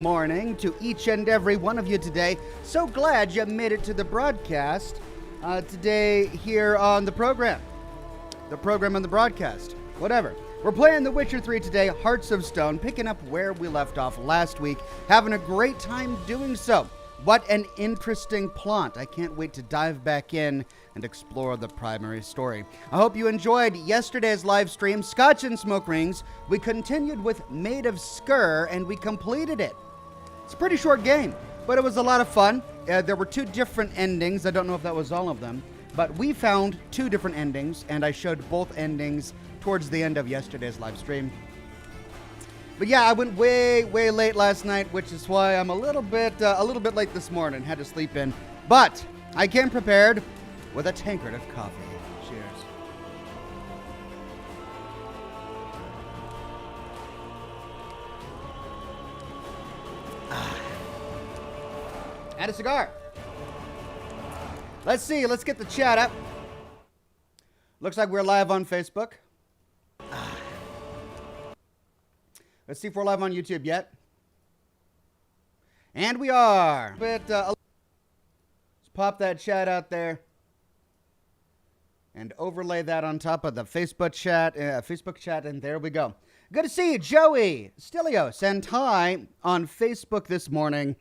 Morning to each and every one of you today. So glad you made it to the broadcast today here on the program. The program and the broadcast. Whatever. We're playing The Witcher 3 today, Hearts of Stone, picking up where we left off last week. Having a great time doing so. What an interesting plot. I can't wait to dive back in and explore the primary story. I hope you enjoyed yesterday's live stream, Scotch and Smoke Rings. We continued with Maid of Sker, and we completed it. It's a pretty short game, but it was a lot of fun. There were two different endings. I don't know if that was all of them, but we found two different endings, and I showed both endings towards the end of yesterday's live stream. But yeah, I went way late last night, which is why I'm a little bit late this morning. Had to sleep in, but I came prepared with a tankard of coffee. Cheers. And a cigar. Let's see. Let's get the chat up. Looks like we're live on Facebook. Let's see if we're live on YouTube yet. And we are. Let's pop that chat out there. And overlay that on top of the Facebook chat. And there we go. Good to see you, Joey, Stilios, and Ty on Facebook this morning.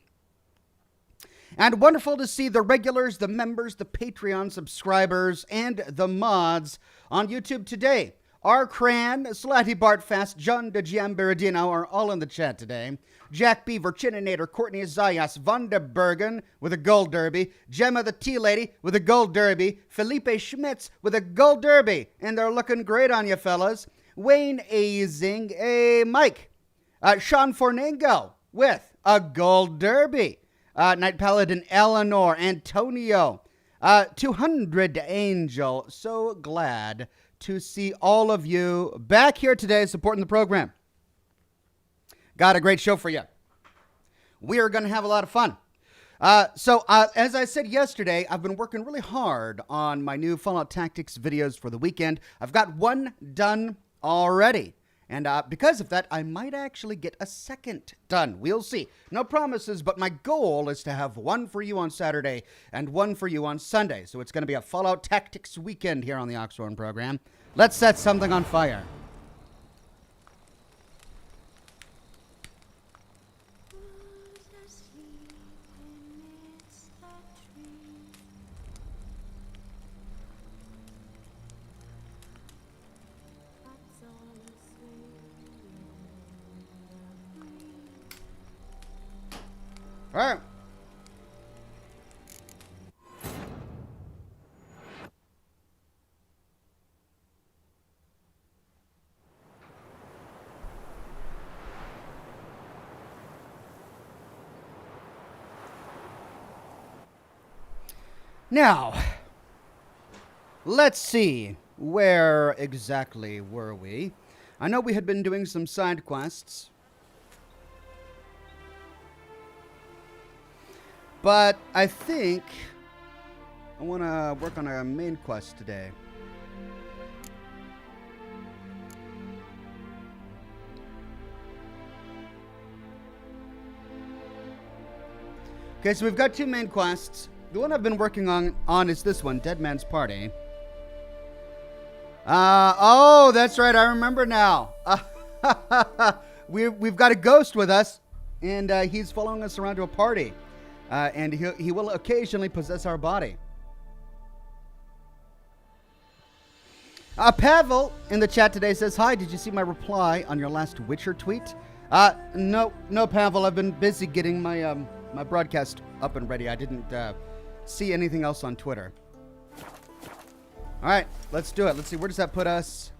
And wonderful to see the regulars, the members, the Patreon subscribers, and the mods on YouTube today. R. Cran, Slatty Bartfast, John de Giamberadino are all in the chat today. Jack Beaver, Chininator, Courtney Zayas, Vonda Bergen with a gold derby, Gemma the Tea Lady with a gold derby, Felipe Schmitz with a gold derby, and they're looking great on you fellas. Wayne Azing, Mike, Sean Forningo with a gold derby. Night Paladin Eleanor, Antonio, 200 Angel. So glad to see all of you back here today supporting the program. Got a great show for you. We are going to have a lot of fun. So as I said yesterday, I've been working really hard on my new Fallout Tactics videos for the weekend. I've got one done already. And because of that, I might actually get a second done. We'll see. No promises, but my goal is to have one for you on Saturday and one for you on Sunday. So it's going to be a Fallout Tactics weekend here on the Oxhorn program. Let's set something on fire. All right. Now, let's see. Where exactly were we? I know we had been doing some side quests. But I think I want to work on a main quest today. Okay, so we've got two main quests. The one I've been working on is this one, Dead Man's Party. Oh, that's right, I remember now. We've got a ghost with us, and he's following us around to a party. And he will occasionally possess our body. Pavel in the chat today says, "Hi, did you see my reply on your last Witcher tweet?" No, Pavel. I've been busy getting my my broadcast up and ready. I didn't see anything else on Twitter. All right, let's do it. Let's see, where does that put us?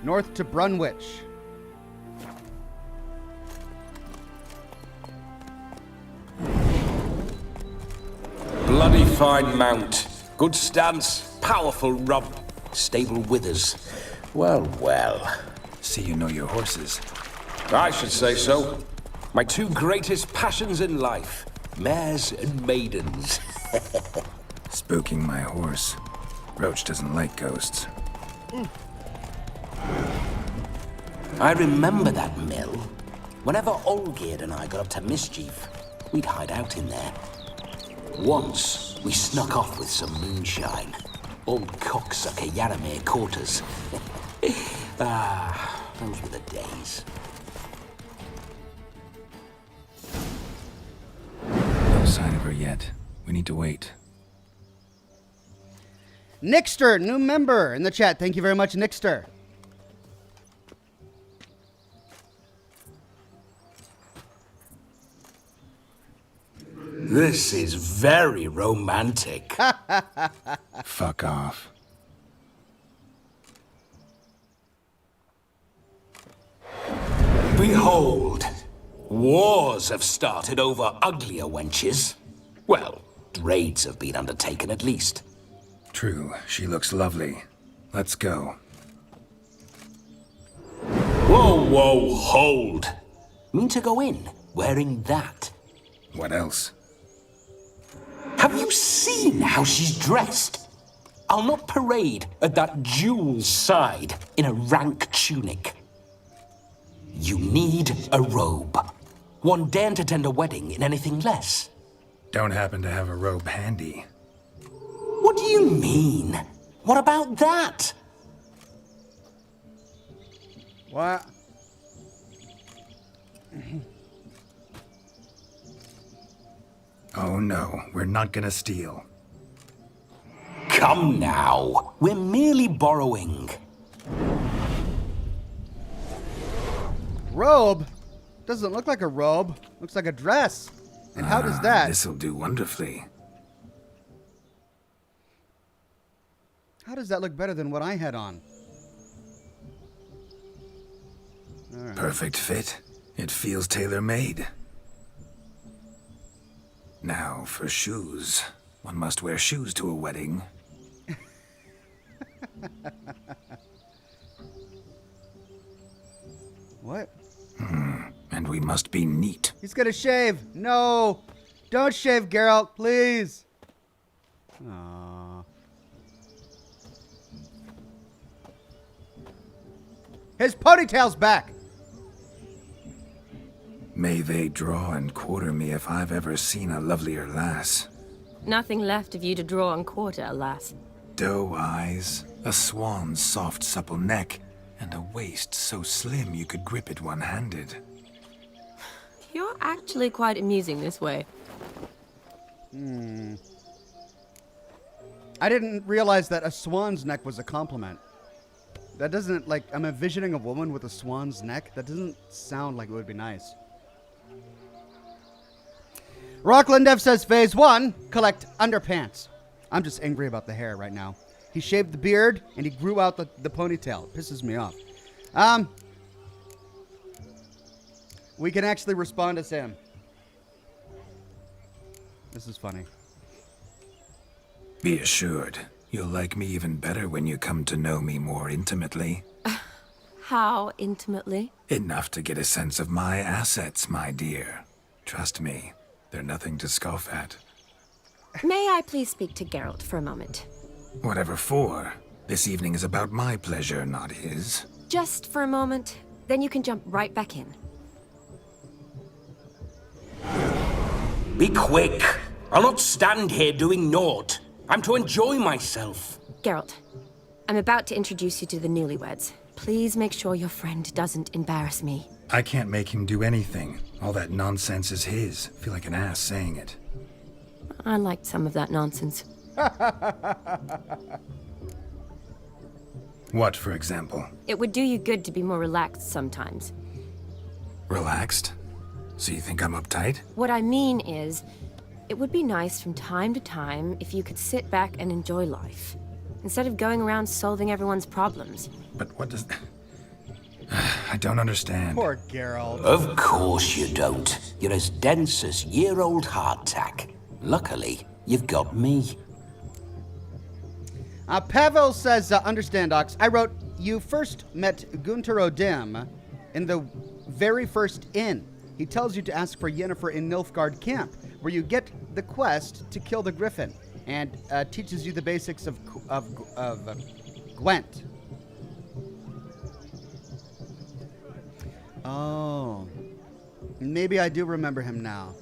North to Brunwich. Bloody fine mount. Good stance, powerful rump, stable withers. Well, well. See you know your horses. I should say so. My two greatest passions in life, mares and maidens. Spooking my horse. Roach doesn't like ghosts. I remember that mill. Whenever Olgierd and I got up to mischief, we'd hide out in there. Once, we snuck off with some moonshine. Old cocksucker Yaramir caught us. Those were the days. No sign of her yet. We need to wait. Nixter, new member in the chat. Thank you very much, Nixter. This is very romantic. Fuck off. Behold, wars have started over uglier wenches. Well, raids have been undertaken at least. True, she looks lovely. Let's go. Whoa, hold. Mean to go in wearing that? What else? Have you seen how she's dressed? I'll not parade at that jewel's side in a rank tunic. You need a robe. One daren't attend a wedding in anything less. Don't happen to have a robe handy. What do you mean? What about that? What? Oh no, we're not gonna steal. Come now. We're merely borrowing. Robe? Doesn't look like a robe. Looks like a dress. And how does that? This'll do wonderfully. How does that look better than what I had on? All right. Perfect fit. It feels tailor-made. Now, for shoes. One must wear shoes to a wedding. What? And we must be neat. He's gonna shave. No. Don't shave, Geralt, please. Aww. His ponytail's back. May they draw and quarter me if I've ever seen a lovelier lass. Nothing left of you to draw and quarter, alas. Doe eyes, a swan's soft supple neck, and a waist so slim you could grip it one-handed. You're actually quite amusing this way. I didn't realize that a swan's neck was a compliment. That doesn't, like, I'm envisioning a woman with a swan's neck. That doesn't sound like it would be nice. Rockland Dev says, Phase 1, collect underpants. I'm just angry about the hair right now. He shaved the beard, and he grew out the ponytail. It pisses me off. We can actually respond to Sam. This is funny. Be assured, you'll like me even better when you come to know me more intimately. How intimately? Enough to get a sense of my assets, my dear. Trust me, they're nothing to scoff at. May I please speak to Geralt for a moment? Whatever for. This evening is about my pleasure, not his. Just for a moment, then you can jump right back in. Be quick. I'll not stand here doing naught. I'm to enjoy myself. Geralt, I'm about to introduce you to the newlyweds. Please make sure your friend doesn't embarrass me. I can't make him do anything. All that nonsense is his. Feel like an ass saying it. I liked some of that nonsense. What, for example? It would do you good to be more relaxed sometimes. Relaxed? So you think I'm uptight? What I mean is, it would be nice from time to time if you could sit back and enjoy life, instead of going around solving everyone's problems. But what does... I don't understand. Poor Geralt. Of course you don't. You're as dense as year-old hardtack. Luckily, you've got me. Pavel says, understand, Ox. I wrote, you first met Gunter O'Dim in the very first inn. He tells you to ask for Yennefer in Nilfgaard camp, where you get the quest to kill the griffin, and teaches you the basics of Gwent. Oh. Maybe I do remember him now.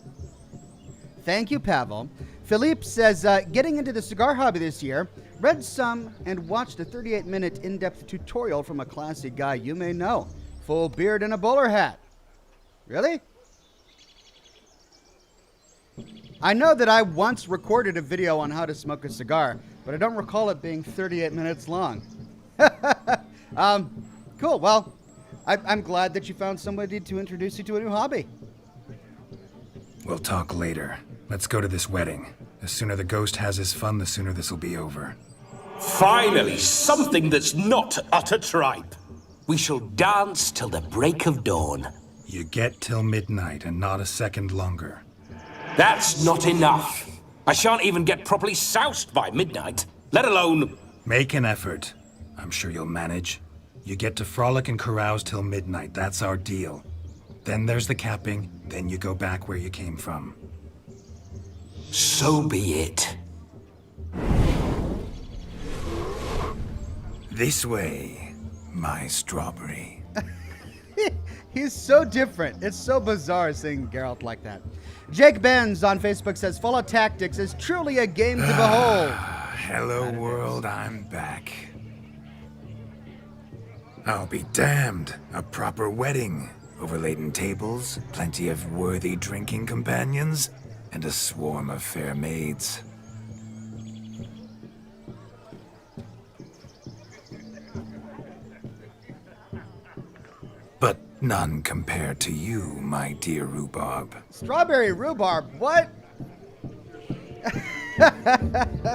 Thank you, Pavel. Philippe says, getting into the cigar hobby this year, read some and watched a 38-minute in-depth tutorial from a classy guy you may know. Full beard and a bowler hat. Really? I know that I once recorded a video on how to smoke a cigar, but I don't recall it being 38 minutes long. Cool. Well, I'm glad that you found somebody to introduce you to a new hobby. We'll talk later. Let's go to this wedding. The sooner the ghost has his fun, the sooner this'll be over. Finally, something that's not utter tripe. We shall dance till the break of dawn. You get till midnight and not a second longer. That's not enough. I shan't even get properly soused by midnight, let alone... Make an effort. I'm sure you'll manage. You get to frolic and carouse till midnight. That's our deal. Then there's the capping. Then you go back where you came from. So be it. This way, my strawberry. He's so different. It's so bizarre seeing Geralt like that. Jake Benz on Facebook says, Fallout Tactics is truly a game to behold. Hello, world. I'm back. I'll be damned. A proper wedding. Overladen tables, plenty of worthy drinking companions, and a swarm of fair maids. But none compared to you, my dear rhubarb. Strawberry rhubarb, what?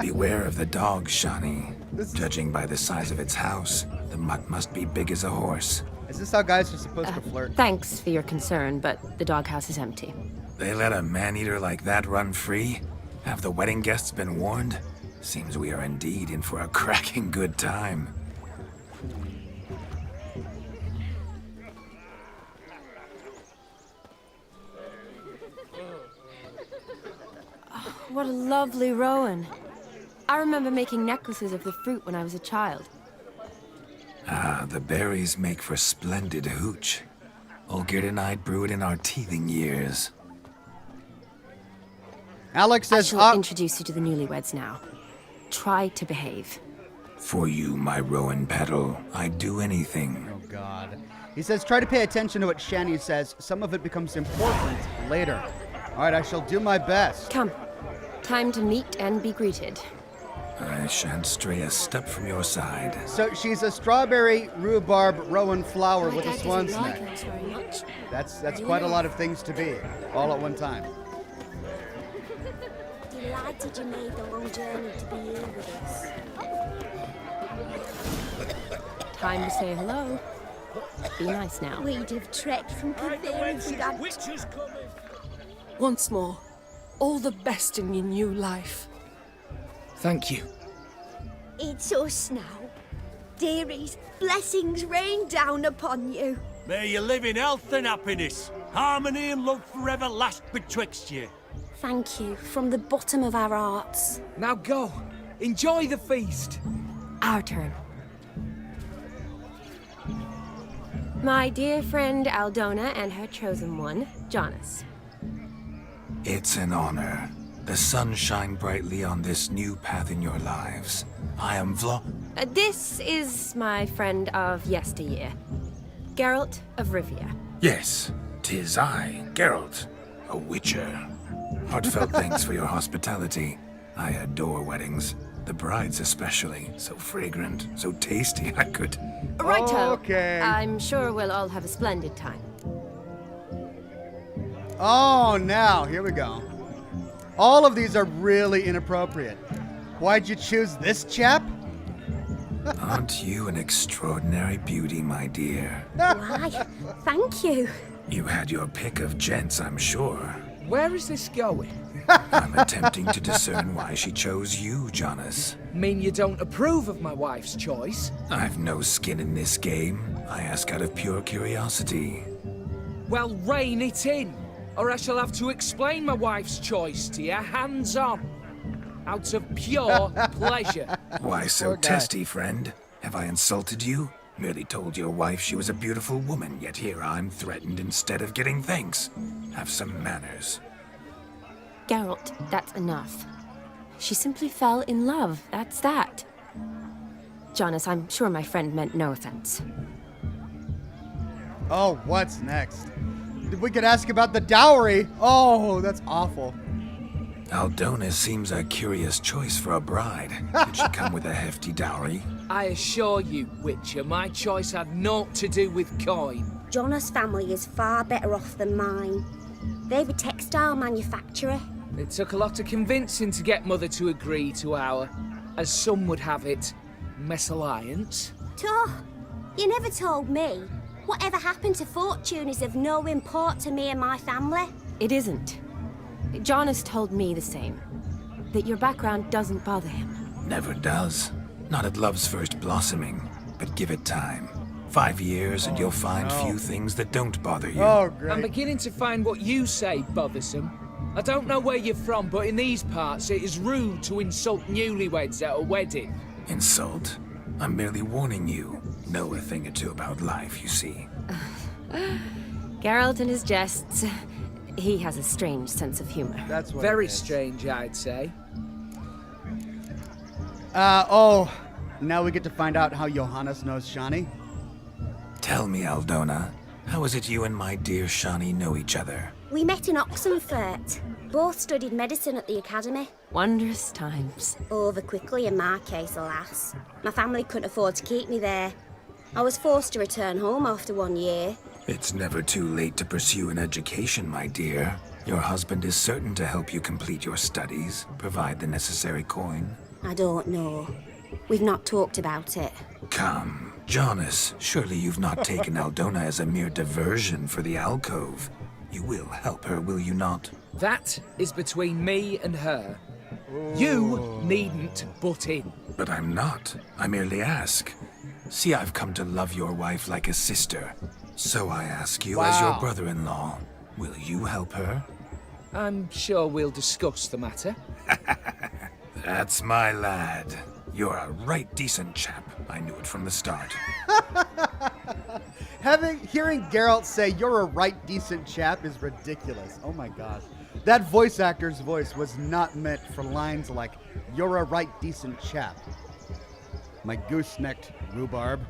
Beware of the dog, Shani. Judging by the size of its house, the mutt must be big as a horse. Is this how guys are supposed to flirt? Thanks for your concern, but the doghouse is empty. They let a man-eater like that run free? Have the wedding guests been warned? Seems we are indeed in for a cracking good time. What a lovely rowan. I remember making necklaces of the fruit when I was a child. Ah, the berries make for splendid hooch. Olgerd and I brewed in our teething years. Alex I says, shall introduce you to the newlyweds now. Try to behave. For you, my rowan petal, I'd do anything. oh God. He says, try to pay attention to what Shani says. Some of it becomes important later. All right, I shall do my best. Come. Time to meet and be greeted. I shan't stray a step from your side. So she's a strawberry rhubarb rowan flower with a dad swan's doesn't like neck. us very much. That's quite a lot of things to be, all at one time. Delighted you made the long journey to be here with us. Time to say hello. Be nice now. We'd have trekked from Kildare if we'd had... Once more, all the best in your new life. Thank you. It's us now. Dearies, blessings rain down upon you. May you live in health and happiness. Harmony and love forever last betwixt you. Thank you from the bottom of our hearts. Now go. Enjoy the feast. Our turn. My dear friend Aldona and her chosen one, Jonas. It's an honor. The sun shine brightly on this new path in your lives. I am This is my friend of yesteryear, Geralt of Rivia. Yes, 'tis I, Geralt, a witcher. Heartfelt thanks for your hospitality. I adore weddings. The brides especially. So fragrant, so tasty, I could... Righto. Okay. I'm sure we'll all have a splendid time. Oh, now, here we go. All of these are really inappropriate. Why'd you choose this chap? Aren't you an extraordinary beauty, my dear? Why, thank you. You had your pick of gents, I'm sure. Where is this going? I'm attempting to discern why she chose you, Jonas. Mean you don't approve of my wife's choice? I've no skin in this game. I ask out of pure curiosity. Well, rein it in, or I shall have to explain my wife's choice to you hands on. Out of pure pleasure. Why so Poor guy. testy, friend? Have I insulted you? Merely told your wife she was a beautiful woman, yet here I'm threatened instead of getting thanks. Have some manners. Geralt, that's enough. She simply fell in love, that's that. Jonas, I'm sure my friend meant no offense. Oh, what's next? We could ask about the dowry. Oh, that's awful. Aldona seems a curious choice for a bride. Did she come with a hefty dowry? I assure you, Witcher, my choice had naught to do with coin. Jonas' family is far better off than mine. They're a textile manufacturer. It took a lot of convincing to get Mother to agree to our, as some would have it, mesalliance. Toh, you never told me. Whatever happened to fortune is of no import to me and my family. It isn't. Jonas told me the same. That your background doesn't bother him. Never does. Not at love's first blossoming. But give it time. 5 years and you'll find few things that don't bother you. Oh, great. I'm beginning to find what you say bothersome. I don't know where you're from, but in these parts it is rude to insult newlyweds at a wedding. Insult? I'm merely warning you. Know a thing or two about life, you see. Geralt and his jests. He has a strange sense of humor. That's what Very it is. strange, I'd say. Now we get to find out how Johannes knows Shani. Tell me, Aldona, how is it you and my dear Shani know each other? We met in Oxhorn. Both studied medicine at the academy. Wondrous times. Over quickly in my case, alas. My family couldn't afford to keep me there. I was forced to return home after 1 year. It's never too late to pursue an education, my dear. Your husband is certain to help you complete your studies, provide the necessary coin. I don't know. We've not talked about it. Come, Jonas, surely you've not taken Aldona as a mere diversion for the alcove. You will help her, will you not? That is between me and her. You needn't butt in. But I'm not. I merely ask. See, I've come to love your wife like a sister. So I ask you, as your Wow. brother-in-law, will you help her? I'm sure we'll discuss the matter. That's my lad. You're a right decent chap. I knew it from the start. Hearing Geralt say you're a right decent chap is ridiculous. Oh my gosh. That voice actor's voice was not meant for lines like, you're a right decent chap. My goose-necked rhubarb.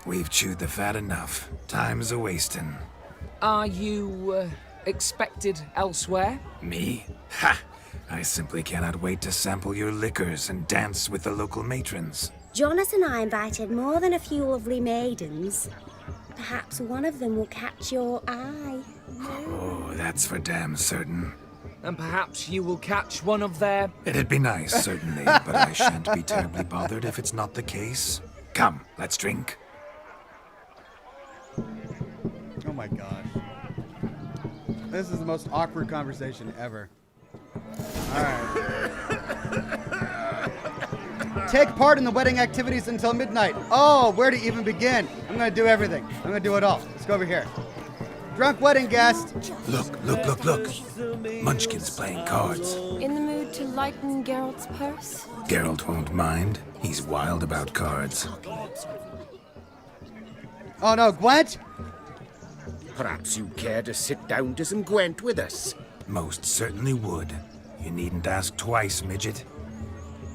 We've chewed the fat enough. Time's a-wasting. Are you, expected elsewhere? Me? Ha! I simply cannot wait to sample your liquors and dance with the local matrons. Jonas and I invited more than a few lovely maidens. Perhaps one of them will catch your eye. Oh, that's for damn certain. And perhaps you will catch one of their... It'd be nice, certainly, but I shan't be terribly bothered if it's not the case. Come, let's drink. Oh my gosh. This is the most awkward conversation ever. Alright. Take part in the wedding activities until midnight. Oh, where to even begin? I'm gonna do everything. I'm gonna do it all. Let's go over here. Drunk wedding guest. Look, look, look, look. Munchkin's playing cards. In the mood to lighten Geralt's purse? Geralt won't mind. He's wild about cards. Oh no, Gwent? Perhaps you care to sit down to some Gwent with us? Most certainly would. You needn't ask twice, midget.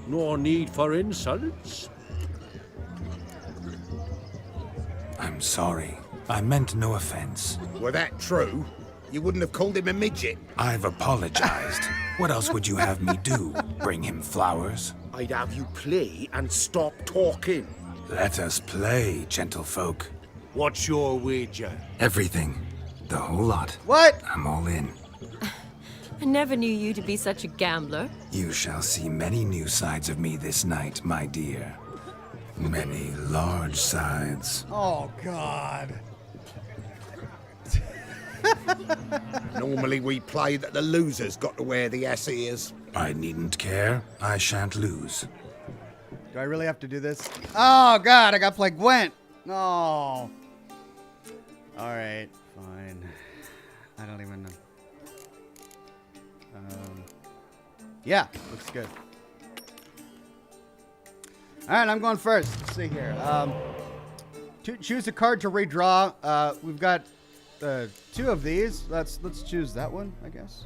No need for insults. I'm sorry. I meant no offense. Were that true, you wouldn't have called him a midget. I've apologized. What else would you have me do? Bring him flowers? I'd have you play and stop talking. Let us play, gentlefolk. What's your wager? Everything. The whole lot. What? I'm all in. I never knew you to be such a gambler. You shall see many new sides of me this night, my dear. Many large sides. Oh god. Normally we play that the loser's got to wear the ass ears. I needn't care. I shan't lose. Do I really have to do this? Oh god, I gotta play Gwent. No. Alright, fine. I don't even know. Yeah, looks good. Alright, I'm going first. Let's see here. choose a card to redraw. We've got 2 of these. Let's choose that one, I guess.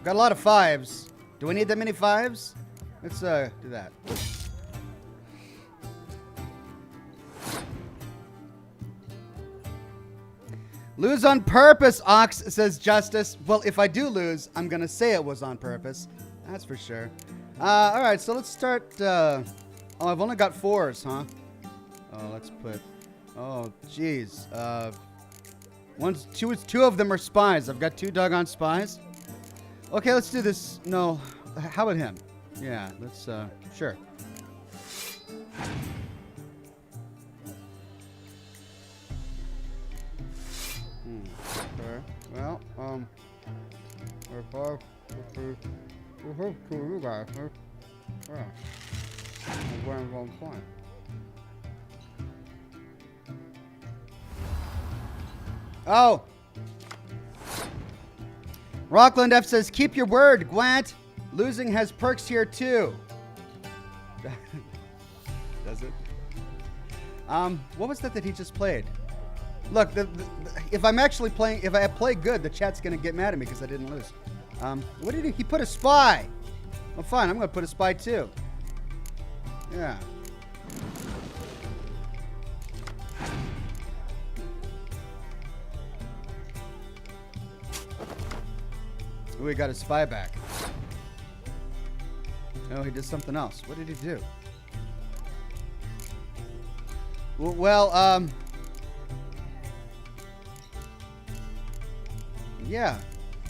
Got a lot of 5s. Do we need that many 5s? Let's do that. Lose on purpose, Ox, says Justice. Well, if I do lose, I'm going to say it was on purpose. That's for sure. All right, so let's start. Oh, I've only got 4s, huh? Oh, let's put. Oh, geez. Two of them are spies. I've got 2 doggone spies. Okay, let's do this. No, how about him? Yeah, let's, sure. Okay, well, if we have 2 of you guys, yeah, I'm going fine. Oh! Rockland F says, keep your word, Gwant. Losing has perks here too. Does it? What was that he just played? Look, if I'm actually playing, if I play good, the chat's gonna get mad at me because I didn't lose. What did he put a spy? Well, fine, I'm gonna put a spy too. Yeah. Ooh, he got his spy back. Oh, he did something else. What did he do? Well, yeah,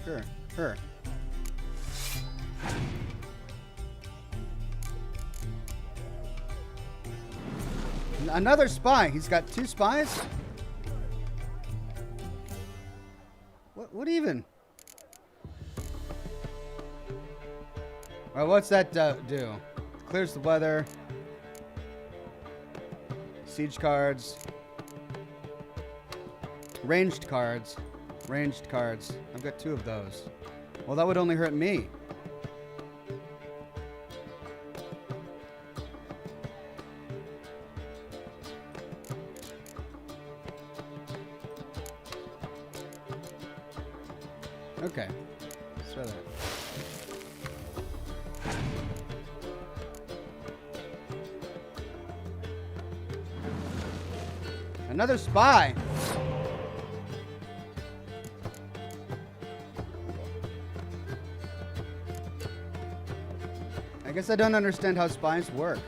sure. Another spy. He's got 2 spies? What even? Alright, what's that do? Clears the weather. Siege cards. Ranged cards. Ranged cards. I've got 2 of those. Well, that would only hurt me. Okay. Let's try that. Another spy. I guess I don't understand how spies work.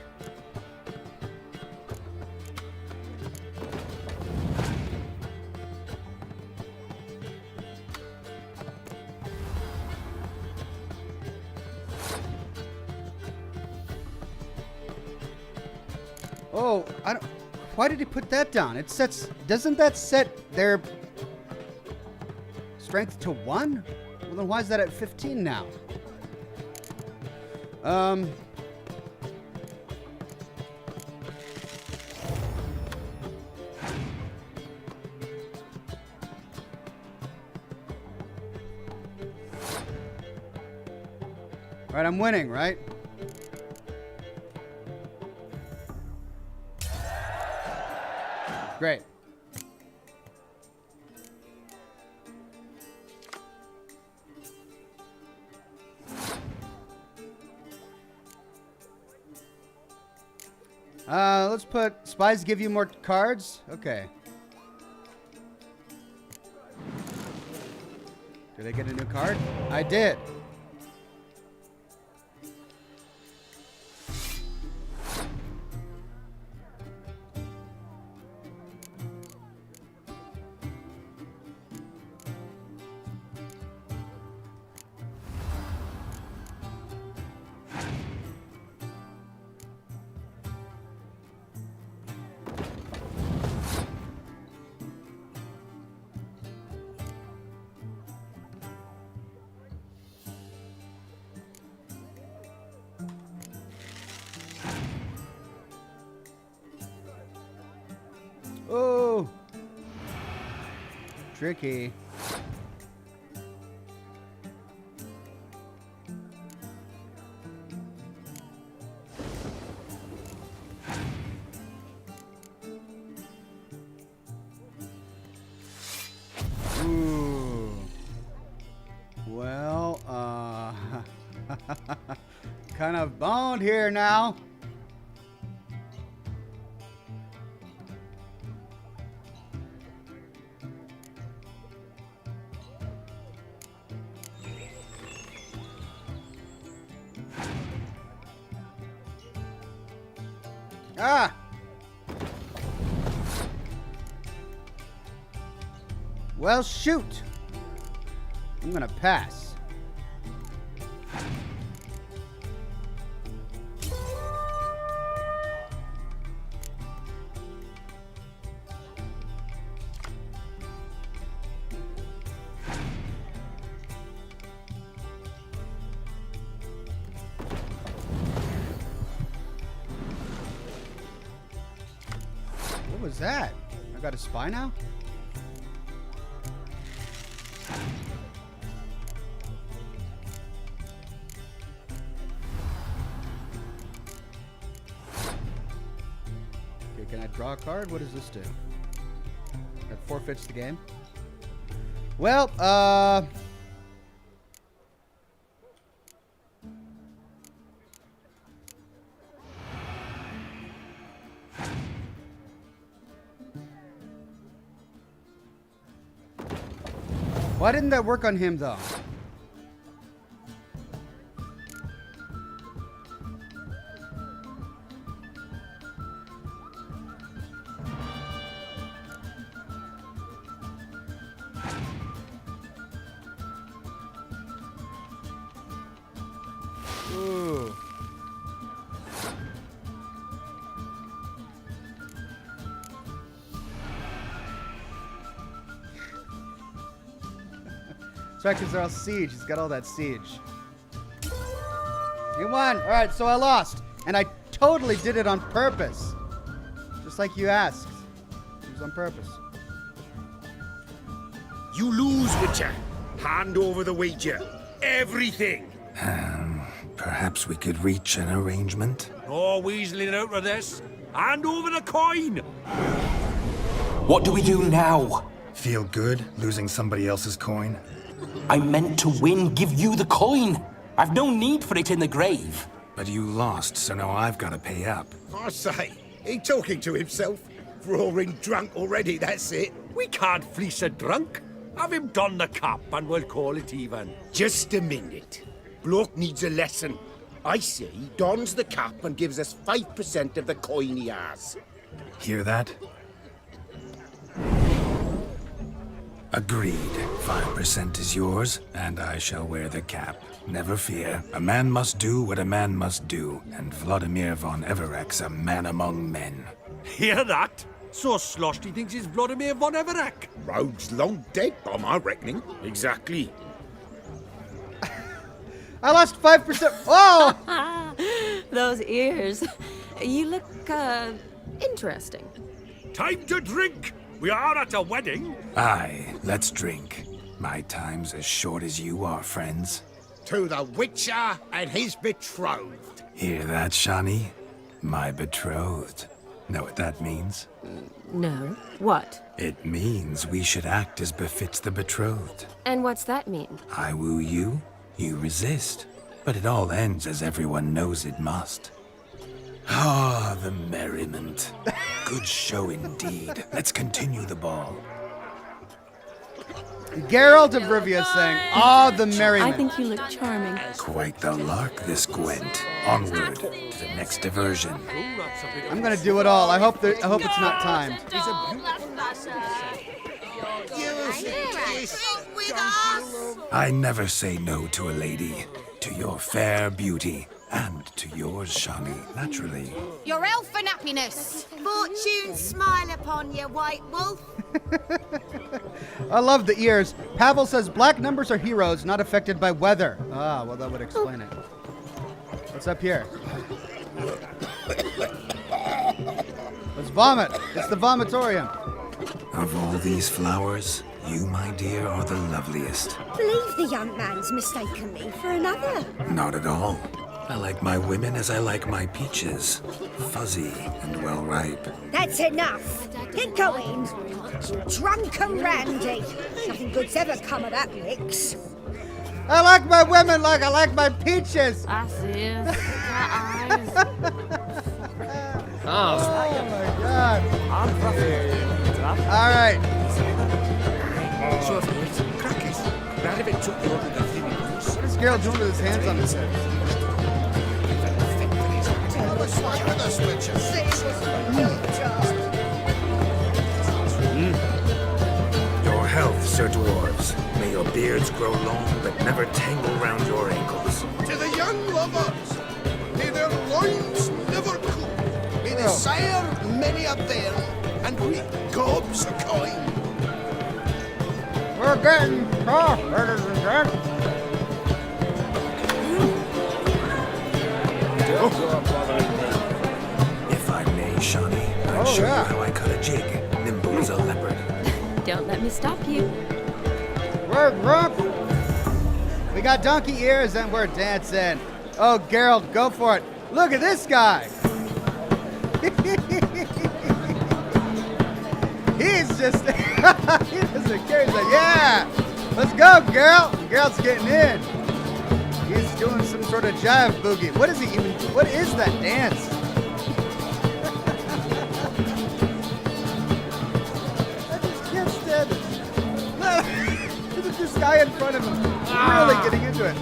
Oh, I don't. Why did he put that down? It sets. Doesn't that set their strength to 1? Well, then why is that at 15 now? All right, I'm winning, right? Great. Let's put spies give you more cards. Okay. Did I get a new card? I did. Oh, tricky. Kind of boned here now. Ah! Well, shoot. I'm gonna pass. What was that? I got a spy now? Okay, can I draw a card? What does this do? That forfeits the game. Well, why didn't that work on him, though? Ooh. That's right, because they're all siege. He's got all that siege. He won. All right, so I lost. And I totally did it on purpose. Just like you asked. It was on purpose. You lose, Witcher. Hand over the wager. Everything. Perhaps we could reach an arrangement? No weaseling out of this. Hand over the coin. What do we do now? Feel good losing somebody else's coin? I meant to win, give you the coin. I've no need for it in the grave. But you lost, so now I've got to pay up. I say, he talking to himself. Roaring drunk already, that's it. We can't fleece a drunk. Have him don the cap and we'll call it even. Just a minute. Bloke needs a lesson. I say he dons the cap and gives us 5% of the coin he has. Hear that? Agreed. 5% is yours, and I shall wear the cap. Never fear. A man must do what a man must do, and Vladimir von Everek's a man among men. Hear that? So sloshed he thinks he's Vladimir von Everek. Rogue's long dead, by my reckoning. Exactly. I lost 5%. Oh! Those ears. You look, interesting. Time to drink. We are at a wedding. Aye, let's drink. My time's as short as you are, friends. To the Witcher and his betrothed. Hear that, Shani? My betrothed. Know what that means? No. What? It means we should act as befits the betrothed. And what's that mean? I woo you, you resist. But it all ends as everyone knows it must. Ah, the merriment. Good show indeed. Let's continue the ball. Geralt of Rivia saying, "Ah, the merriment." I think you look charming. Quite the lark, this Gwent. Onward to the next diversion. I'm gonna do it all. I hope it's not timed. I never say no to a lady. To your fair beauty. And to yours, Shani, naturally. Your elfin happiness. Fortune smile upon you, white wolf. I love the ears. Pavel says black numbers are heroes, not affected by weather. Ah, well, that would explain it. What's up here? Let's vomit. It's the vomitorium. Of all these flowers, you, my dear, are the loveliest. Believe the young man's mistaken me for another. Not at all. I like my women as I like my peaches. Fuzzy and well ripe. That's enough. Get going. Drunk and randy. Nothing good's ever come of that mix. I like my women like I like my peaches. I see. Cat eyes. Oh my God. All right. What is Geralt doing with his hands on his head? Your health, Sir Dwarves. May your beards grow long, but never tangle round your ankles. To the young lovers, may their loins never cool. May they sire many a bairn and reap gobs of coin. We're getting caught, ladies and gentlemen. If I may, Shawnee, I'd show you how I cut a jig, nimble as a leopard. Don't let me stop you. We're drunk. We got donkey ears and we're dancing. Oh, Geralt, go for it. Look at this guy. He's just, he doesn't care. He's like, yeah, let's go, Geralt. And Geralt's getting in. He's doing some sort of jive boogie. What is he even, what is that dance? I just can't stand it. Look at this guy in front of him. Really getting into it.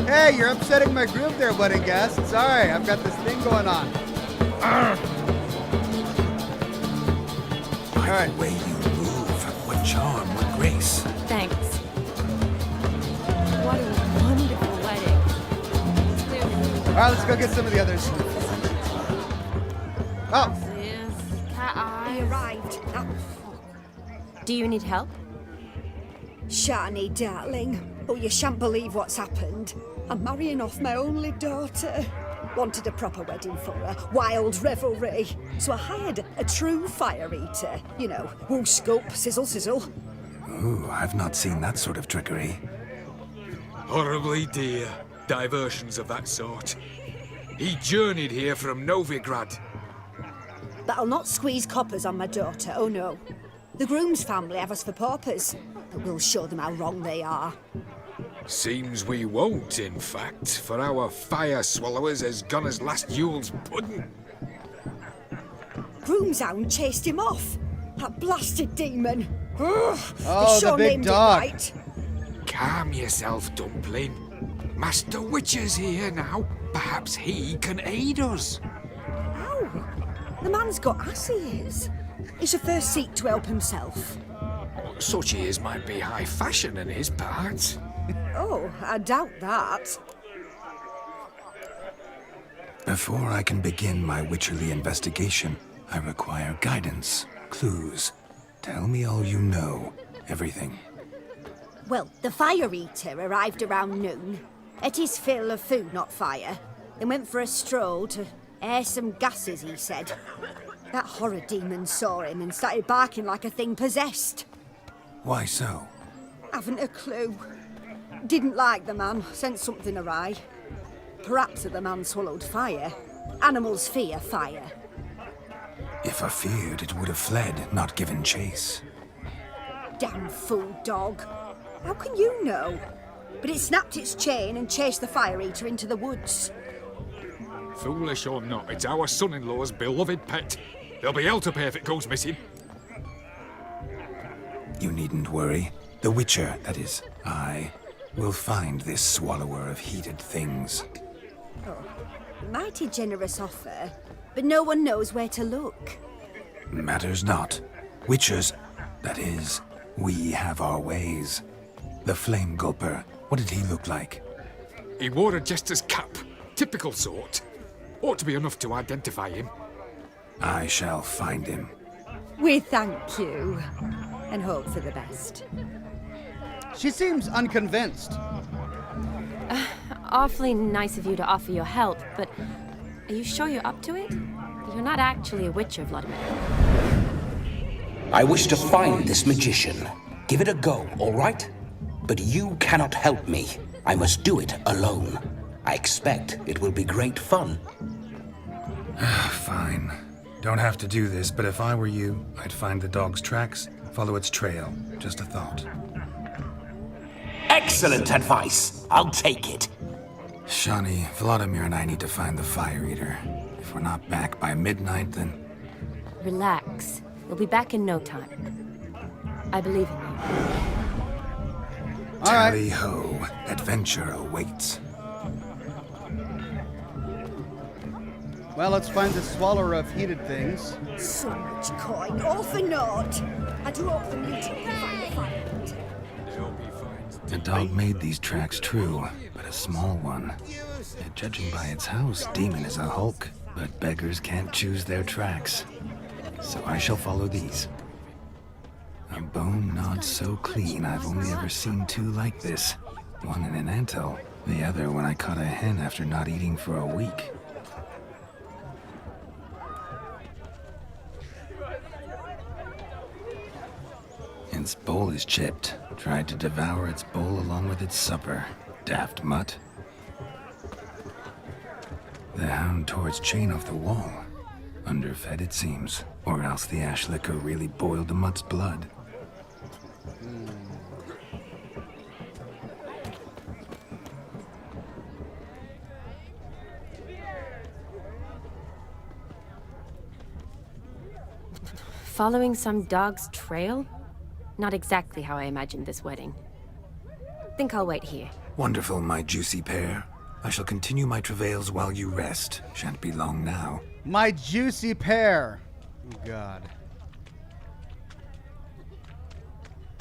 Hey, you're upsetting my groove there, wedding guest. Sorry, I've got this thing going on. By the way you move, what charm, what grace. Thanks. What a wonderful wedding. All right, let's go get some of the others. Oh, Cat eyes. Arrived. Do you need help? Shani, darling. Oh, you shan't believe what's happened. I'm marrying off my only daughter. Wanted a proper wedding for her, wild revelry. So I hired a true fire eater. You know, whoosh, scoop, sizzle, sizzle. Ooh, I've not seen that sort of trickery. Horribly dear diversions of that sort. He journeyed here from Novigrad. But I'll not squeeze coppers on my daughter, oh no. The groom's family have us for paupers, but we'll show them how wrong they are. Seems we won't, in fact, for our fire swallowers has gone as last Yule's pudding. Groom's hound chased him off. That blasted demon. Ugh, oh, the big dog. Right. Calm yourself, Dumpling. Master Witcher's here now. Perhaps he can aid us. Ow! The man's got ass ears. He should first seek to help himself. Such ears might be high fashion in his parts. Oh, I doubt that. Before I can begin my witcherly investigation, I require guidance, clues. Tell me all you know, everything. Well, the fire eater arrived around noon. Ate his fill of food, not fire. Then went for a stroll to air some gases, he said. That horror demon saw him and started barking like a thing possessed. Why so? Haven't a clue. Didn't like the man, sent something awry. Perhaps the man swallowed fire. Animals fear fire. If I feared, it would have fled, not given chase. Damn fool dog. How can you know? But it snapped its chain and chased the fire eater into the woods. Foolish or not, it's our son-in-law's beloved pet. There'll be hell to pay if it goes missing. You needn't worry. The Witcher, that is, I, will find this swallower of heated things. Oh, mighty generous offer, but no one knows where to look. Matters not. Witchers, that is, we have our ways. The Flame Gulper, what did he look like? He wore a jester's cap. Typical sort. Ought to be enough to identify him. I shall find him. We thank you, and hope for the best. She seems unconvinced. Awfully nice of you to offer your help, but are you sure you're up to it? You're not actually a witcher, Vladimir. I wish to find this magician. Give it a go, all right? But you cannot help me. I must do it alone. I expect it will be great fun. Fine. Don't have to do this, but if I were you, I'd find the dog's tracks, follow its trail. Just a thought. Excellent advice. I'll take it. Shawnee, Vladimir and I need to find the Fire Eater. If we're not back by midnight, then... Relax. We'll be back in no time. I believe in you. Tally-ho. Adventure awaits. Well, let's find the swallower of heated things. So much coin, all for naught. I do hope the mutant can find the fire. The dog made these tracks true, but a small one. And judging by its house, Demon is a hulk, but beggars can't choose their tracks. So I shall follow these. A bone knot so clean I've only ever seen two like this. One in an anthill, the other when I caught a hen after not eating for a week. Its bowl is chipped. Tried to devour its bowl along with its supper. Daft mutt. The hound tore its chain off the wall. Underfed, it seems. Or else the ash liquor really boiled the mutt's blood. Following some dog's trail? Not exactly how I imagined this wedding. Think I'll wait here. Wonderful, my juicy pear. I shall continue my travails while you rest. Shan't be long now. My juicy pear. Oh, God.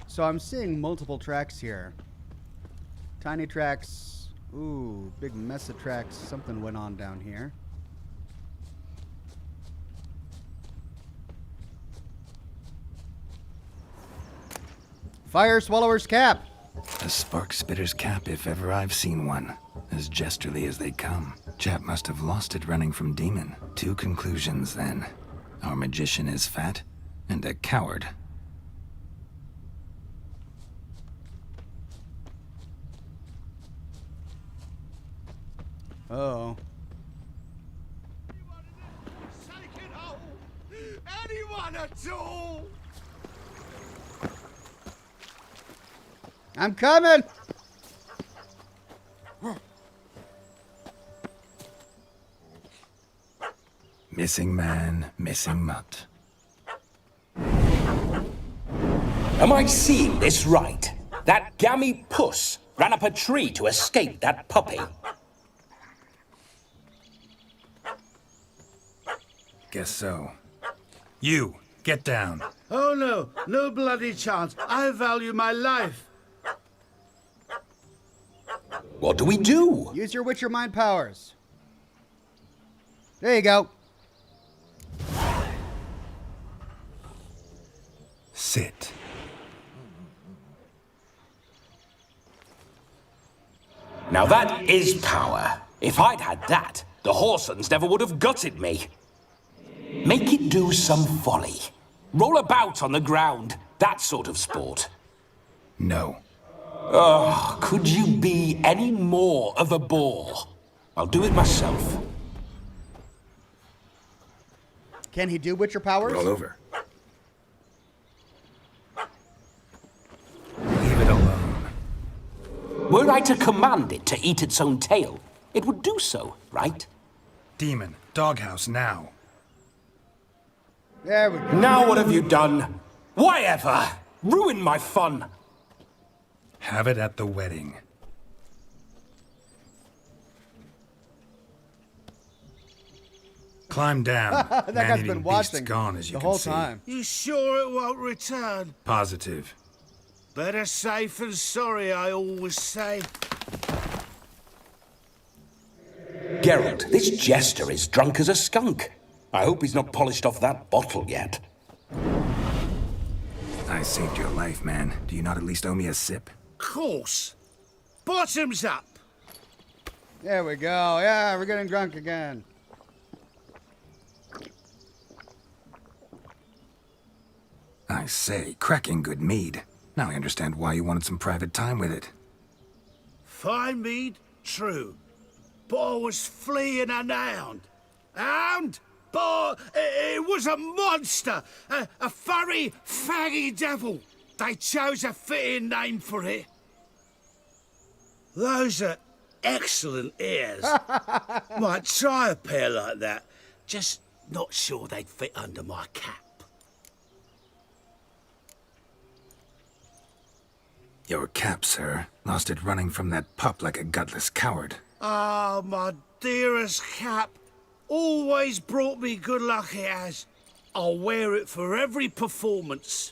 So I'm seeing multiple tracks here. Tiny tracks. Ooh, big mess of tracks. Something went on down here. Fire Swallower's cap. A spark spitter's cap if ever I've seen one. As jesterly as they come. Chap must have lost it running from Demon. Two conclusions then. Our magician is fat and a coward. Uh-oh. Anyone at all? I'm coming! Missing man, missing mutt. Am I seeing this right? That gammy puss ran up a tree to escape that puppy. Guess so. You, get down. Oh no, no bloody chance. I value my life. What do we do? Use your Witcher mind powers. There you go. Sit. Now that is power. If I'd had that, the Horsons never would have gutted me. Make it do some folly. Roll about on the ground. That sort of sport. No. Oh, could you be any more of a bore? I'll do it myself. Can he do Witcher powers? Roll over. Leave it alone. Were I to command it to eat its own tail, it would do so, right? Demon, doghouse now. There we go. Now what have you done? Why ever? Ruin my fun. Have it at the wedding. Climb down. That guy's been watching gone, as you the can whole see. time. You sure it won't return? Positive. Better safe than sorry, I always say. Geralt, this jester is drunk as a skunk. I hope he's not polished off that bottle yet. I saved your life, man. Do you not at least owe me a sip? Course. Bottoms up. There we go. Yeah, we're getting drunk again. I say, cracking good mead. Now I understand why you wanted some private time with it. Fine mead, true. But I was fleeing an hound. Hound? But it was a monster. A furry, faggy devil. They chose a fitting name for it. Those are excellent ears. Might try a pair like that. Just not sure they'd fit under my cap. Your cap, sir. Lost it running from that pup like a gutless coward. Ah, my dearest cap. Always brought me good luck it has. I'll wear it for every performance.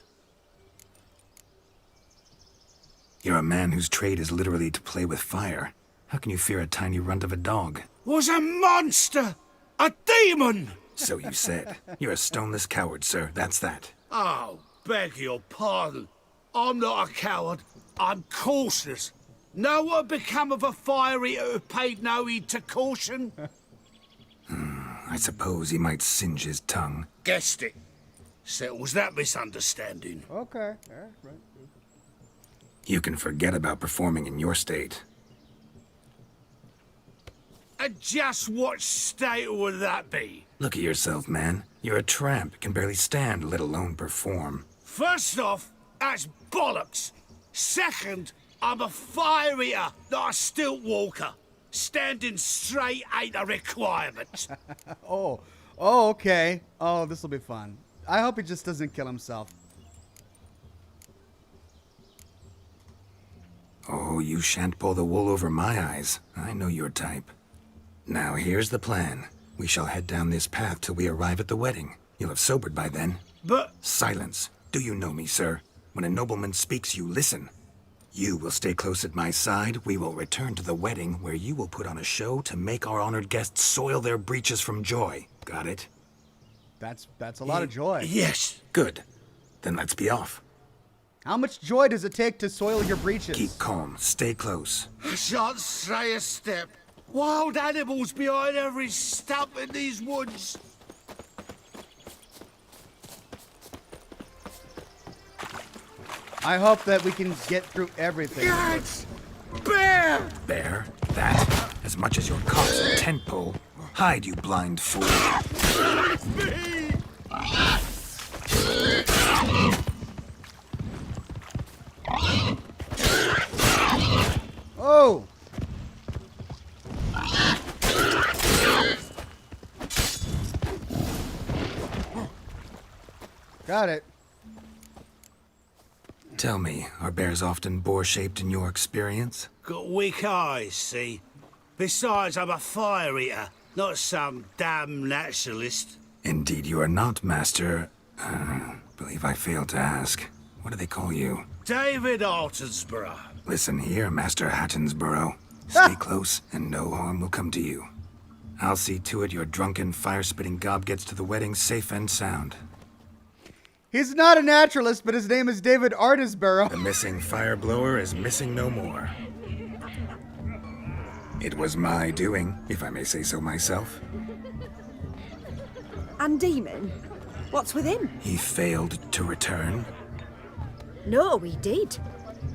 You're a man whose trade is literally to play with fire. How can you fear a tiny runt of a dog? Was a monster! A demon! So you said. You're a stoneless coward, sir. That's that. Oh, beg your pardon. I'm not a coward. I'm cautious. Know what had become of a fire eater who paid no heed to caution? I suppose he might singe his tongue. Guessed it. Settles that misunderstanding. Okay. Yeah, right. You can forget about performing in your state. And just what state would that be? Look at yourself, man. You're a tramp, can barely stand, let alone perform. First off, that's bollocks. Second, I'm a fire eater, not a stilt walker. Standing straight ain't a requirement. Oh, okay. Oh, this will be fun. I hope he just doesn't kill himself. Oh, you shan't pull the wool over my eyes. I know your type. Now, here's the plan. We shall head down this path till we arrive at the wedding. You'll have sobered by then. But... Silence. Do you know me, sir? When a nobleman speaks, you listen. You will stay close at my side. We will return to the wedding, where you will put on a show to make our honored guests soil their breeches from joy. Got it? That's a lot of joy. Yes. Good. Then let's be off. How much joy does it take to soil your breeches? Keep calm. Stay close. I shan't stray a step. Wild animals behind every stump in these woods. I hope that we can get through everything. Yes! Bear! Bear? That? As much as your cock's a tent pole. Hide, you blind fool. That's me! Oh! Got it. Tell me, are bears often boar-shaped in your experience? Got weak eyes, see? Besides, I'm a fire eater, not some damn naturalist. Indeed you are not, Master... believe I failed to ask. What do they call you? David Altonsborough. Listen here, Master Hattonsborough. Stay close, and no harm will come to you. I'll see to it your drunken, fire-spitting gob gets to the wedding safe and sound. He's not a naturalist, but his name is David Artisborough. The missing fire blower is missing no more. It was my doing, if I may say so myself. And Demon? What's with him? He failed to return. No, he did.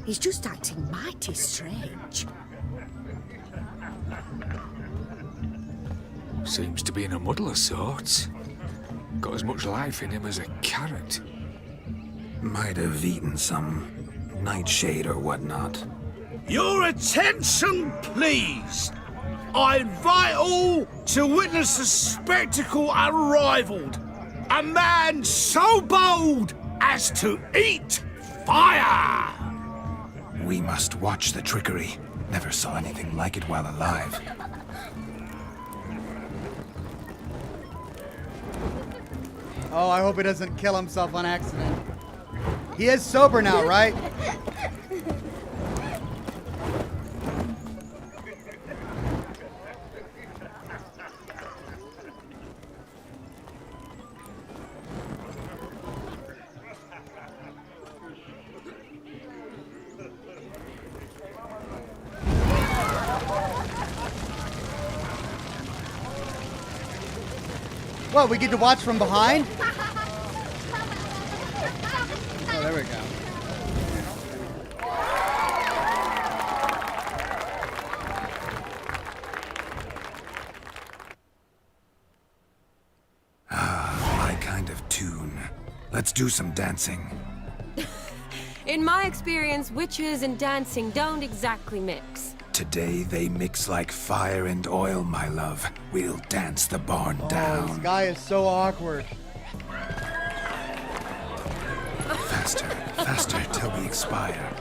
He's just acting mighty strange. Seems to be in a muddle of sorts. Got as much life in him as a carrot. Might have eaten some nightshade or whatnot. Your attention, please. I invite all to witness a spectacle unrivaled. A man so bold as to eat fire. We must watch the trickery. Never saw anything like it while alive. Oh, I hope he doesn't kill himself on accident. He is sober now, right? What, we get to watch from behind? Oh, there we go. My kind of tune. Let's do some dancing. In my experience, witches and dancing don't exactly mix. Today they mix like fire and oil, my love. We'll dance the barn This down. guy is so awkward. Faster, faster till we expire.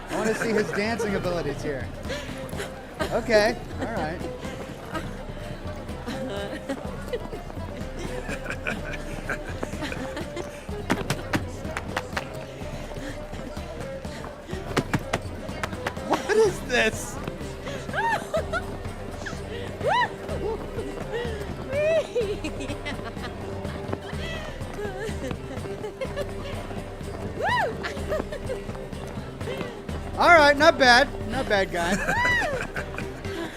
I want to see his dancing abilities here. Okay, all right. What is this? All right, not bad. Not bad, guy.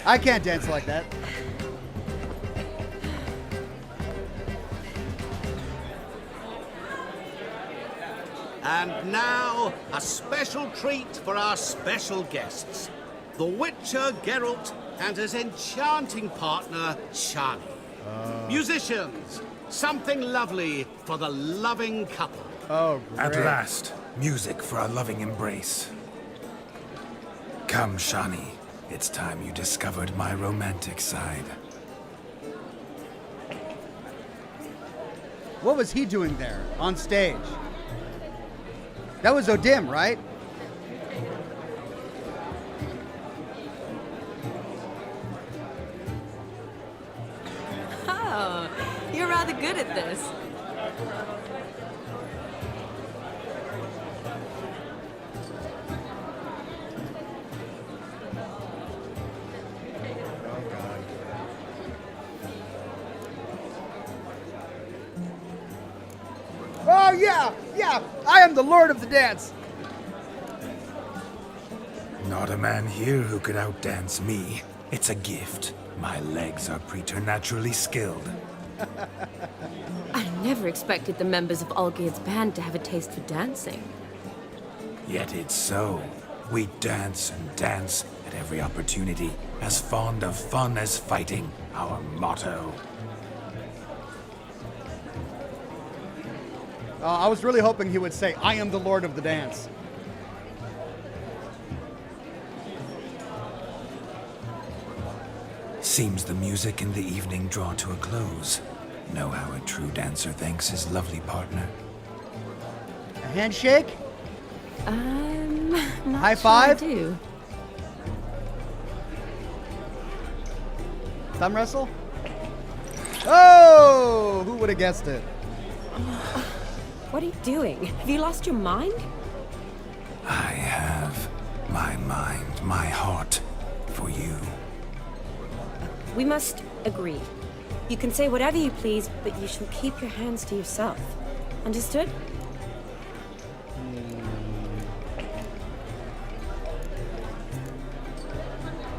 I can't dance like that. And now, a special treat for our special guests. The Witcher Geralt and his enchanting partner, Shani. Musicians, something lovely for the loving couple. Oh, great. At last, music for our loving embrace. Come, Shani. It's time you discovered my romantic side. What was he doing there on stage? That was Odim, right? Oh, you're rather good at this. Oh, yeah, yeah, I am the Lord of the Dance. Not a man here who could outdance me. It's a gift. My legs are preternaturally skilled. I never expected the members of Olgierd's band to have a taste for dancing. Yet it's so. We dance and dance at every opportunity, as fond of fun as fighting, our motto. I was really hoping he would say, I am the Lord of the Dance. Seems the music in the evening draw to a close. Know how a true dancer thanks his lovely partner. A handshake? Not High sure five? I do. Thumb wrestle? Oh! Who would have guessed it? What are you doing? Have you lost your mind? I have my mind, my heart for you. We must agree. You can say whatever you please, but you shall keep your hands to yourself. Understood?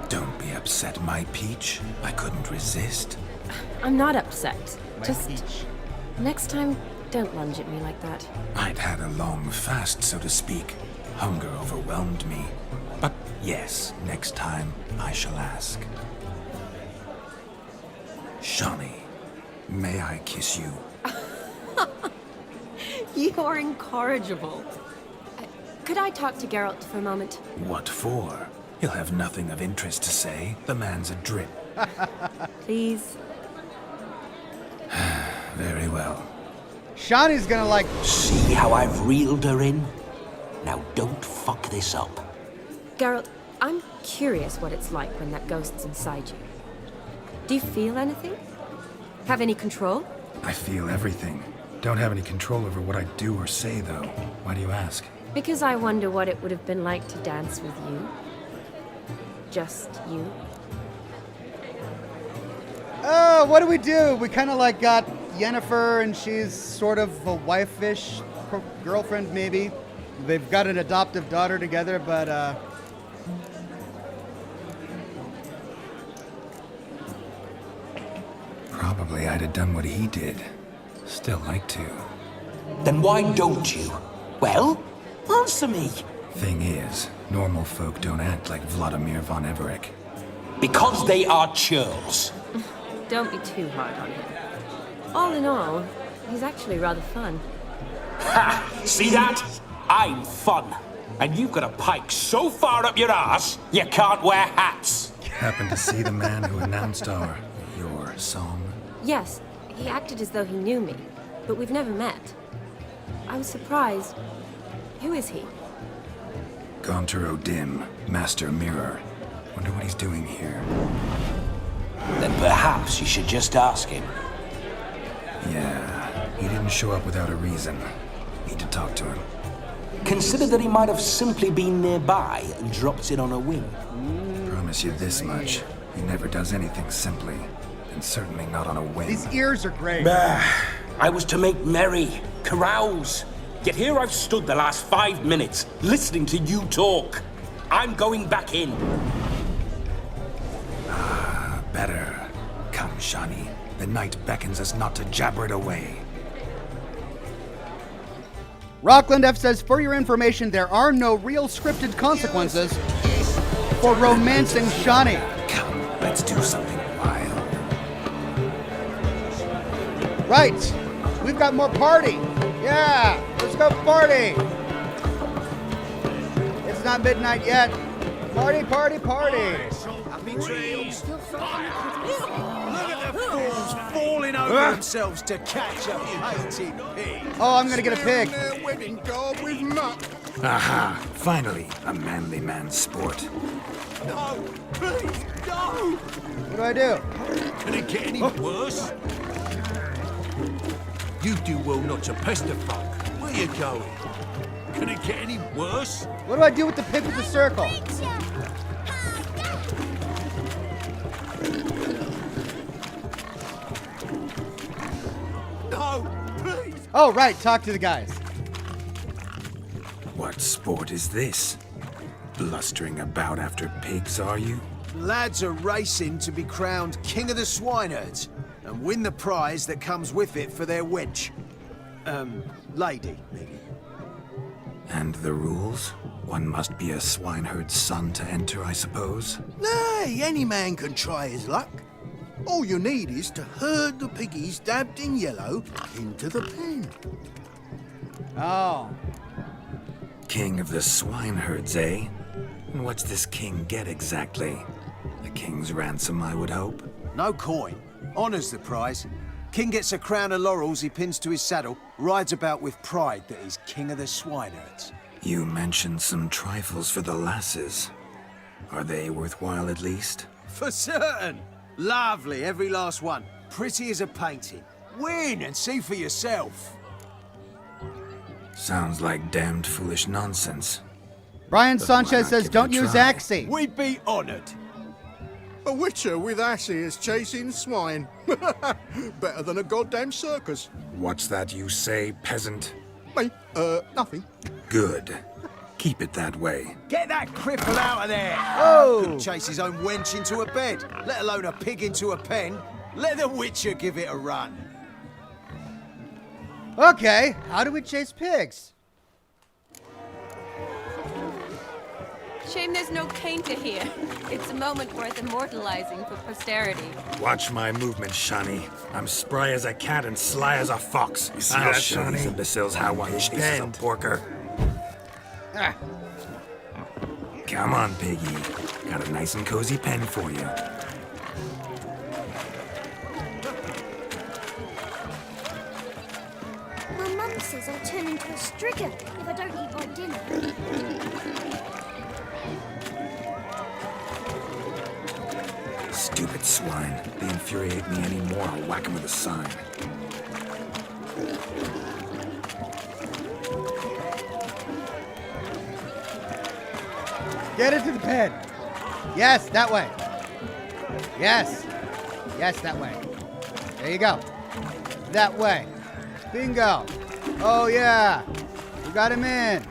Don't be upset, my peach. I couldn't resist. I'm not upset. My Just peach. next time, don't lunge at me like that. I'd had a long fast, so to speak. Hunger overwhelmed me. But yes, next time I shall ask. Shani, may I kiss you? You are incorrigible. Could I talk to Geralt for a moment? What for? He'll have nothing of interest to say. The man's a drip. Please? Very well. Shani's gonna like... See how I've reeled her in? Now don't fuck this up. Geralt, I'm curious what it's like when that ghost's inside you. Do you feel anything? Have any control? I feel everything. Don't have any control over what I do or say, though. Why do you ask? Because I wonder what it would have been like to dance with you. Just you. Oh, what do we do? We kind of like got Yennefer, and she's sort of a wife-ish girlfriend, maybe. They've got an adoptive daughter together, but Probably I'd have done what he did. Still like to. Then why don't you? Well, answer me. Thing is, normal folk don't act like Vladimir von Everett. Because they are churls. Don't be too hard on him. All in all, he's actually rather fun. Ha! See that? I'm fun. And you've got a pike so far up your arse, you can't wear hats. Happened to see the man who announced your song? Yes, he acted as though he knew me, but we've never met. I was surprised. Who is he? Gaunter O'Dim, Master Mirror. Wonder what he's doing here. Then perhaps you should just ask him. Yeah, he didn't show up without a reason. Need to talk to him. Consider that he might have simply been nearby and dropped in on a whim. Promise you this much. He never does anything simply. And certainly not on a whim. These ears are great. I was to make merry, carouse. Yet here I've stood the last 5 minutes, listening to you talk. I'm going back in. Better. Come, Shani. The night beckons us not to jabber it away. Rockland F says, for your information, there are no real scripted consequences for romancing Shani. Come, let's do something wild. Right. We've got more party. Yeah, let's go party. It's not midnight yet. Party, party, party. Look at the fools falling over themselves to catch a hated pig. Oh, I'm gonna get a pig. Their wedding garb with muck. Aha! Finally, a manly man's sport. No, please, no. What do I do? Can it get any worse? You do well not to pester folk. Where you going? Can it get any worse? What do I do with the pig with the circle? No, please. Oh, right. Talk to the guys. What sport is this? Blustering about after pigs, are you? Lads are racing to be crowned King of the Swineherds and win the prize that comes with it for their wench. Lady, maybe. And the rules? One must be a swineherd's son to enter, I suppose? Nay, any man can try his luck. All you need is to herd the piggies dabbed in yellow into the pen. Oh. King of the swineherds, eh? And what's this king get exactly? A king's ransom, I would hope. No coin. Honours the prize. King gets a crown of laurels he pins to his saddle, rides about with pride that he's king of the swineherds. You mentioned some trifles for the lasses. Are they worthwhile at least? For certain. Lovely, every last one. Pretty as a painting. Win and see for yourself. Sounds like damned foolish nonsense. Brian But why Sanchez not says, give it don't a use try? Axie. We'd be honoured. A witcher with asses chasing swine. Better than a goddamn circus. What's that you say, peasant? Me? Nothing. Good. Keep it that way. Get that cripple out of there! Oh! Couldn't chase his own wench into a bed, let alone a pig into a pen. Let the Witcher give it a run. Okay, how do we chase pigs? Shame there's no painter here. It's a moment worth immortalizing for posterity. Watch my movement, Shani. I'm spry as a cat and sly as a fox. I'll show these imbeciles how one chases a porker. Ah. Come on, piggy. Got a nice and cozy pen for you. My mum says I'll turn into a strigger if I don't eat my dinner. Stupid swine. They infuriate me anymore. I'll whack them with a sign. Get into the pen. Yes, that way. Yes. Yes, that way. There you go. That way. Bingo. Oh, yeah. We got him in.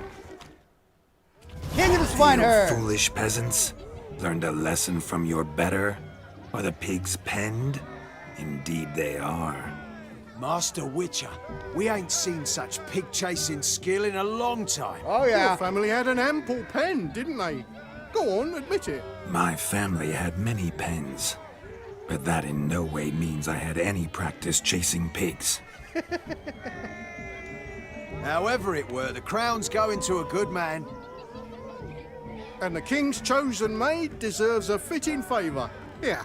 King of the swineherd. You foolish peasants. Learned a lesson from your better? Are the pigs penned? Indeed they are. Master Witcher, we ain't seen such pig-chasing skill in a long time. Oh, yeah. Your family had an ample pen, didn't they? Go on, admit it. My family had many pens. But that in no way means I had any practice chasing pigs. However it were, the crown's going to a good man. And the king's chosen maid deserves a fitting favour. Yeah.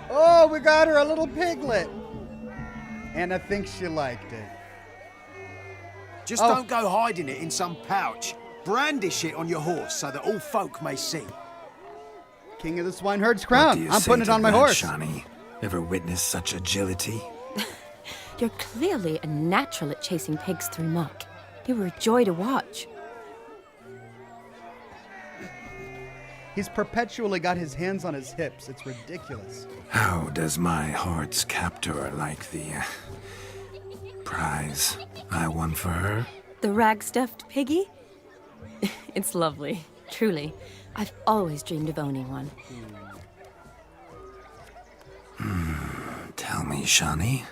Oh, we got her a little piglet. And I think she liked it. Just don't go hiding it in some pouch. Brandish it on your horse so that all folk may see. King of the Swineherd's What crown. do you I'm say putting it to on my that, horse. Shawnee? Ever witnessed such agility? You're clearly a natural at chasing pigs through muck. You were a joy to watch. He's perpetually got his hands on his hips. It's ridiculous. How does my heart's captor like the prize I won for her? The rag-stuffed piggy? It's lovely, truly. I've always dreamed of owning one. Tell me, Shawnee,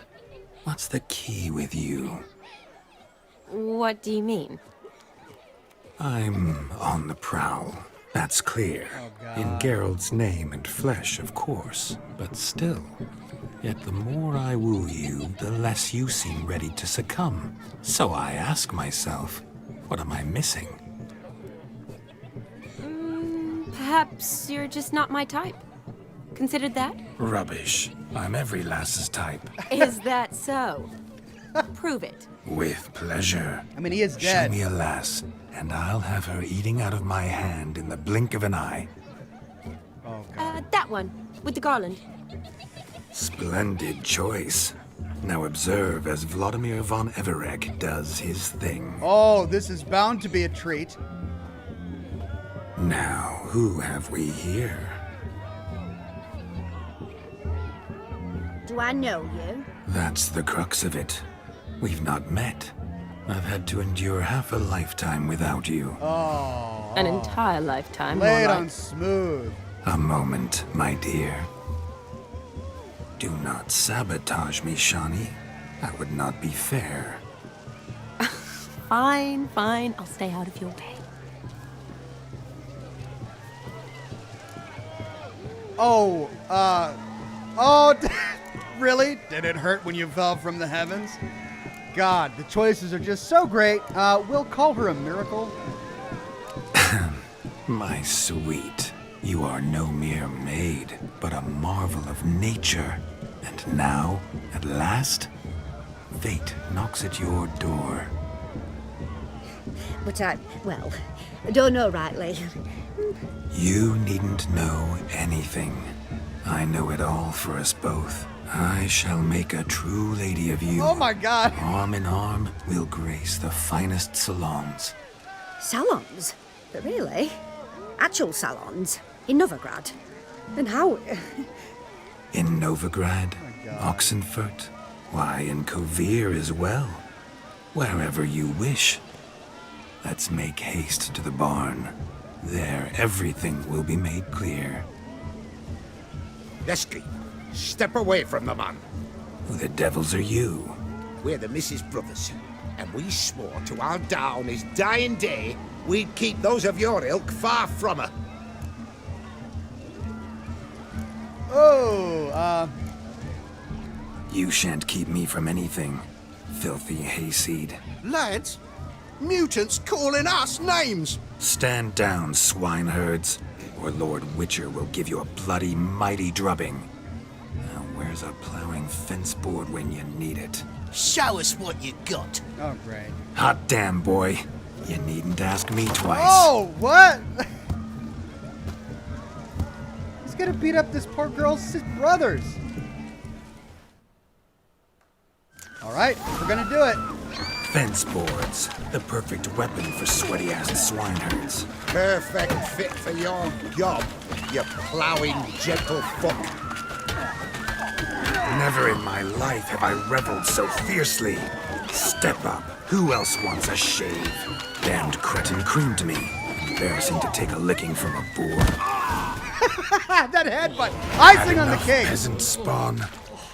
what's the key with you? What do you mean? I'm on the prowl. That's clear. In Geralt's name and flesh, of course. But still. Yet the more I woo you, the less you seem ready to succumb. So I ask myself, what am I missing? Perhaps you're just not my type. Considered that? Rubbish. I'm every lass's type. Is that so? Prove it. With pleasure. I mean, he is Show dead. me a lass, and I'll have her eating out of my hand in the blink of an eye. Oh, God. That one, with the garland. Splendid choice. Now observe as Vladimir von Everegg does his thing. Oh, this is bound to be a treat. Now, who have we here? Do I know you? That's the crux of it. We've not met. I've had to endure half a lifetime without you. Oh. An entire lifetime. Lay it more on like. smooth. A moment, my dear. Do not sabotage me, Shawnee. That would not be fair. Fine, fine. I'll stay out of your way. Oh, really? Did it hurt when you fell from the heavens? God, the choices are just so great. We'll call her a miracle. My sweet, you are no mere maid, but a marvel of nature. And now, at last, fate knocks at your door. But I don't know rightly. You needn't know anything. I know it all for us both. I shall make a true lady of you. Oh my God. Arm in arm, we'll grace the finest salons. Salons? But really? Actual salons? In Novigrad? And how? In Novigrad, Oxenfurt, why, in Kovir as well. Wherever you wish. Let's make haste to the barn. There, everything will be made clear. Lesky, step away from the man. Who the devils are you? We're the Mrs. Brothers, and we swore to our down his dying day we'd keep those of your ilk far from her. Oh, You shan't keep me from anything, filthy hayseed. Lads, mutants calling us names. Stand down, swineherds, or Lord Witcher will give you a bloody mighty drubbing. Now where's a plowing fence board when you need it? Show us what you got. oh, great. Hot damn, boy. You needn't ask me twice. Oh, what? He's gonna beat up this poor girl's brothers. All right, we're gonna do it. Fence boards, the perfect weapon for sweaty-ass swineherds. Perfect fit for your job, you ploughing gentlefolk. Never in my life have I reveled so fiercely. Step up. Who else wants a shave? Damned cretin creamed me. Embarrassing to take a licking from a boar. That headbutt. Icing on the Enough, cake. peasant spawn.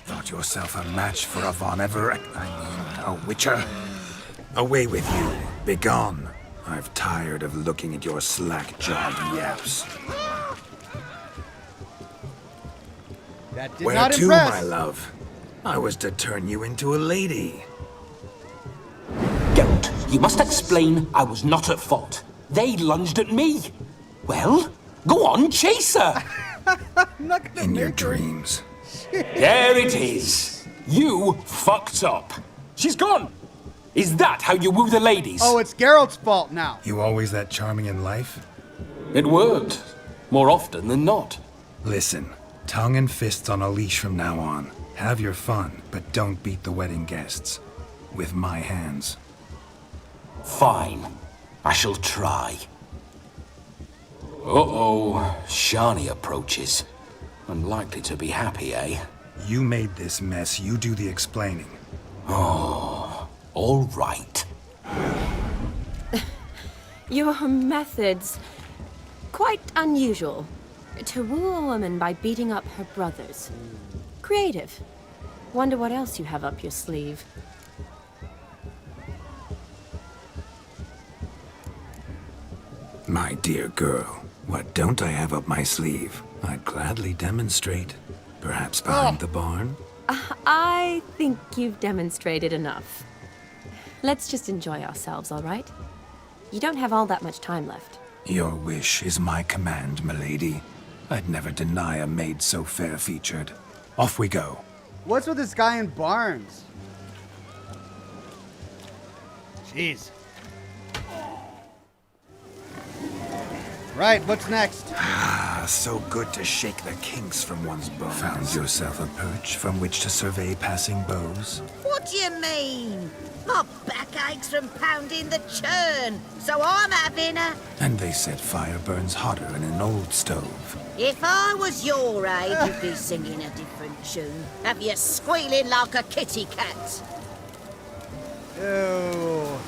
Thought yourself a match for a Von Everett. A Witcher. Away with you. Begone. I've tired of looking at your slack-jawed yaps. That did Where not to, impress. my love? I was to turn you into a lady. Geralt, you must explain I was not at fault. They lunged at me. Well, go on, chase her. In your dreams. There it is. You fucked up. She's gone. Is that how you woo the ladies? Oh, it's Geralt's fault now. You always that charming in life? It worked. More often than not. Listen, tongue and fists on a leash from now on. Have your fun, but don't beat the wedding guests. With my hands. Fine. I shall try. Uh-oh. Shani approaches. Unlikely to be happy, eh? You made this mess. You do the explaining. Oh, all right. Your methods... quite unusual. To woo a woman by beating up her brothers. Creative. Wonder what else you have up your sleeve. My dear girl, what don't I have up my sleeve? I'd gladly demonstrate. Perhaps behind the barn? I think you've demonstrated enough. Let's just enjoy ourselves, all right? You don't have all that much time left. Your wish is my command, milady. I'd never deny a maid so fair-featured. Off we go. What's with this guy in Barnes? Jeez. Right, what's next? Ah, so good to shake the kinks from one's bones. Found yourself a perch from which to survey passing beaux? What do you mean? My back aches from pounding the churn, so I'm having a... And they said fire burns hotter in an old stove. If I was your age, you'd be singing a different tune. Have you squealing like a kitty cat? Ew.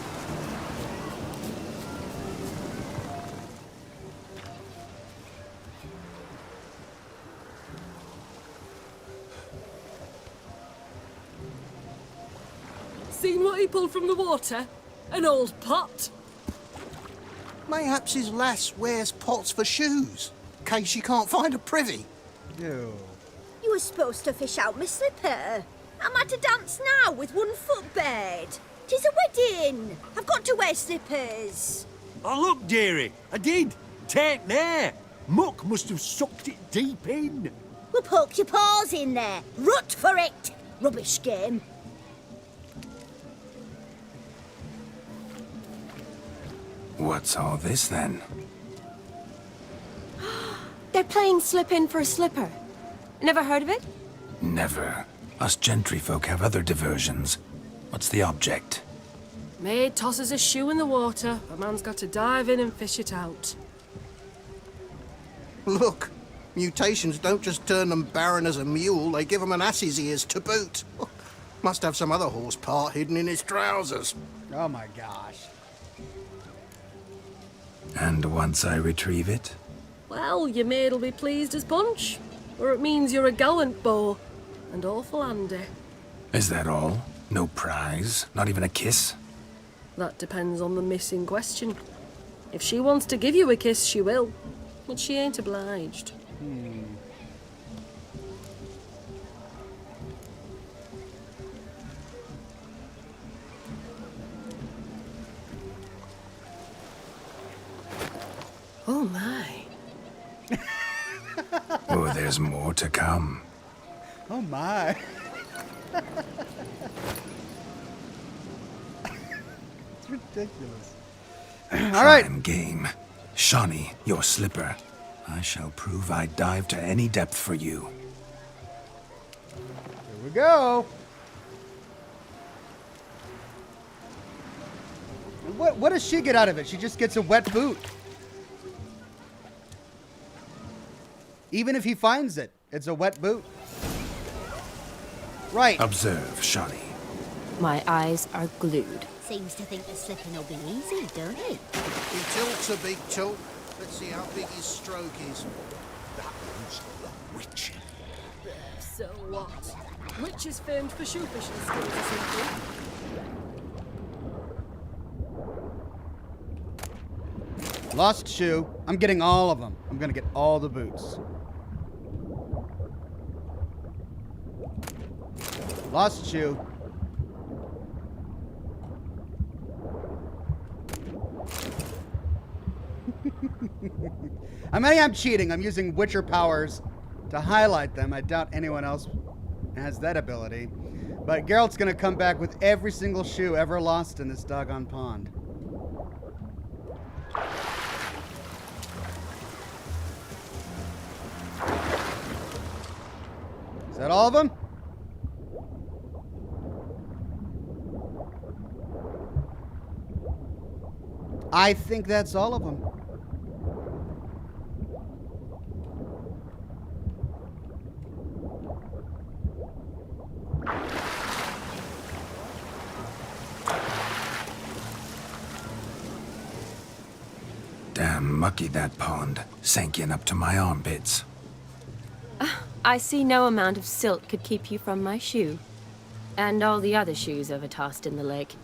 Seen what he pulled from the water? An old pot. Mayhaps his lass wears pots for shoes, in case she can't find a privy. Ew. You were supposed to fish out my slipper. I'm at a dance now with one foot bared. 'Tis a wedding. I've got to wear slippers. Oh, look, dearie, I did. Take there. Muck must have sucked it deep in. Well, poke your paws in there. Rut for it. Rubbish game. What's all this, then? They're playing slip in for a slipper. Never heard of it? Never. Us gentry folk have other diversions. What's the object? Maid tosses a shoe in the water. A man's got to dive in and fish it out. Look, mutations don't just turn them barren as a mule, they give them an ass's ears to boot. Must have some other horse part hidden in his trousers. Oh my gosh. And once I retrieve it? Well, your maid'll be pleased as punch. Or it means you're a gallant beau. And awful handy. Is that all? No prize? Not even a kiss? That depends on the miss in question. If she wants to give you a kiss, she will. But she ain't obliged. Oh my. Oh, there's more to come. Oh my. It's ridiculous. All right. Prime game. Shawnee, your slipper. I shall prove I dive to any depth for you. Here we go. What does she get out of it? She just gets a wet boot. Even if he finds it, it's a wet boot. Right. Observe, Shawnee. My eyes are glued. Seems to think the slipping will be easy, don't he? He tilts a big tilt. Let's see how big his stroke is. That one's the witch. So what? Witch is famed for shoe fishing skills or something. Lost shoe. I'm getting all of them. I'm gonna get all the boots. Lost shoe. I mean, I am cheating. I'm using Witcher powers to highlight them. I doubt anyone else has that ability. But Geralt's gonna come back with every single shoe ever lost in this doggone pond. Is that all of them? I think that's all of them. Damn mucky that pond. Sank in up to my armpits. I see no amount of silt could keep you from my shoe. And all the other shoes overtossed in the lake.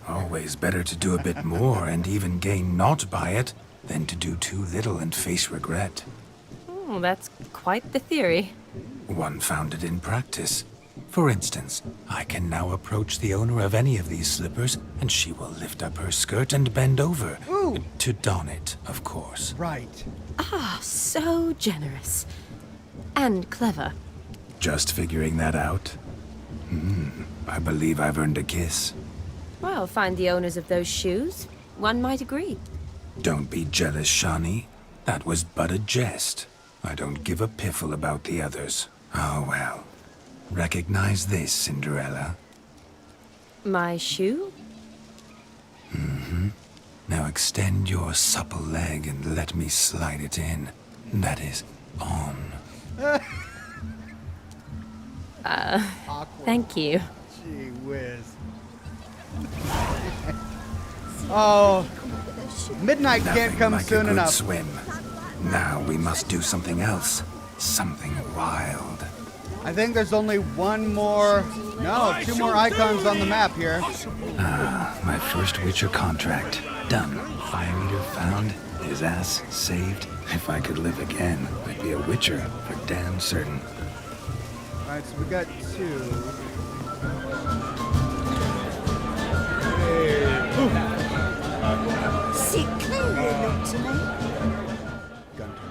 Always better to do a bit more and even gain naught by it than to do too little and face regret. Oh, that's quite the theory. One founded in practice. For instance, I can now approach the owner of any of these slippers, and she will lift up her skirt and bend over. Ooh. To don it, of course. Right. Ah, so generous. And clever. Just figuring that out? I believe I've earned a kiss. Well, find the owners of those shoes. One might agree. Don't be jealous, Shani. That was but a jest. I don't give a piffle about the others. Oh well. Recognize this, Cinderella. My shoe? Now extend your supple leg and let me slide it in. That is, on. Awkward. Thank you. Gee whiz. Oh, midnight can't Nothing come like a soon good enough. swim. Now we must do something else. Something wild. I think there's only one more. No, two more icons on the map here. My first Witcher contract. Done. Fire Eater found. His ass saved. If I could live again, I'd be a Witcher for damn certain. Alright, so we got two. See clearly look to me.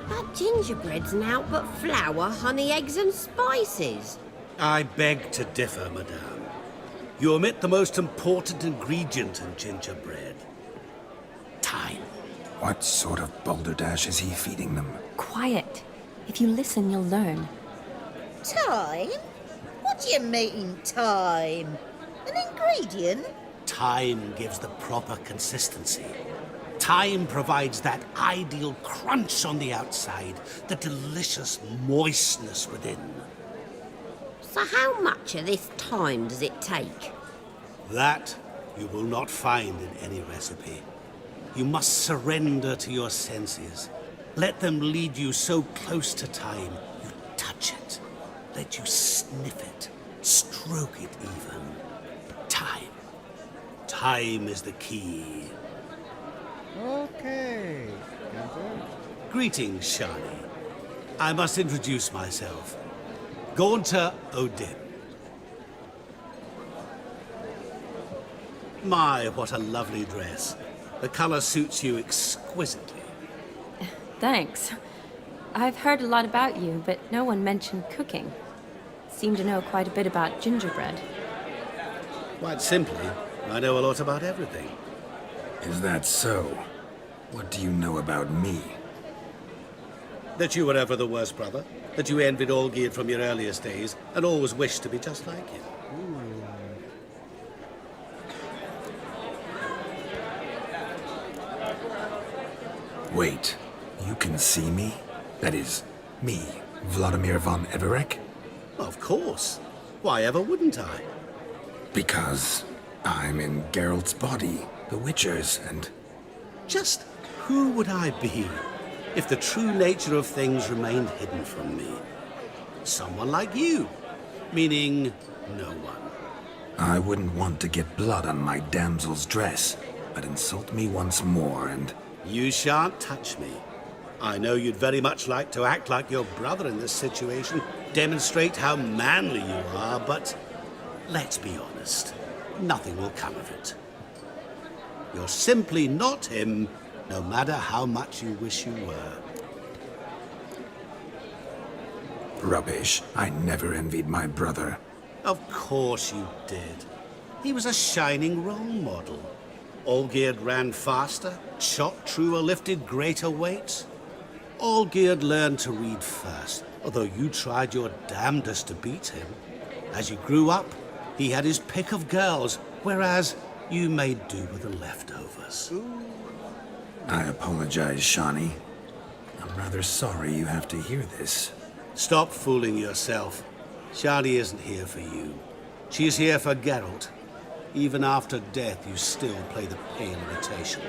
That gingerbread's naught but flour, honey, eggs and spices. I beg to differ, madame. You omit the most important ingredient in gingerbread. Time. What sort of balderdash is he feeding them? Quiet. If you listen, you'll learn. Time? What do you mean, time? An ingredient? Time gives the proper consistency. Time provides that ideal crunch on the outside, the delicious moistness within. So how much of this time does it take? That you will not find in any recipe. You must surrender to your senses. Let them lead you so close to time, you touch it. Let you sniff it, stroke it even. Time. Time is the key. Okay. Greetings, Shani. I must introduce myself. Gaunter Odin. My, what a lovely dress. The color suits you exquisitely. Thanks. I've heard a lot about you, but no one mentioned cooking. Seem to know quite a bit about gingerbread. Quite simply, I know a lot about everything. Is that so? What do you know about me? That you were ever the worst brother. That you envied Olgierd from your earliest days and always wished to be just like him. Wait, you can see me? That is, me, Vladimir von Everek? Of course. Why ever wouldn't I? Because I'm in Geralt's body, the Witcher's, and... Just who would I be if the true nature of things remained hidden from me? Someone like you, meaning no one. I wouldn't want to get blood on my damsel's dress, but insult me once more and... You shan't touch me. I know you'd very much like to act like your brother in this situation, demonstrate how manly you are, but let's be honest, nothing will come of it. You're simply not him, no matter how much you wish you were. Rubbish. I never envied my brother. Of course you did. He was a shining role model. Olgierd ran faster, shot truer, lifted greater weights. Olgierd learned to read first, although you tried your damnedest to beat him. As you grew up, he had his pick of girls, whereas you made do with the leftovers. I apologize, Shawnee. I'm rather sorry you have to hear this. Stop fooling yourself. Shani isn't here for you. She's here for Geralt. Even after death, you still play the pale imitation.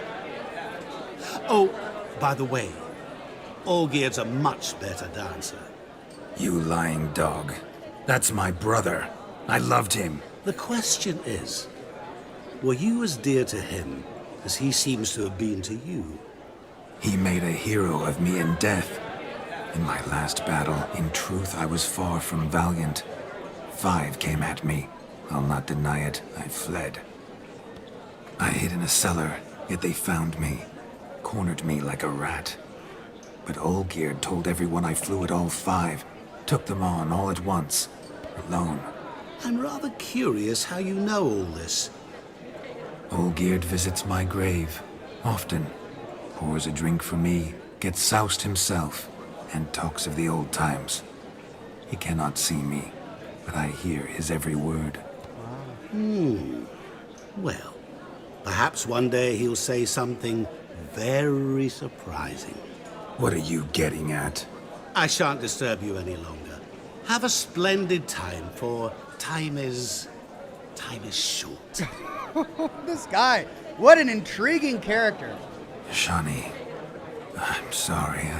Oh, by the way, Olgierd's a much better dancer. You lying dog. That's my brother. I loved him. The question is, were you as dear to him as he seems to have been to you? He made a hero of me in death. In my last battle, in truth, I was far from valiant. 5 came at me. I'll not deny it, I fled. I hid in a cellar, yet they found me, cornered me like a rat. But Olgierd told everyone I flew at all 5, took them on all at once, alone. I'm rather curious how you know all this. Olgierd visits my grave, often. Pours a drink for me, gets soused himself, and talks of the old times. He cannot see me, but I hear his every word. Well, perhaps one day he'll say something very surprising. What are you getting at? I shan't disturb you any longer. Have a splendid time, for time is short. This guy, what an intriguing character. Shawnee, I'm sorry,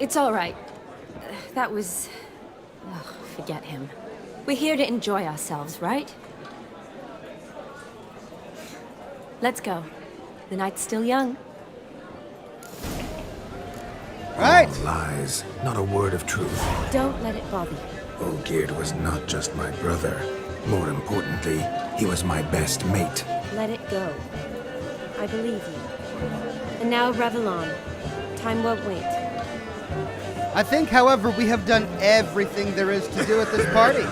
It's all right. That was... Oh, forget him. We're here to enjoy ourselves, right? Let's go. The night's still young. Right. All lies, not a word of truth. Don't let it bother you. Olgierd was not just my brother. More importantly, he was my best mate. Let it go. I believe you. And now revel on. Time won't wait. I think, however, we have done everything there is to do at this party.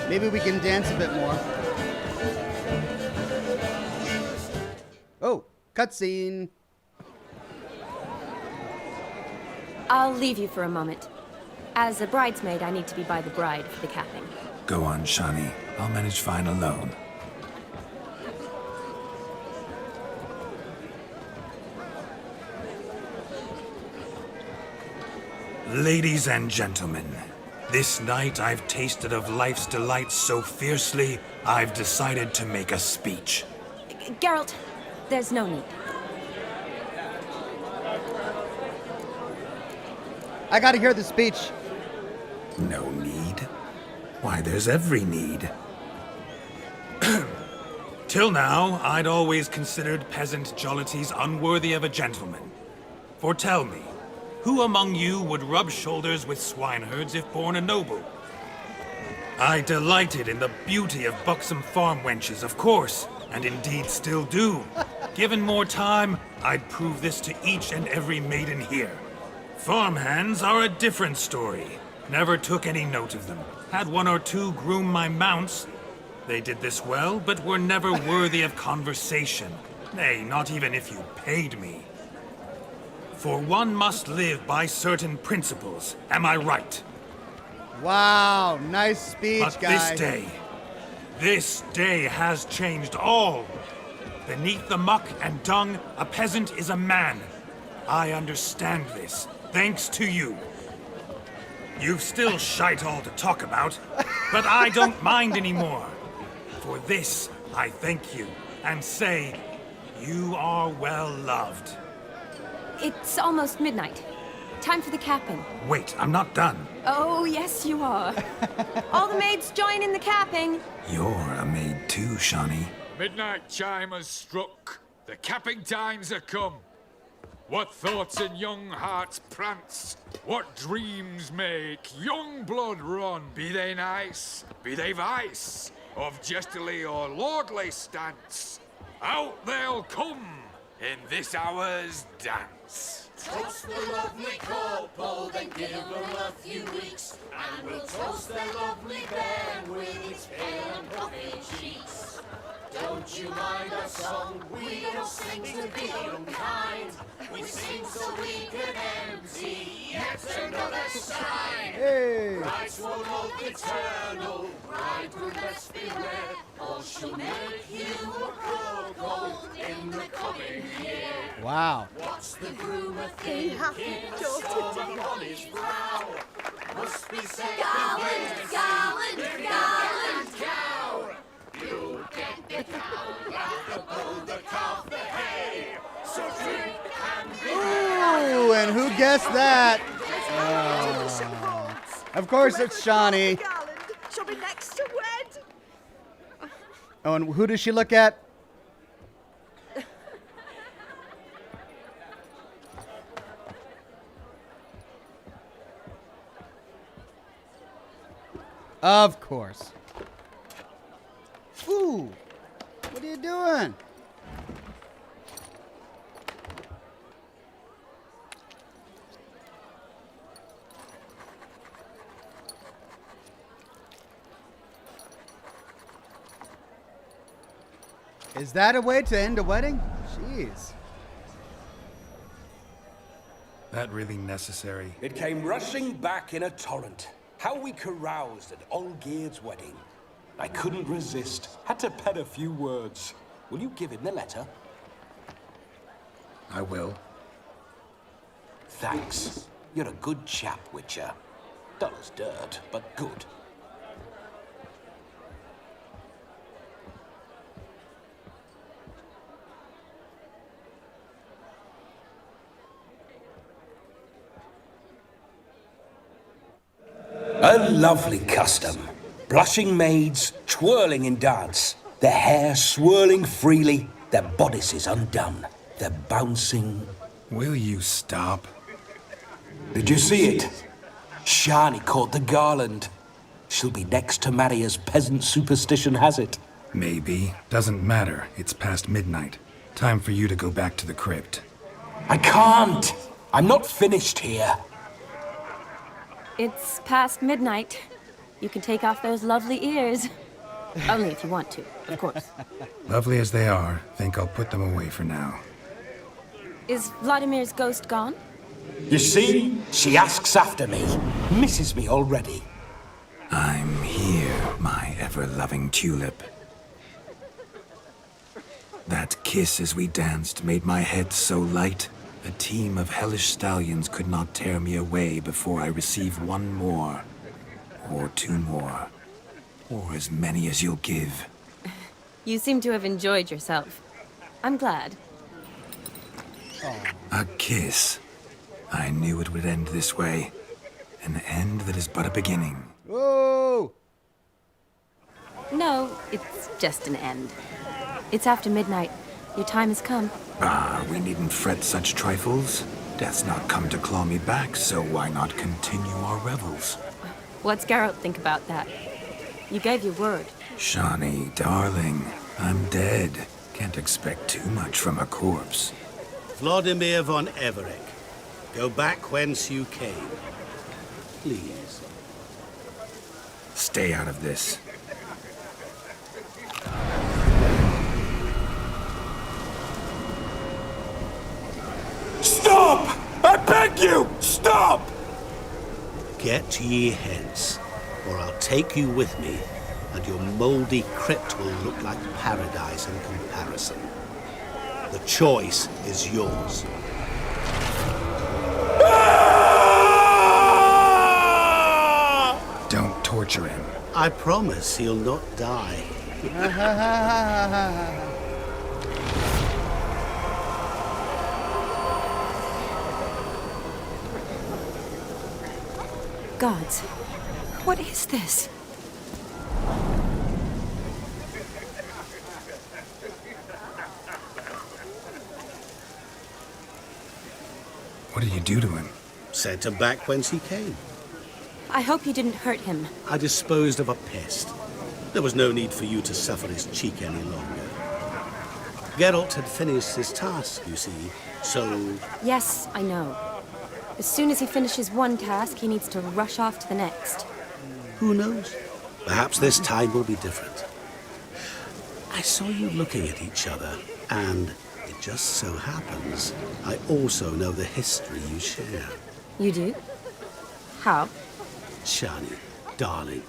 Maybe we can dance a bit more. Oh, cutscene. I'll leave you for a moment. As a bridesmaid, I need to be by the bride for the capping. Go on, Shawnee. I'll manage fine alone. Ladies and gentlemen, this night I've tasted of life's delights so fiercely, I've decided to make a speech. Geralt, there's no need. I gotta hear the speech. No need? Why, there's every need. Till now, I'd always considered peasant jollities unworthy of a gentleman. For tell me, who among you would rub shoulders with swineherds if born a noble? I delighted in the beauty of buxom farm wenches, of course, and indeed still do. Given more time, I'd prove this to each and every maiden here. Farmhands are a different story. Never took any note of them. Had 1 or 2 groom my mounts. They did this well, but were never worthy of conversation. Nay, not even if you paid me. For one must live by certain principles. Am I right? Wow, nice speech, But guy. this day has changed all. Beneath the muck and dung, a peasant is a man. I understand this, thanks to you. You've still shite all to talk about, but I don't mind anymore. For this, I thank you, and say, you are well loved. It's almost midnight. Time for the capping. Wait, I'm not done. Oh, yes, you are. All the maids join in the capping. You're a maid too, Shawnee. Midnight chime has struck. The capping times are come. What thoughts in young hearts prance? What dreams make young blood run? Be they nice, be they vice, of jestily or lordly stance, out they'll come in this hour's dance. Toast the lovely couple, then give them a few weeks, and we'll toast their lovely bairn with its pale and puffy cheeks. Don't you mind our song? We don't sing to be unkind. We sing so we can empty yet another shrine. Hey. Bride's one of eternal, bridegroom best beware, or she'll make you a cuckold in the coming year. Wow. What's the groom a thinking? A storm upon his brow. Must be said Garland, garland, garland. cow. You get the cow, the bull, the calf, the hay. So drink and be Ooh, and who guessed that? Of course it's Shawnee. She'll be next to wed. Oh, and who does she look at? Of course. Ooh, what are you doing? Is that a way to end a wedding? Jeez. That really necessary? It came rushing back in a torrent. How we caroused at Olgierd's wedding. I couldn't resist. Had to pen a few words. Will you give him the letter? I will. Thanks. You're a good chap, Witcher. Dull as dirt, but good. A lovely custom. Blushing maids twirling in dance, their hair swirling freely, their bodices undone, their bouncing... Will you stop? Did you see it? Shani caught the garland. She'll be next to marry as peasant superstition has it. Maybe. Doesn't matter. It's past midnight. Time for you to go back to the crypt. I can't! I'm not finished here. It's past midnight. You can take off those lovely ears. Only if you want to, of course. Lovely as they are, think I'll put them away for now. Is Vladimir's ghost gone? You see? She asks after me. Misses me already. I'm here, my ever-loving tulip. That kiss as we danced made my head so light. A team of hellish stallions could not tear me away before I receive one more. Or two more. Or as many as you'll give. You seem to have enjoyed yourself. I'm glad. A kiss. I knew it would end this way. An end that is but a beginning. Whoa! No, it's just an end. It's after midnight. Your time has come. Ah, we needn't fret such trifles. Death's not come to claw me back, so why not continue our revels? What's Geralt think about that? You gave your word. Shawnee, darling, I'm dead. Can't expect too much from a corpse. Vladimir von Everec, go back whence you came. Please. Stay out of this. Stop! I beg you! Stop! Get ye hence, or I'll take you with me, and your mouldy crypt will look like paradise in comparison. The choice is yours. Don't torture him. I promise he'll not die. Gods, what is this? What did you do to him? Sent him back whence he came. I hope you didn't hurt him. I disposed of a pest. There was no need for you to suffer his cheek any longer. Geralt had finished his task, you see, so... Yes, I know. As soon as he finishes one task, he needs to rush off to the next. Who knows? Perhaps this time will be different. I saw you looking at each other, and it just so happens I also know the history you share. You do? How? Shani, darling,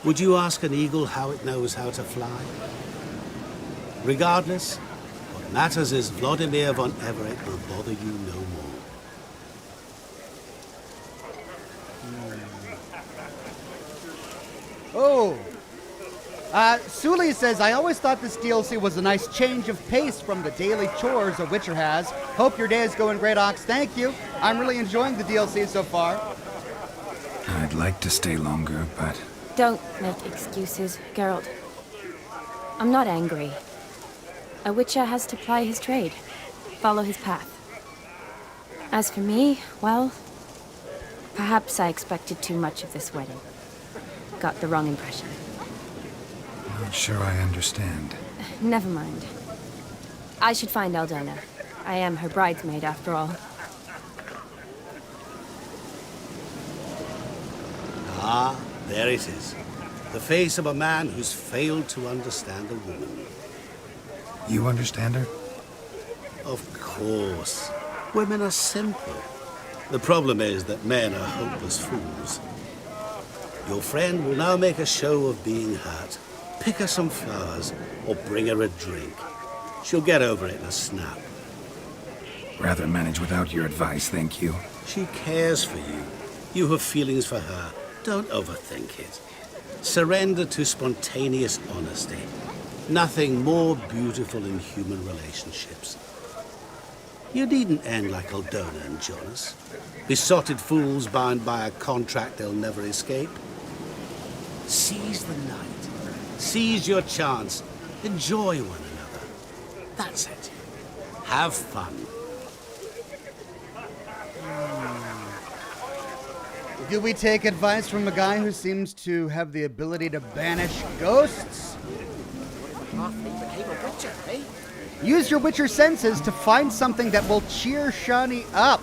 would you ask an eagle how it knows how to fly? Regardless, what matters is Vladimir von Everett will bother you no more. Oh! Sully says, I always thought this DLC was a nice change of pace from the daily chores a Witcher has. Hope your day is going great, Ox. Thank you. I'm really enjoying the DLC so far. I'd like to stay longer, but... Don't make excuses, Geralt. I'm not angry. A Witcher has to ply his trade, follow his path. As for me, well, perhaps I expected too much of this wedding. Got the wrong impression. Not sure I understand. Never mind. I should find Aldona. I am her bridesmaid, after all. Ah, there it is. The face of a man who's failed to understand a woman. You understand her? Of course. Women are simple. The problem is that men are hopeless fools. Your friend will now make a show of being hurt. Pick her some flowers, or bring her a drink. She'll get over it in a snap. Rather manage without your advice, thank you. She cares for you. You have feelings for her. Don't overthink it. Surrender to spontaneous honesty. Nothing more beautiful in human relationships. You needn't end like Aldona and Jonas. Besotted fools bound by a contract they'll never escape. Seize the night. Seize your chance. Enjoy one another. That's it. Have fun. Do we take advice from a guy who seems to have the ability to banish ghosts? Use your Witcher senses to find something that will cheer Shani up.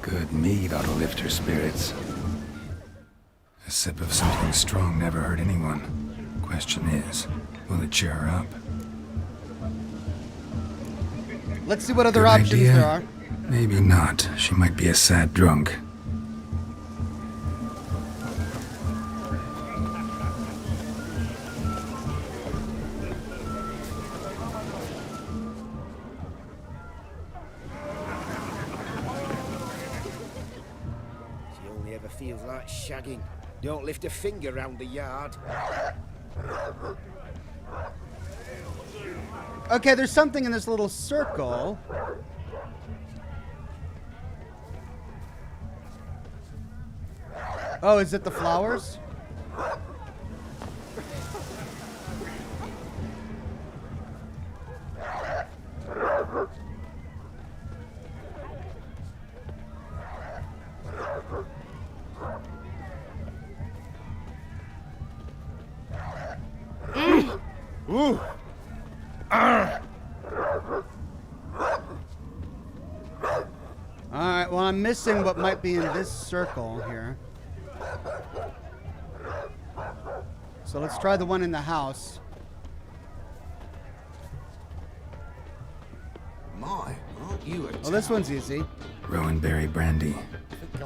Good mead ought to lift her spirits. A sip of something strong never hurt anyone. Question is, will it cheer her up? Let's see what other Good options idea. there are. Maybe not. She might be a sad drunk. She only ever feels like shagging. Don't lift a finger round the yard. Okay, there's something in this little circle. Oh, is it the flowers? Ooh. Alright, well, I'm missing what might be in this circle here. So let's try the one in the house. My, aren't you a Well, this one's easy. Rowan berry brandy.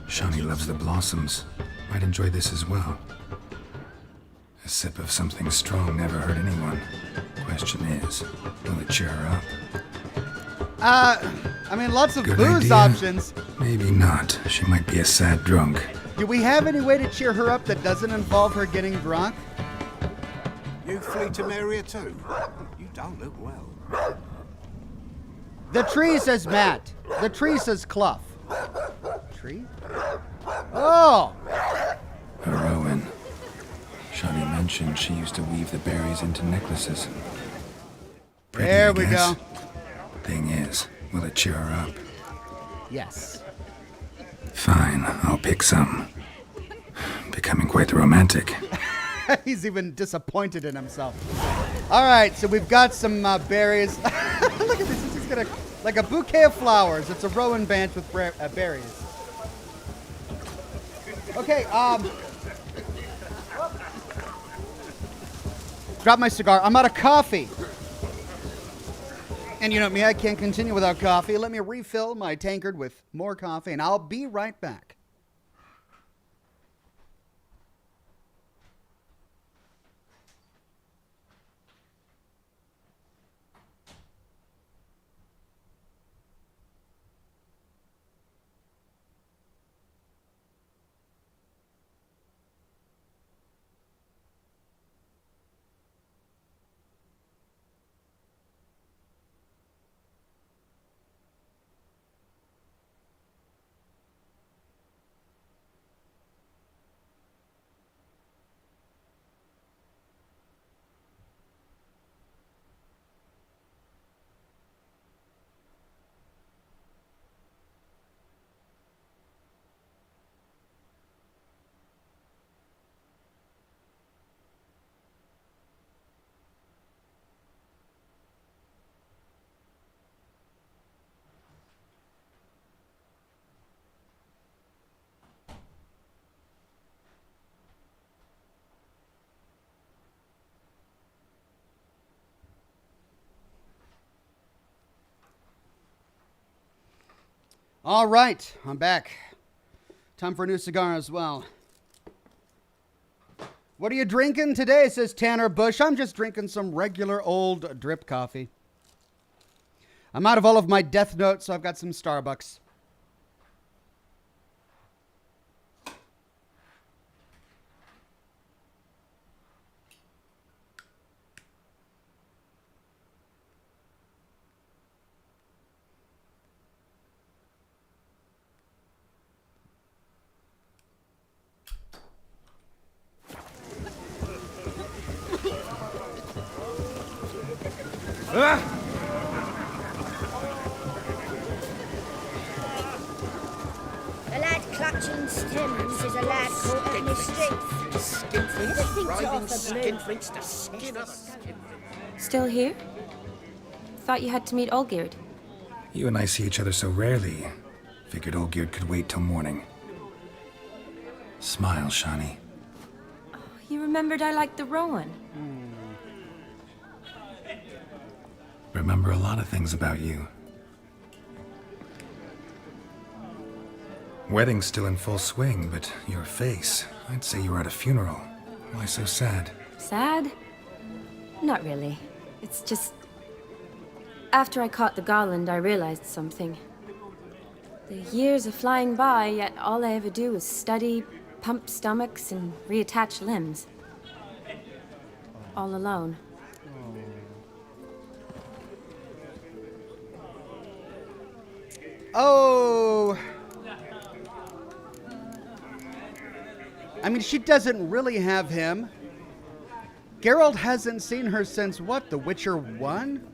Shani loves the blossoms. Might enjoy this as well. A sip of something strong never hurt anyone. Question is, will it cheer her up? I mean, lots of Good booze idea. options. Maybe not. She might be a sad drunk. Do we have any way to cheer her up that doesn't involve her getting drunk? You free to marry her too? You don't look well. The tree says Matt. The tree says Clough. Tree? Oh! Rowan. Shani mentioned she used to weave the berries into necklaces. Pretty, There I we guess. go. Thing is, will it cheer her up? Yes. Fine, I'll pick some. Becoming quite the romantic. He's even disappointed in himself. All right, so we've got some berries. Look at this. He's just gonna, like a bouquet of flowers. It's a Rowan bench with berries. Okay, drop my cigar. I'm out of coffee. And you know me, I can't continue without coffee. Let me refill my tankard with more coffee, and I'll be right back. All right, I'm back. Time for a new cigar as well. What are you drinking today, says Tanner Bush. I'm just drinking some regular old drip coffee. I'm out of all of my Death Notes, so I've got some Starbucks. A lad clutching stems is a lad caught in mischief. Still here? Thought you had to meet Olgierd. You and I see each other so rarely. Figured Olgierd could wait till morning. Smile, Shani. You remembered I liked the Rowan. Remember a lot of things about you. Wedding's still in full swing, but your face, I'd say you were at a funeral. Why so sad? Sad? Not really. It's just... After I caught the garland, I realized something. The years are flying by, yet all I ever do is study, pump stomachs, and reattach limbs. All alone. Oh! I mean, she doesn't really have him. Geralt hasn't seen her since what, The Witcher 1?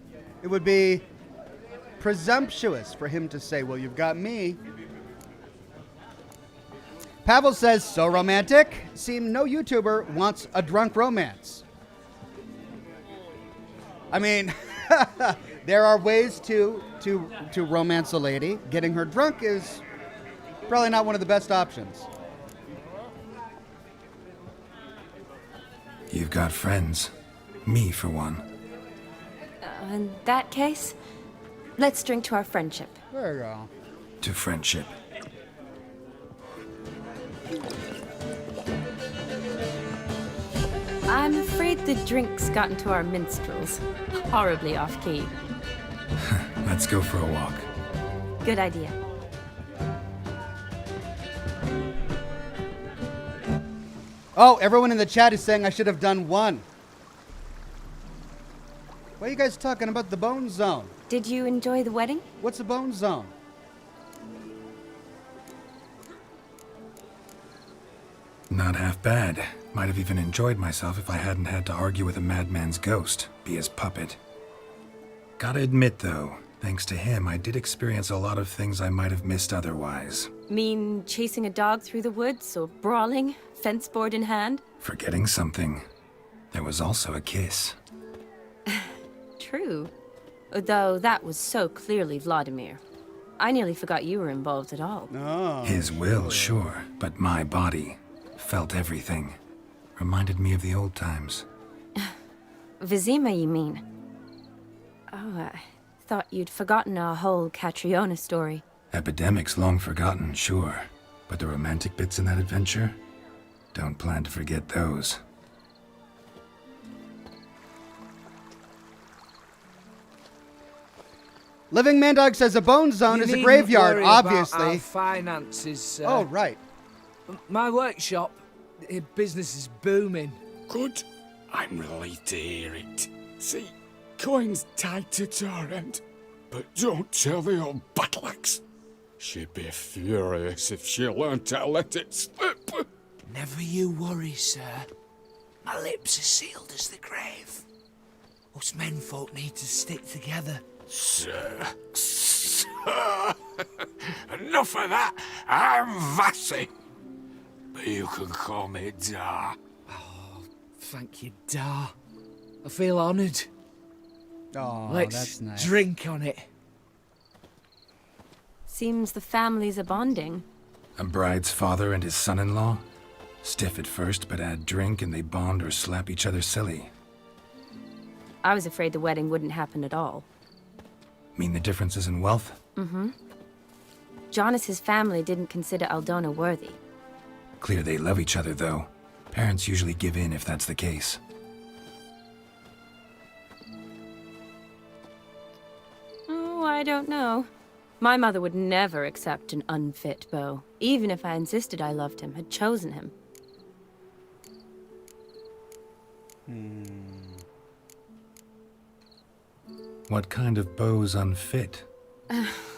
It would be presumptuous for him to say, well, you've got me. Pavel says, so romantic. Seem no YouTuber wants a drunk romance. I mean, there are ways to romance a lady. Getting her drunk is probably not one of the best options. You've got friends. Me, for one. In that case, let's drink to our friendship. There you go. To friendship. I'm afraid the drinks got into our minstrels. Horribly off-key. Let's go for a walk. Good idea. Oh, everyone in the chat is saying I should have done one. Why are you guys talking about the Bone Zone? Did you enjoy the wedding? What's a Bone Zone? Not half bad. Might have even enjoyed myself if I hadn't had to argue with a madman's ghost, be his puppet. Gotta admit, though, Thanks to him, I did experience a lot of things I might have missed otherwise. Mean chasing a dog through the woods or brawling, fence board in hand? Forgetting something. There was also a kiss. True. Though that was so clearly Vladimir. I nearly forgot you were involved at all. Oh. His will, sure, but my body felt everything. Reminded me of the old times. Vizima, you mean? Oh, I thought you'd forgotten our whole Catriona story. Epidemics long forgotten, sure. But the romantic bits in that adventure? Don't plan to forget those. Living Mandog says a bone zone is a graveyard, obviously. About our finances, sir. Oh, right. My workshop, business is booming. Good. I'm relieved to hear it. See, coin's tied to Torrent. But don't tell the old battleaxe. She'd be furious if she learned to let it slip. Never you worry, sir. My lips are sealed as the grave. Us menfolk need to stick together. Sir. Enough of that. I'm Vassy. But you can call me Dar. Oh, thank you, Dar. I feel honoured. Oh, Let's that's nice. drink on it. Seems the families are bonding. A bride's father and his son-in-law? Stiff at first, but add drink and they bond or slap each other silly. I was afraid the wedding wouldn't happen at all. Mean the differences in wealth? Mm-hmm. Jonas's family didn't consider Aldona worthy. Clear they love each other, though. Parents usually give in if that's the case. Oh, I don't know. My mother would never accept an unfit beau, even if I insisted I loved him, had chosen him. What kind of beau's unfit?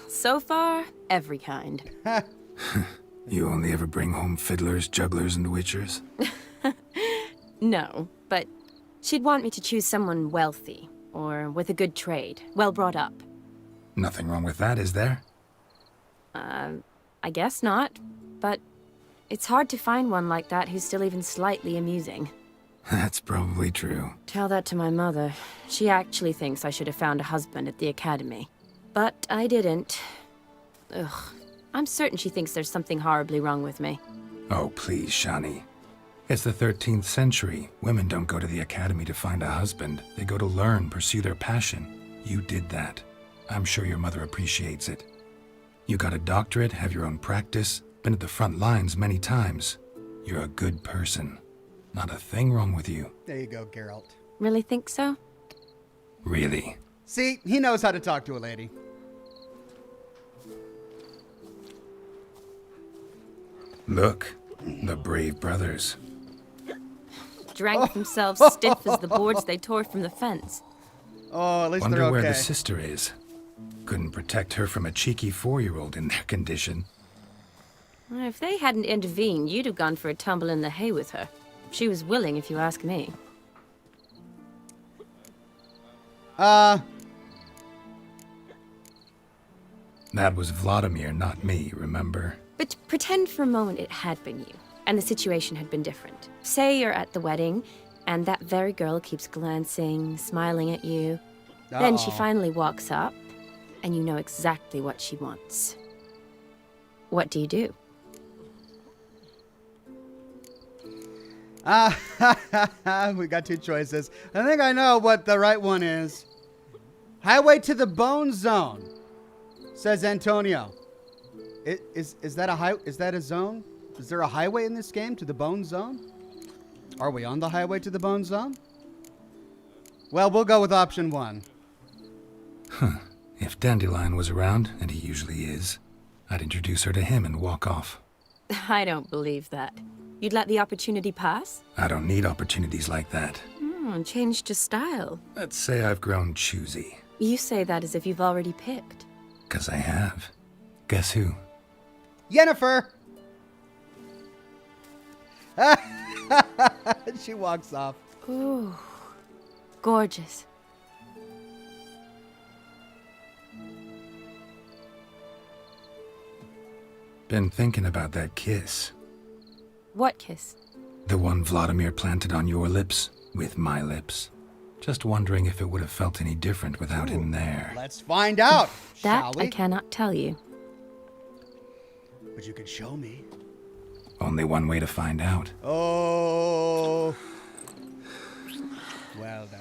So far, every kind. You only ever bring home fiddlers, jugglers, and witchers? No, but she'd want me to choose someone wealthy, or with a good trade, well brought up. Nothing wrong with that, is there? I guess not, but it's hard to find one like that who's still even slightly amusing. That's probably true. Tell that to my mother. She actually thinks I should have found a husband at the academy. But I didn't. Ugh. I'm certain she thinks there's something horribly wrong with me. Oh, please, Shani. It's the 13th century. Women don't go to the academy to find a husband. They go to learn, pursue their passion. You did that. I'm sure your mother appreciates it. You got a doctorate, have your own practice, been at the front lines many times. You're a good person. Not a thing wrong with you. There you go, Geralt. Really think so? Really? See, he knows how to talk to a lady. Look, the brave brothers. Drank themselves stiff as the boards they tore from the fence. Oh, at least Wonder they're okay. where the sister is. Couldn't protect her from a cheeky 4-year-old in their condition. If they hadn't intervened, you'd have gone for a tumble in the hay with her. She was willing, if you ask me. That was Vladimir, not me, remember? But pretend for a moment it had been you, and the situation had been different. Say you're at the wedding, and that very girl keeps glancing, smiling at you. Then she finally walks up, and you know exactly what she wants. What do you do? We got two choices. I think I know what the right one is. Highway to the Bone Zone, says Antonio. Is that a zone? Is there a highway in this game to the Bone Zone? Are we on the highway to the Bone Zone? Well, we'll go with option 1. Huh. If Dandelion was around, and he usually is, I'd introduce her to him and walk off. I don't believe that. You'd let the opportunity pass? I don't need opportunities like that. Changed your style. Let's say I've grown choosy. You say that as if you've already picked. 'Cause I have. Guess who? Yennefer! She walks off. Ooh, gorgeous. Been thinking about that kiss. What kiss? The one Vladimir planted on your lips with my lips. Just wondering if it would have felt any different without him there. Let's find out, shall That we? I cannot tell you. But you could show me. Only one way to find out. Oh. Well done.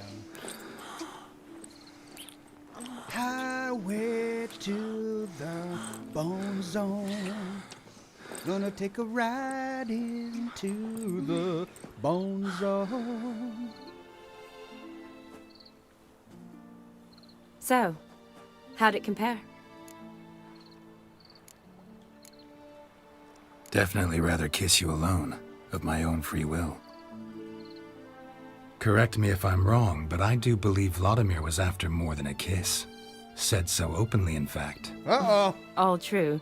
Highway to the bone zone. Gonna take a ride into the bone zone. So, how'd it compare? Definitely rather kiss you alone, of my own free will. Correct me if I'm wrong, but I do believe Vladimir was after more than a kiss. Said so openly, in fact. Uh-oh. All true.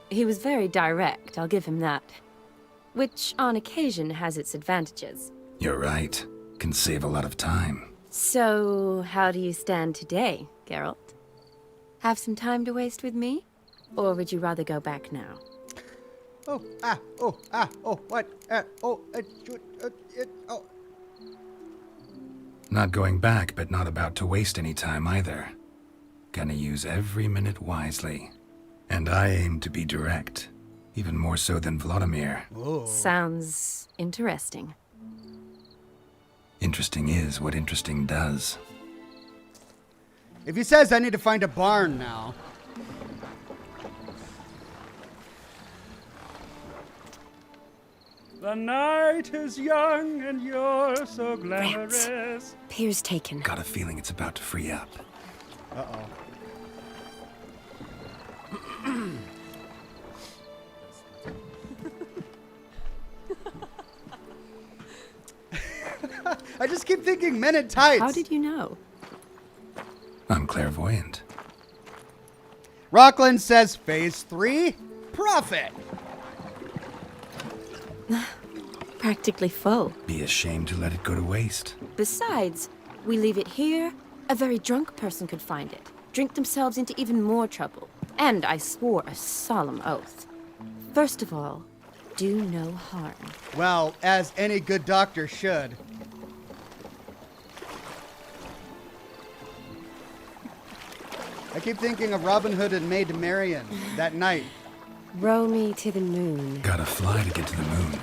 He was very direct, I'll give him that. Which, on occasion, has its advantages. You're right. Can save a lot of time. So, how do you stand today, Geralt? Have some time to waste with me? Or would you rather go back now? Oh. Not going back, but not about to waste any time either. Gonna use every minute wisely. And I aim to be direct. Even more so than Vladimir. Sounds interesting. Interesting is what interesting does. If he says I need to find a barn now. The night is young and you're so glamorous. Pier's taken. Got a feeling it's about to free up. Uh-oh. I just keep thinking men in tights. How did you know? I'm clairvoyant. Rockland says phase 3, profit. Practically full. Be ashamed to let it go to waste. Besides, we leave it here, a very drunk person could find it, drink themselves into even more trouble. And I swore a solemn oath. First of all, do no harm. Well, as any good doctor should. I keep thinking of Robin Hood and Maid Marian that night. Row me to the moon. Gotta fly to get to the moon.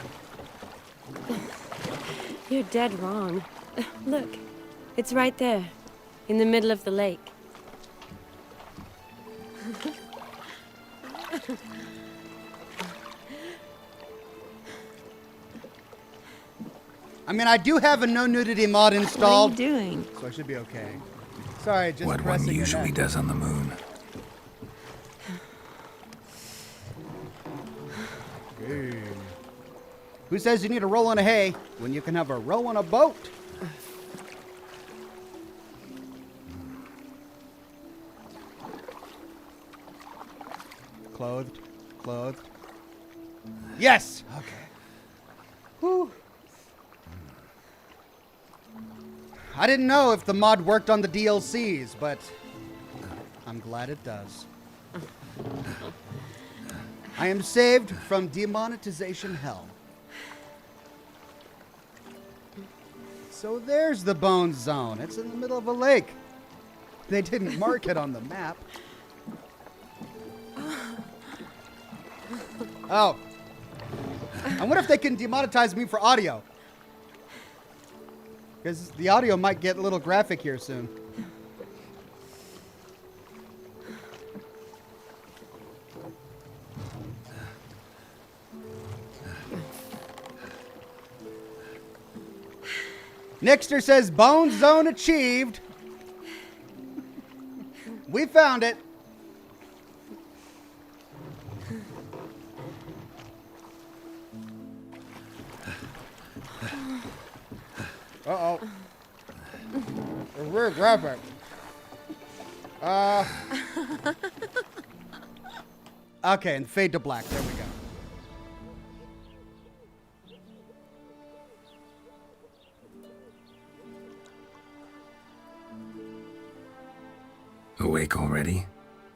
You're dead wrong. Look, it's right there, in the middle of the lake. I mean, I do have a no nudity mod installed. What are you doing? So I should be okay. Sorry, just what pressing one the usually neck. does on the moon. Hey. Who says you need a roll on a hay when you can have a row on a boat? Clothed. Clothed. Yes! Okay. Whew. I didn't know if the mod worked on the DLCs, but I'm glad it does. I am saved from demonetization hell. So there's the Bone Zone. It's in the middle of a lake. They didn't mark it on the map. Oh. I wonder if they can demonetize me for audio. Because the audio might get a little graphic here soon. Nixter says Bone Zone achieved. We found it. Uh-oh. It's very graphic. Okay, and fade to black. There we go. Awake already?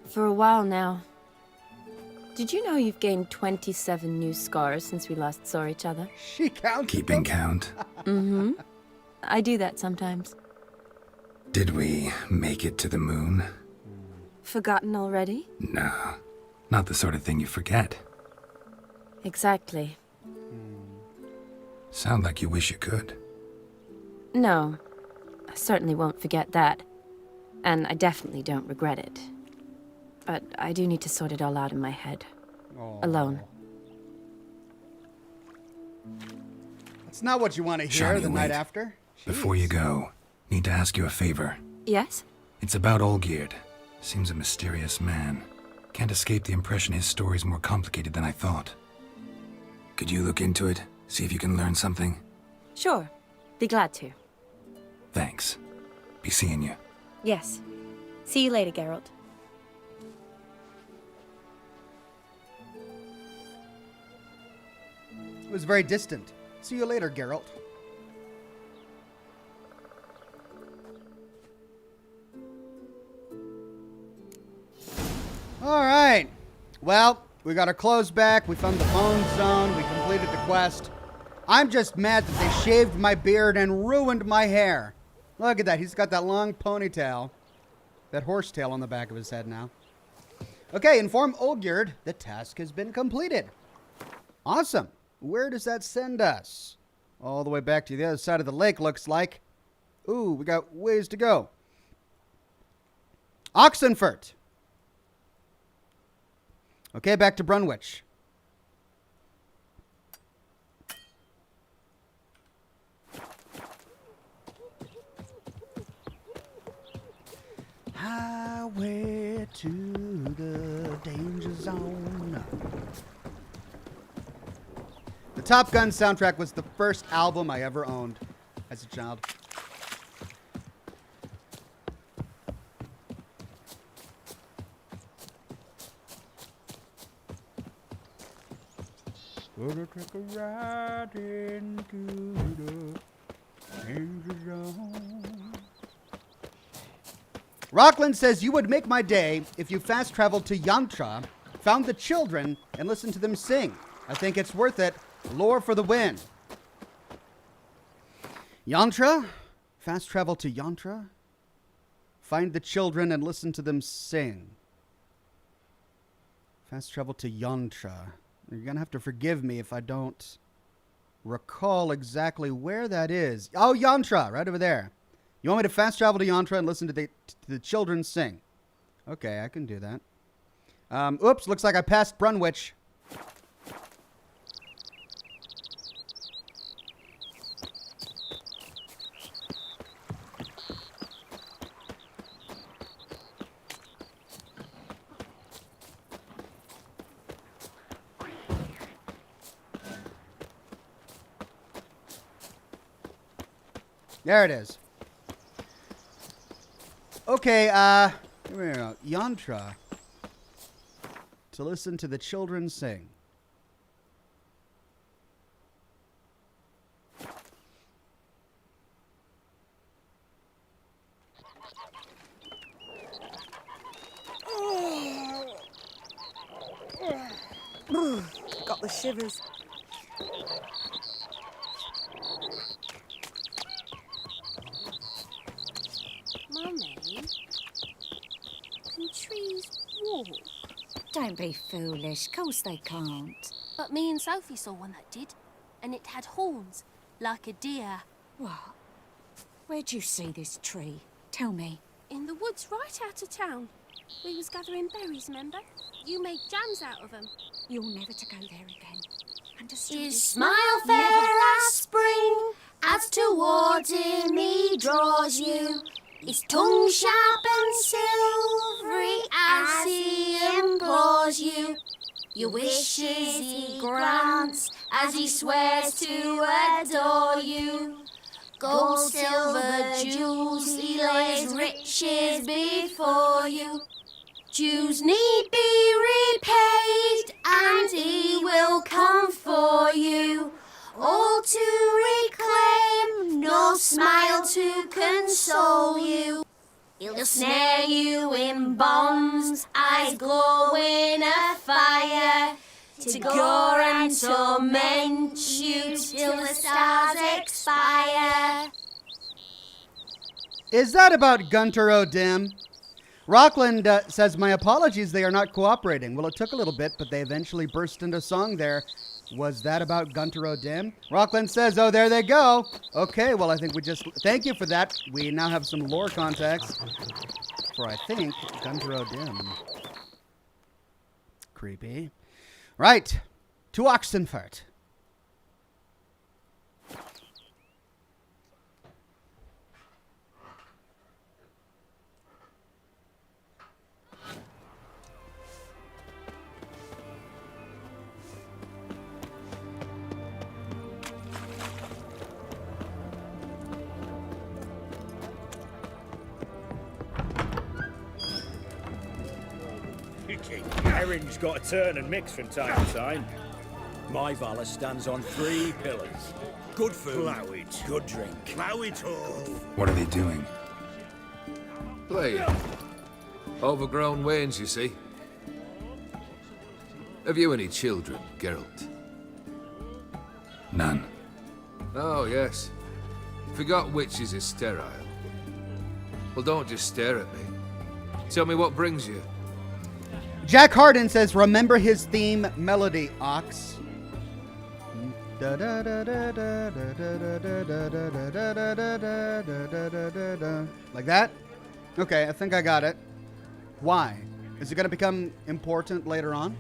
For a while now. Did you know you've gained 27 new scars since we last saw each other? She counts. Keeping count. Mm-hmm. I do that sometimes. Did we make it to the moon? Forgotten already? No, not the sort of thing you forget. Exactly. Sound like you wish you could. No, I certainly won't forget that. And I definitely don't regret it. But I do need to sort it all out in my head. Alone. That's not what you want to hear Shani, the night wait. after. Before you go, need to ask you a favor. Yes? It's about Olgierd. Seems a mysterious man. Can't escape the impression his story's more complicated than I thought. Could you look into it? See if you can learn something? Sure. Be glad to. Thanks. Be seeing you. Yes. See you later, Geralt. It was very distant. See you later, Geralt. All right. Well, we got our clothes back. We found the bone zone. We completed the quest. I'm just mad that they shaved my beard and ruined my hair. Look at that. He's got that long ponytail. That horsetail on the back of his head now. Okay, inform Olgierd the task has been completed. Awesome. Where does that send us? All the way back to the other side of the lake, looks like. Ooh, we got ways to go. Oxenfurt. Okay, back to Brunwich. Highway to the danger zone. The Top Gun soundtrack was the first album I ever owned as a child. Gonna take a ride into the danger zone. Rockland says, you would make my day if you fast traveled to Yantra, found the children, and listened to them sing. I think it's worth it. Lore for the win. Yantra? Fast travel to Yantra? Find the children and listen to them sing. Fast travel to Yantra. You're going to have to forgive me if I don't recall exactly where that is. Oh, Yantra, right over there. You want me to fast travel to Yantra and listen to the children sing? Okay, I can do that. Oops, looks like I passed Brunwich. There it is. Okay, here we go. Yantra. To listen to the children sing. Got the shivers. Mummy, can trees walk? Don't be foolish. Course they can't. But me and Sophie saw one that did, and it had horns, like a deer. What? Where'd you see this tree? Tell me. In the woods right out of town. We was gathering berries, remember? You made jams out of them. You're never to go there again. Understood? His smile fair as spring, as towards him he draws you. His tongue sharp and silvery as he implores you. Your wishes he grants as he swears to adore you. Gold, silver, jewels, he lays riches before you. Dues need be repaid, and he will come for you. All to reclaim, no smile to console you. He'll snare you in bonds, eyes glow in a fire. fire, to gore and torment you till the stars expire. Is that about Gunter O'Dim? Rockland says, my apologies, they are not cooperating. Well, it took a little bit, but they eventually burst into song there. Was that about Gunter O'Dim? Rockland says, oh, there they go. Okay, well, I think we just... Thank you for that. We now have some lore context for, I think, Gunter O'Dim. Creepy. Right. To Oxenfurt. Herring's got to turn and mix from time to time. My Valor stands on 3 pillars. Good food, plough it. Good drink, plough it all. What are they doing? Playing. Overgrown wains, you see. Have you any children, Geralt? None. Oh, yes. Forgot witches are sterile. Well, don't just stare at me. Tell me what brings you. Jack Harden says, remember his theme melody, Ox. Like that? Okay, I think I got it. Why? Is it going to become important later on?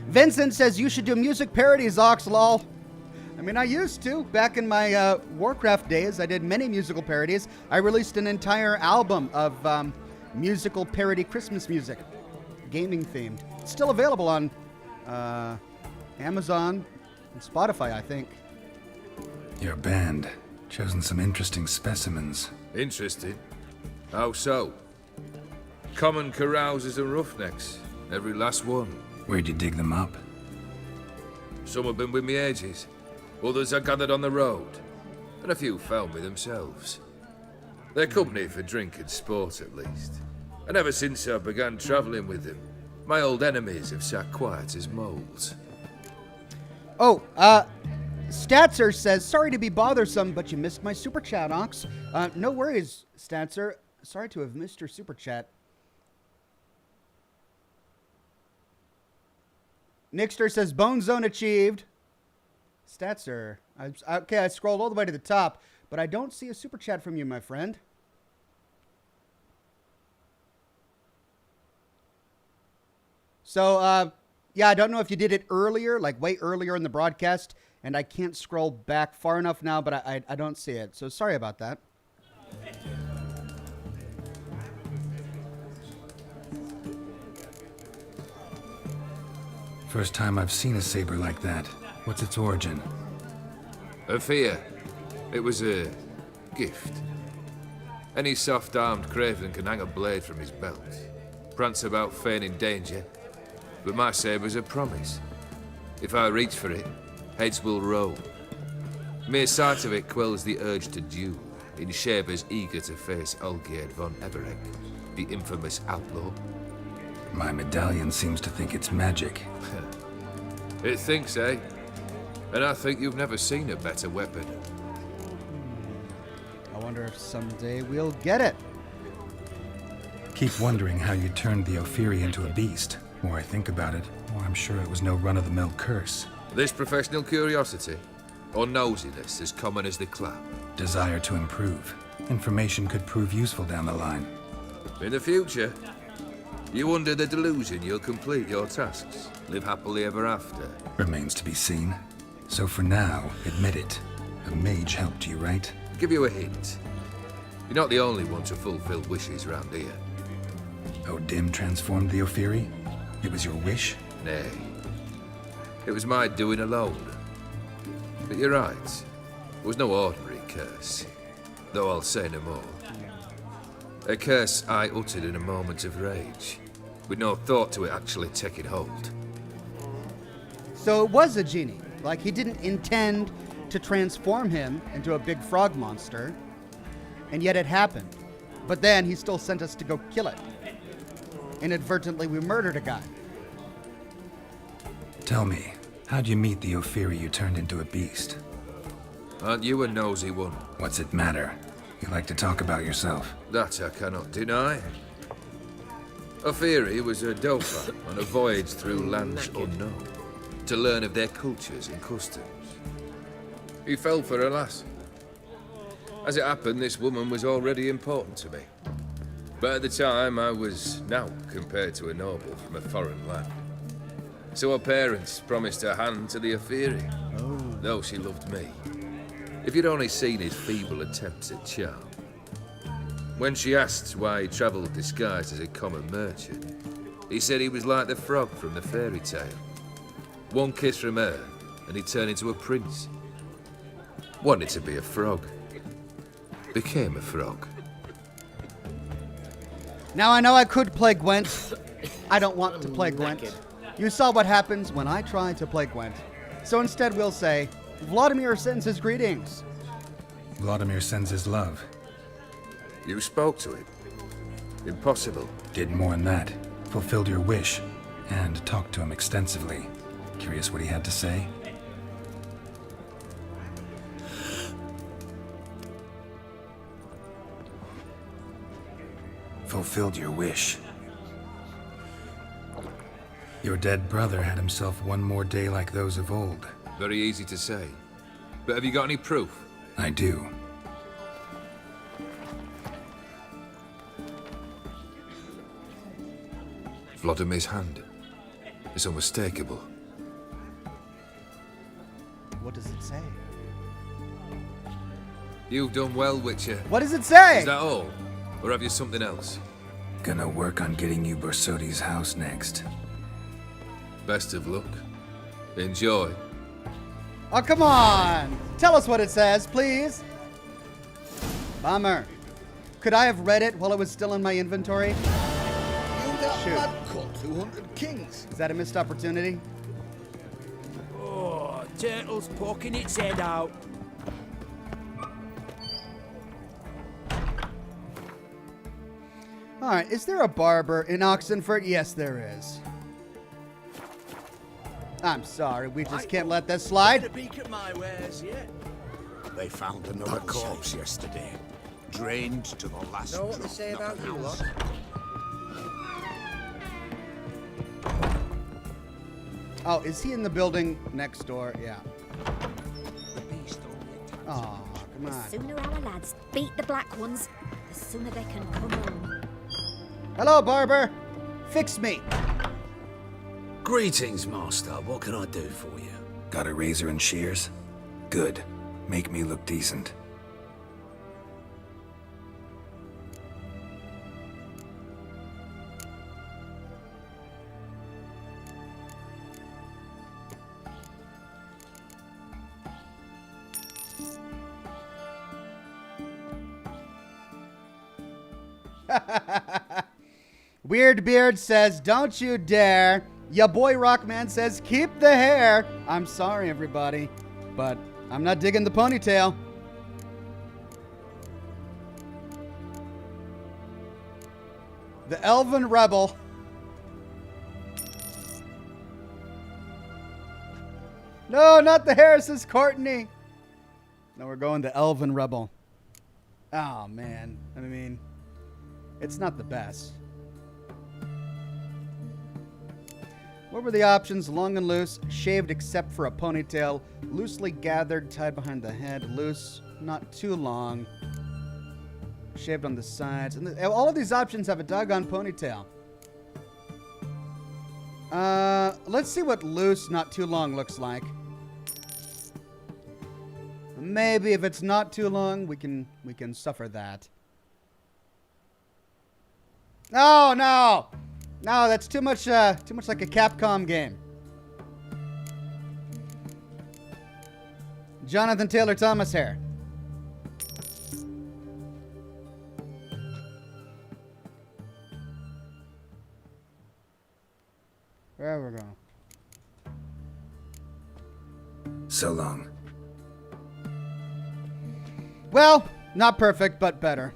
Vincent says, you should do music parodies, Ox, lol. I mean, I used to. Back in my Warcraft days, I did many musical parodies. I released an entire album of musical parody Christmas music. Gaming themed. It's still available on Amazon and Spotify, I think. Your band. Chosen some interesting specimens. Interesting? How so? Common carousers and roughnecks. Every last one. Where'd you dig them up? Some have been with me ages. Others I gathered on the road. And a few found me themselves. They're company for drink and sport, at least. And ever since I began travelling with them, my old enemies have sat quiet as moles. Oh, Statzer says, sorry to be bothersome, but you missed my super chat, Ox. No worries, Statzer. Sorry to have missed your super chat. Nixter says, Bone Zone achieved. Statzer. Okay, I scrolled all the way to the top, but I don't see a super chat from you, my friend. So, yeah, I don't know if you did it earlier, like way earlier in the broadcast, and I can't scroll back far enough now, but I don't see it. So sorry about that. First time I've seen a saber like that. What's its origin? A fear. It was a gift. Any soft-armed craven can hang a blade from his belt, prance about feigning danger, but my saber's a promise. If I reach for it, heads will roll. Mere sight of it quells the urge to duel, in Shabers eager to face Olgierd von Everek, the infamous outlaw. My medallion seems to think it's magic. It thinks, eh? And I think you've never seen a better weapon. I wonder if someday we'll get it. Keep wondering how you turned the Ophiri into a beast. The more I think about it, the more I'm sure it was no run-of-the-mill curse. This professional curiosity, or nosiness as common as the clap? Desire to improve. Information could prove useful down the line. In the future, you under the delusion you'll complete your tasks, live happily ever after. Remains to be seen. So for now, admit it. A mage helped you, right? Give you a hint. You're not the only one to fulfill wishes round here. O'Dim transformed the Ophiri? It was your wish? Nay. It was my doing alone. But you're right. It was no ordinary curse. Though I'll say no more. A curse I uttered in a moment of rage, with no thought to it actually taking hold. So it was a genie. Like, he didn't intend to transform him into a big frog monster, and yet it happened. But then he still sent us to go kill it. Inadvertently, we murdered a guy. Tell me, how'd you meet the Ophiri you turned into a beast? Aren't you a nosy one? What's it matter? You like to talk about yourself. That I cannot deny. Ophiri was a Dauphin on a voyage through lands unknown, to learn of their cultures and customs. He fell for a lass. As it happened, this woman was already important to me. But at the time, I was naught compared to a noble from a foreign land. So her parents promised her hand to the Ophiri, though she loved me. If you'd only seen his feeble attempts at charm. When she asked why he travelled disguised as a common merchant, he said he was like the frog from the fairy tale. One kiss from her, and he turned into a prince. Wanted to be a frog. Became a frog. Now I know I could play Gwent. I don't want to play Gwent. You saw what happens when I tried to play Gwent. So instead we'll say, Vladimir sends his greetings. Vladimir sends his love. You spoke to him. Impossible. Did more than that. Fulfilled your wish. And talked to him extensively. Curious what he had to say? Fulfilled your wish. Your dead brother had himself one more day like those of old. Very easy to say. But have you got any proof? I do. Vladimir's hand. It's unmistakable. What does it say? You've done well, Witcher. What does it say? Is that all? Or have you something else? Gonna work on getting you Borsodi's house next. Best of luck. Enjoy. Oh, come on! Tell us what it says, please. Bummer. Could I have read it while it was still in my inventory? Shoot. 200 kings. Is that a missed opportunity? Oh, turtle's poking its head out. All right, is there a barber in Oxenford? Yes, there is. I'm sorry, we just can't let this slide. A peek at my wares yet? They found another corpse yesterday. Drained to the last Know what drop. they say about Nothing you, else. lot? Oh, is he in the building next door? Yeah. Oh, come The on. sooner our lads beat the black ones, the sooner they can come home. Hello, barber. Fix me. Greetings, master. What can I do for you? Got a razor and shears? Good. Make me look decent. Weird Beard says, don't you dare. Ya boy Rockman says, keep the hair. I'm sorry, everybody, but I'm not digging the ponytail. The Elven Rebel. No, not the hair, says Courtney. No, we're going the Elven Rebel. Oh, man. I mean, it's not the best. What were the options? Long and loose, shaved except for a ponytail, loosely gathered, tied behind the head, loose, not too long, shaved on the sides. And all of these options have a doggone ponytail. Let's see what loose, not too long looks like. Maybe if it's not too long, we can suffer that. Oh no! No, that's too much like a Capcom game. Jonathan Taylor Thomas here. There we go. So long. Well, not perfect, but better.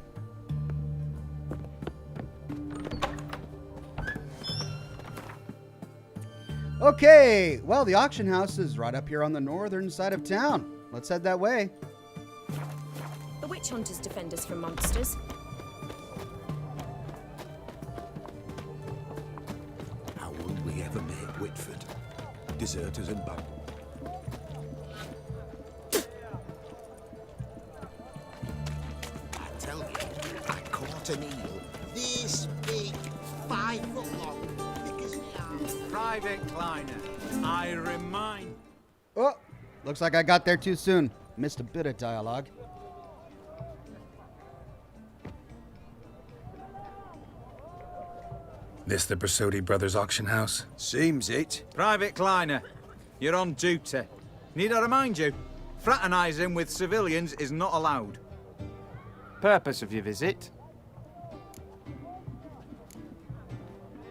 Okay, well, the auction house is right up here on the northern side of town. Let's head that way. The witch hunters defend us from monsters. How would we ever make Whitford? Deserters and bad. I tell you, I caught an eel this big, 5 foot long. Private Kleiner, I remind... Oh, looks like I got there too soon. Missed a bit of dialogue. This the Brasodi Brothers auction house? Seems it. Private Kleiner, you're on duty. Need I remind you, fraternising with civilians is not allowed. Purpose of your visit?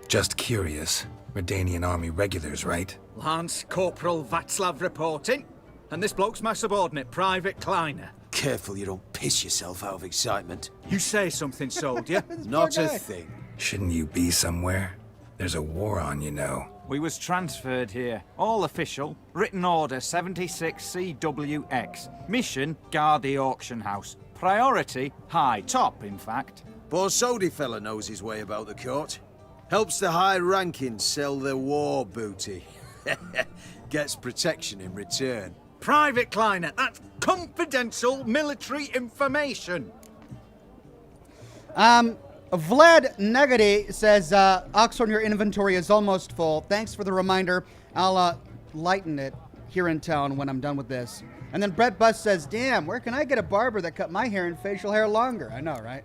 Just curious. Redanian Army regulars, right? Lance Corporal Václav reporting. And this bloke's my subordinate, Private Kleiner. Careful you don't piss yourself out of excitement. You say something, soldier. Not a thing. Shouldn't you be somewhere? There's a war on, you know. We was transferred here. All official. Written order 76 CWX. Mission, guard the auction house. Priority, high. Top, in fact. Borsodi fella knows his way about the court. Helps the high rankings sell their war booty. Gets protection in return. Private Kleiner, that's confidential military information. Vlad Negati says, Oxhorn, your inventory is almost full. Thanks for the reminder. I'll lighten it here in town when I'm done with this. And then Brett Bus says, damn, where can I get a barber that cut my hair and facial hair longer? I know, right?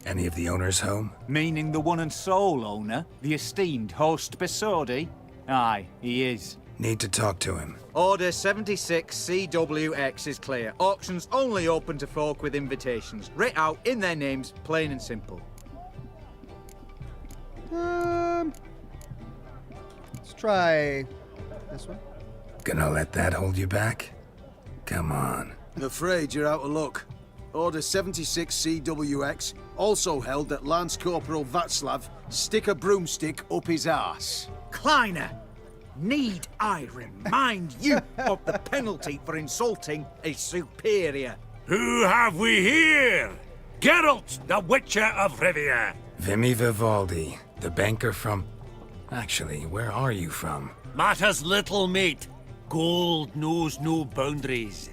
Any of the owners home? Meaning the one and sole owner, the esteemed host Besodi? Aye, he is. Need to talk to him. Order 76 CWX is clear. Auctions only open to folk with invitations. Writ out in their names, plain and simple. Let's try this one. Gonna let that hold you back? Come on. I'm afraid you're out of luck. Order 76 CWX also held that Lance Corporal Václav stick a broomstick up his arse. Kleiner, need I remind you of the penalty for insulting a superior? Who have we here? Geralt, the Witcher of Rivia. Vimy Vivaldi, the banker from... Actually, where are you from? Matters little, mate. Gold knows no boundaries.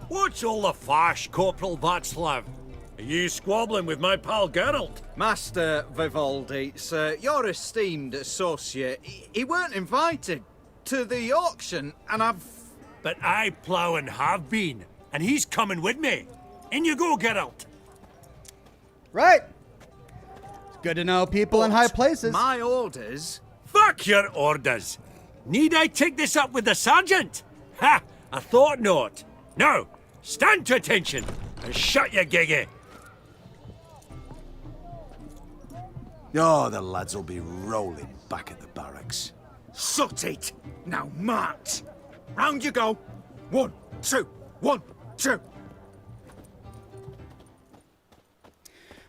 What's all the fash, Corporal Václav? Are you squabbling with my pal Geralt? Master Vivaldi, sir, your esteemed associate, he weren't invited to the auction, and I've... But I plough and have been, and he's coming with me. In you go, Geralt. Right. It's good to know people in high places. My orders... Fuck your orders. Need I take this up with the sergeant? Ha! I thought not. Now, stand to attention and shut your giggy. Oh, the lads will be rolling back at the barracks. Sut it! Now march! Round you go! 1, 2, 1, 2!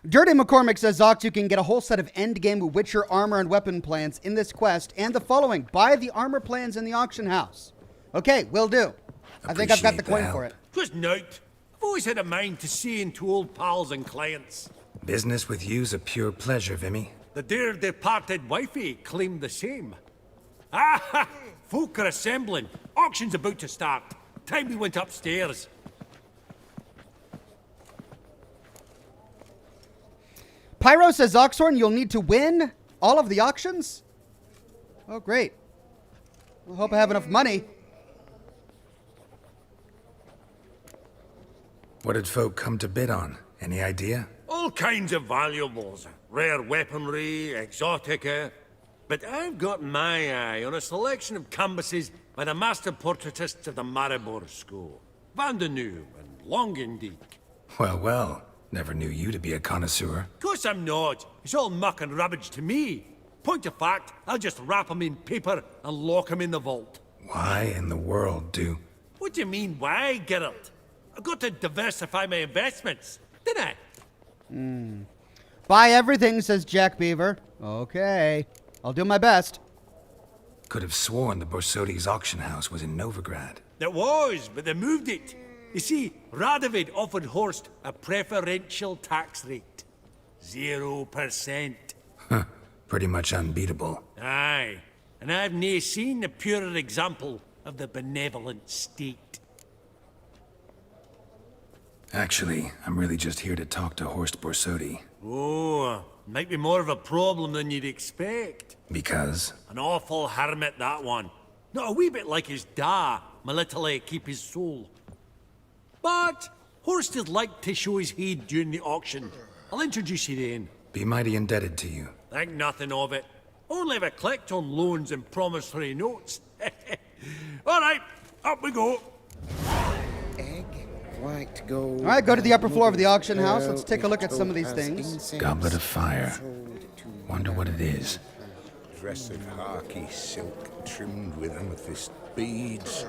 Dirty McCormick says, Zox, you can get a whole set of endgame Witcher armor and weapon plans in this quest and the following. Buy the armor plans in the auction house. Okay, will do. I think I've got the coin for it. 'Twas night. I've always had a mind to see into old pals and clients. Business with you's a pure pleasure, Vimy. The dear departed wifey claimed the same. Ah ha! Folk are assembling. Auction's about to start. Time we went upstairs. Pyro says, Oxhorn, you'll need to win all of the auctions? Oh, great. I hope I have enough money. What did folk come to bid on? Any idea? All kinds of valuables. Rare weaponry, exotica. But I've got my eye on a selection of canvases by the master portraitists of the Maribor School. Van de Nieuw and Longendijk. Well, well. Never knew you to be a connoisseur. Of course I'm not. It's all muck and rubbish to me. Point of fact, I'll just wrap 'em in paper and lock 'em in the vault. Why in the world do... What do you mean, why, Geralt? I've got to diversify my investments, didn't I? Buy everything, says Jack Beaver. Okay. I'll do my best. Could have sworn the Borsodi's auction house was in Novigrad. It was, but they moved it. You see, Radovid offered Horst a preferential tax rate. 0%. Huh. Pretty much unbeatable. Aye. And I've nae seen a purer example of the benevolent state. Actually, I'm really just here to talk to Horst Borsodi. Oh, might be more of a problem than you'd expect. Because? An awful hermit, that one. Not a wee bit like his da, my little keep his soul. But Horst is like to show his head during the auction. I'll introduce you then. Be mighty indebted to you. Think nothing of it. Only if I collect on loans and promissory notes. All right, up we go. Egg, white gold. All right, go to the upper floor of the auction house. Let's take a look at some of these things. Goblet of fire. Wonder what it is. Dress of harky silk trimmed with amethyst beads.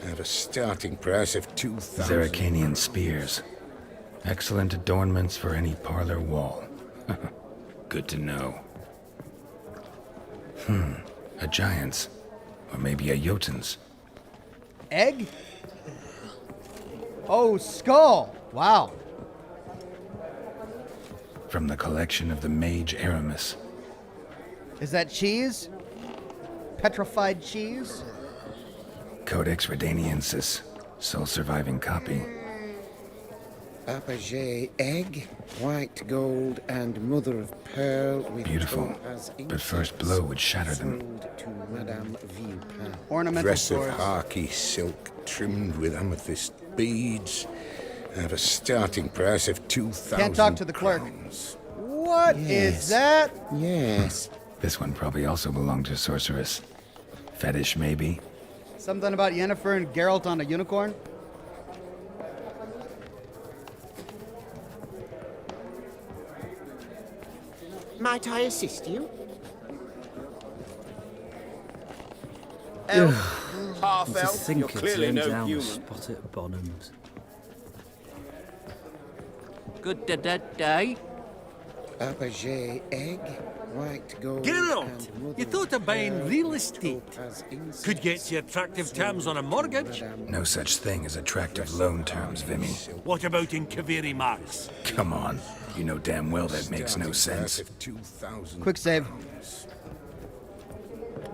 At a starting price of 2,000. Zeracanian spears. Excellent adornments for any parlor wall. Good to know. A giant's. Or maybe a Jotun's. Egg? Oh, skull. Wow. From the collection of the mage Aramis. Is that cheese? Petrified cheese? Codex Redaniensis. Sole surviving copy. Apogee egg, white gold, and mother of pearl with Beautiful, but first blow would shatter them. to Madame Villepin. Ornamental Dress of swords. harky silk trimmed with amethyst beads. At a starting price of 2,000. Can't talk to the clerk. What is that? Yes. This one probably also belonged to Sorceress. Fetish, maybe? Something about Yennefer and Geralt on a unicorn? Might I assist you? Half To elf, think you're it's clearly in no down human. spot at Bonham's. Good day. Apogee egg, white gold. Geralt, and mother you thought of buying pearl real with estate. topaz incense Could get you attractive terms on a mortgage. No such thing as attractive loan terms, Vimy. What about in Kaveri Mars? Come on. You know damn well that makes no sense. Quick save.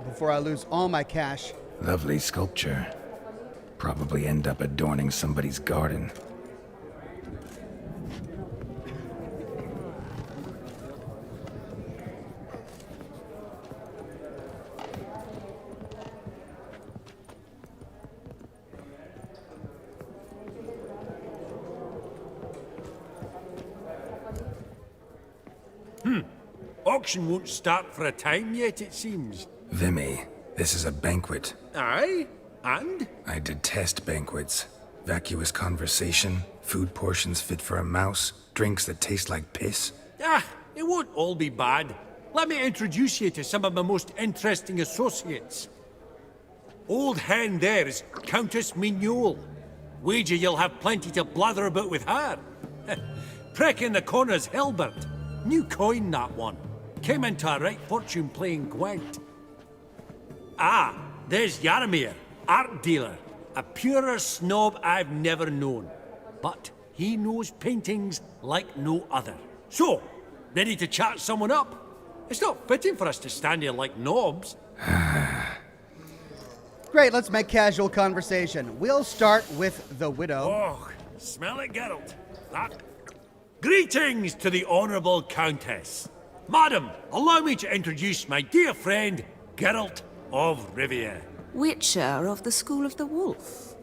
Before I lose all my cash. Lovely sculpture. Probably end up adorning somebody's garden. Auction won't start for a time yet, it seems. Vimy, this is a banquet. Aye? And? I detest banquets. Vacuous conversation, food portions fit for a mouse, drinks that taste like piss. Ah, it won't all be bad. Let me introduce you to some of my most interesting associates. Old hen there is Countess Mignole. Wager you'll have plenty to blather about with her. Prick in the corner's Hilbert. New coin, that one. Came into a right fortune playing Gwent. Ah, there's Yaramir, art dealer. A purer snob I've never known. But he knows paintings like no other. So, ready to chat someone up? It's not fitting for us to stand here like knobs. Great, let's make casual conversation. We'll start with the widow. Oh, smell it, Geralt. That. Greetings to the Honourable Countess. Madam, allow me to introduce my dear friend, Geralt of Rivia. Witcher of the School of the Wolf.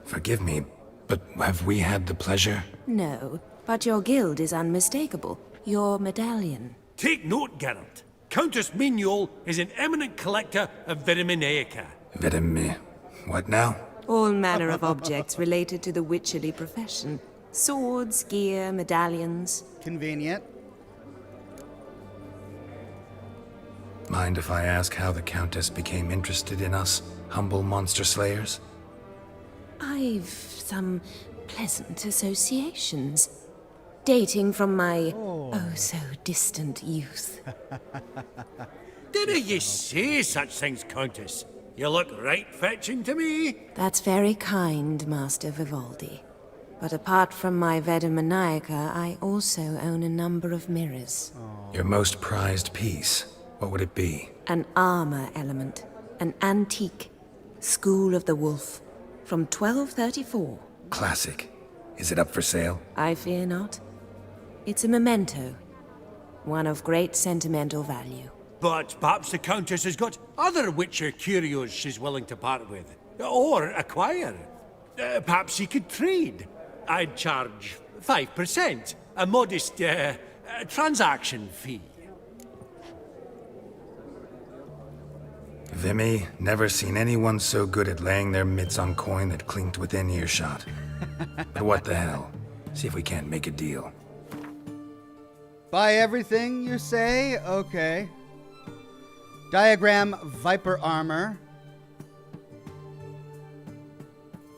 Forgive me, but have we had the pleasure? No, but your guild is unmistakable. Your medallion. Take note, Geralt. Countess Mignole is an eminent collector of Viriminaica. What now? All manner of objects related to the witcherly profession. Swords, gear, medallions. Convenient. Mind if I ask how the Countess became interested in us, humble monster slayers? I've some pleasant associations. Dating from my oh so distant youth. Dinna ye say such things, Countess? You look right fetching to me. That's very kind, Master Vivaldi. But apart from my Veda Maniaca, I also own a number of mirrors. Your most prized piece, what would it be? An armor element. An antique. School of the Wolf. From 1234. Classic. Is it up for sale? I fear not. It's a memento. One of great sentimental value. But perhaps the Countess has got other Witcher curios she's willing to part with. Or acquire. Perhaps you could trade. I'd charge 5%. A modest, transaction fee. Vimy, never seen anyone so good at laying their mitts on coin that clinked within earshot. But what the hell? See if we can't make a deal. Buy everything, you say? Okay. Diagram Viper armor.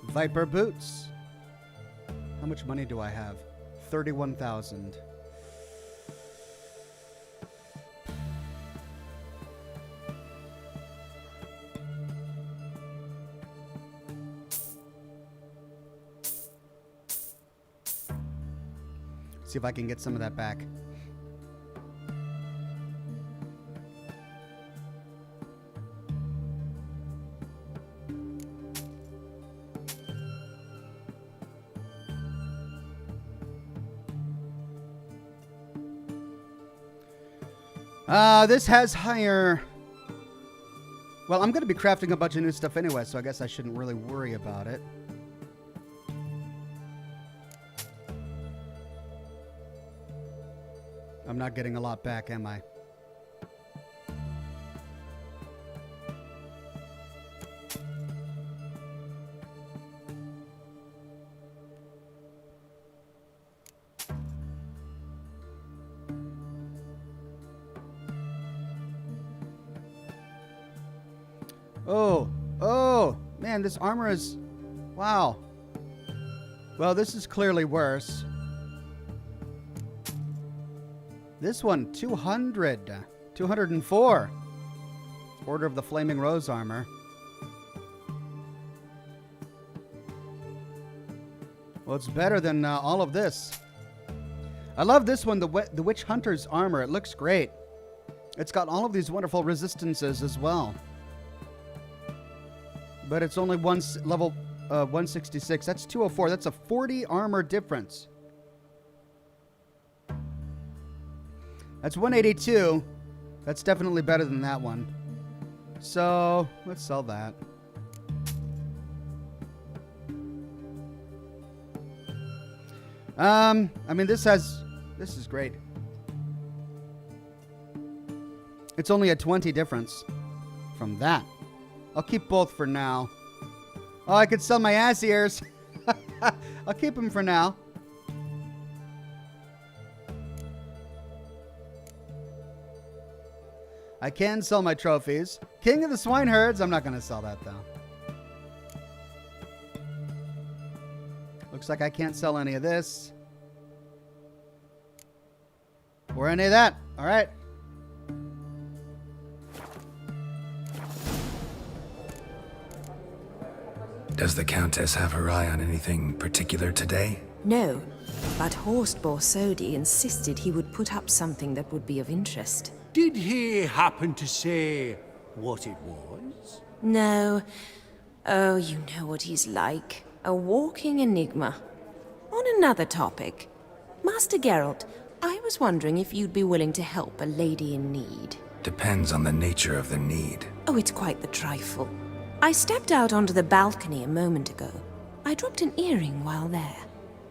Viper boots. How much money do I have? 31,000. See if I can get some of that back. This has higher... Well, I'm going to be crafting a bunch of new stuff anyway, so I guess I shouldn't really worry about it. I'm not getting a lot back, am I? Oh, man, this armor is, wow. Well, this is clearly worse. This one, 204. Order of the Flaming Rose armor. Well, it's better than all of this. I love this one, the Witch Hunter's armor. It looks great. It's got all of these wonderful resistances as well. But it's only level 166. That's 204. That's a 40 armor difference. That's 182. That's definitely better than that one. So, let's sell that. I mean, this is great. It's only a 20 difference from that. I'll keep both for now. Oh, I could sell my ass ears. I'll keep them for now. I can sell my trophies. King of the Swineherds. I'm not going to sell that, though. Looks like I can't sell any of this. Or any of that. All right. Does the Countess have her eye on anything particular today? No, but Horst Borsodi insisted he would put up something that would be of interest. Did he happen to say what it was? No. Oh, you know what he's like. A walking enigma. On another topic, Master Geralt, I was wondering if you'd be willing to help a lady in need. Depends on the nature of the need. Oh, it's quite the trifle. I stepped out onto the balcony a moment ago. I dropped an earring while there.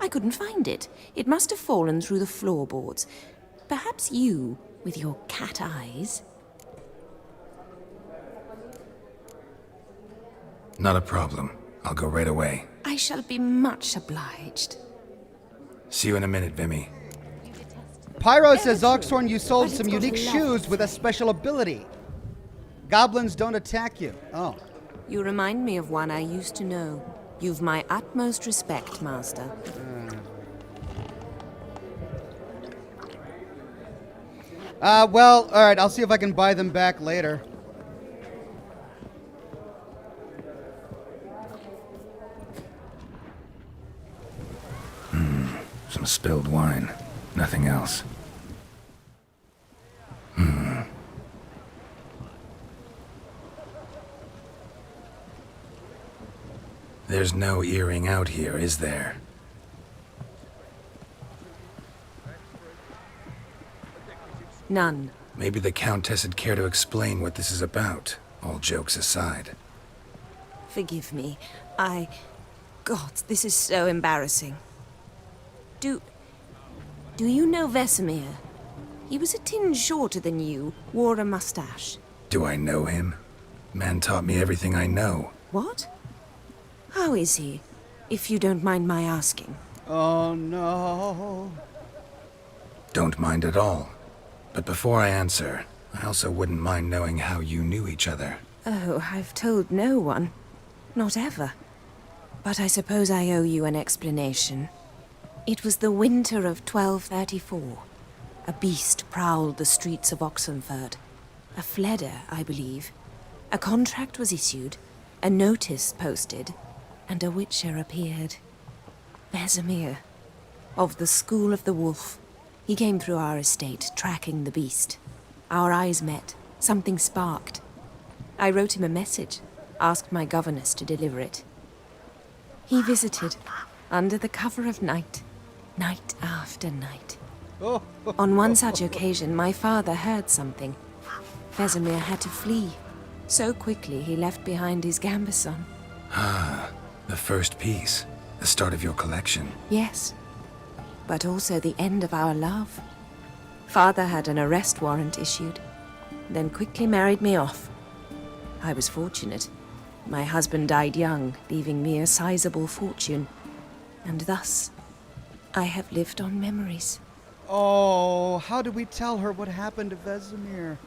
I couldn't find it. It must have fallen through the floorboards. Perhaps you, with your cat eyes... Not a problem. I'll go right away. I shall be much obliged. See you in a minute, Vimy. Pyro says, Oxhorn, you sold some unique shoes with a special ability. Goblins don't attack you. Oh. You remind me of one I used to know. You've my utmost respect, Master. Well, alright, I'll see if I can buy them back later. Some spilled wine. Nothing else. There's no earring out here, is there? None. Maybe the Countess would care to explain what this is about, all jokes aside. Forgive me. God, this is so embarrassing. Do you know Vesemir? He was a tinge shorter than you, wore a mustache. Do I know him? Man taught me everything I know. What? How is he, if you don't mind my asking? Oh, no. Don't mind at all. But before I answer, I also wouldn't mind knowing how you knew each other. Oh, I've told no one. Not ever. But I suppose I owe you an explanation. It was the winter of 1234. A beast prowled the streets of Oxhorn. A fledder, I believe. A contract was issued, a notice posted, and a witcher appeared. Vesemir, of the School of the Wolf. He came through our estate, tracking the beast. Our eyes met. Something sparked. I wrote him a message, asked my governess to deliver it. He visited, under the cover of night, night after night. On one such occasion, my father heard something. Vesemir had to flee. So quickly, he left behind his gambeson. Ah, the first piece. The start of your collection. Yes, but also the end of our love. Father had an arrest warrant issued, then quickly married me off. I was fortunate. My husband died young, leaving me a sizable fortune. And thus, I have lived on memories. Oh, how did we tell her what happened to Vesemir?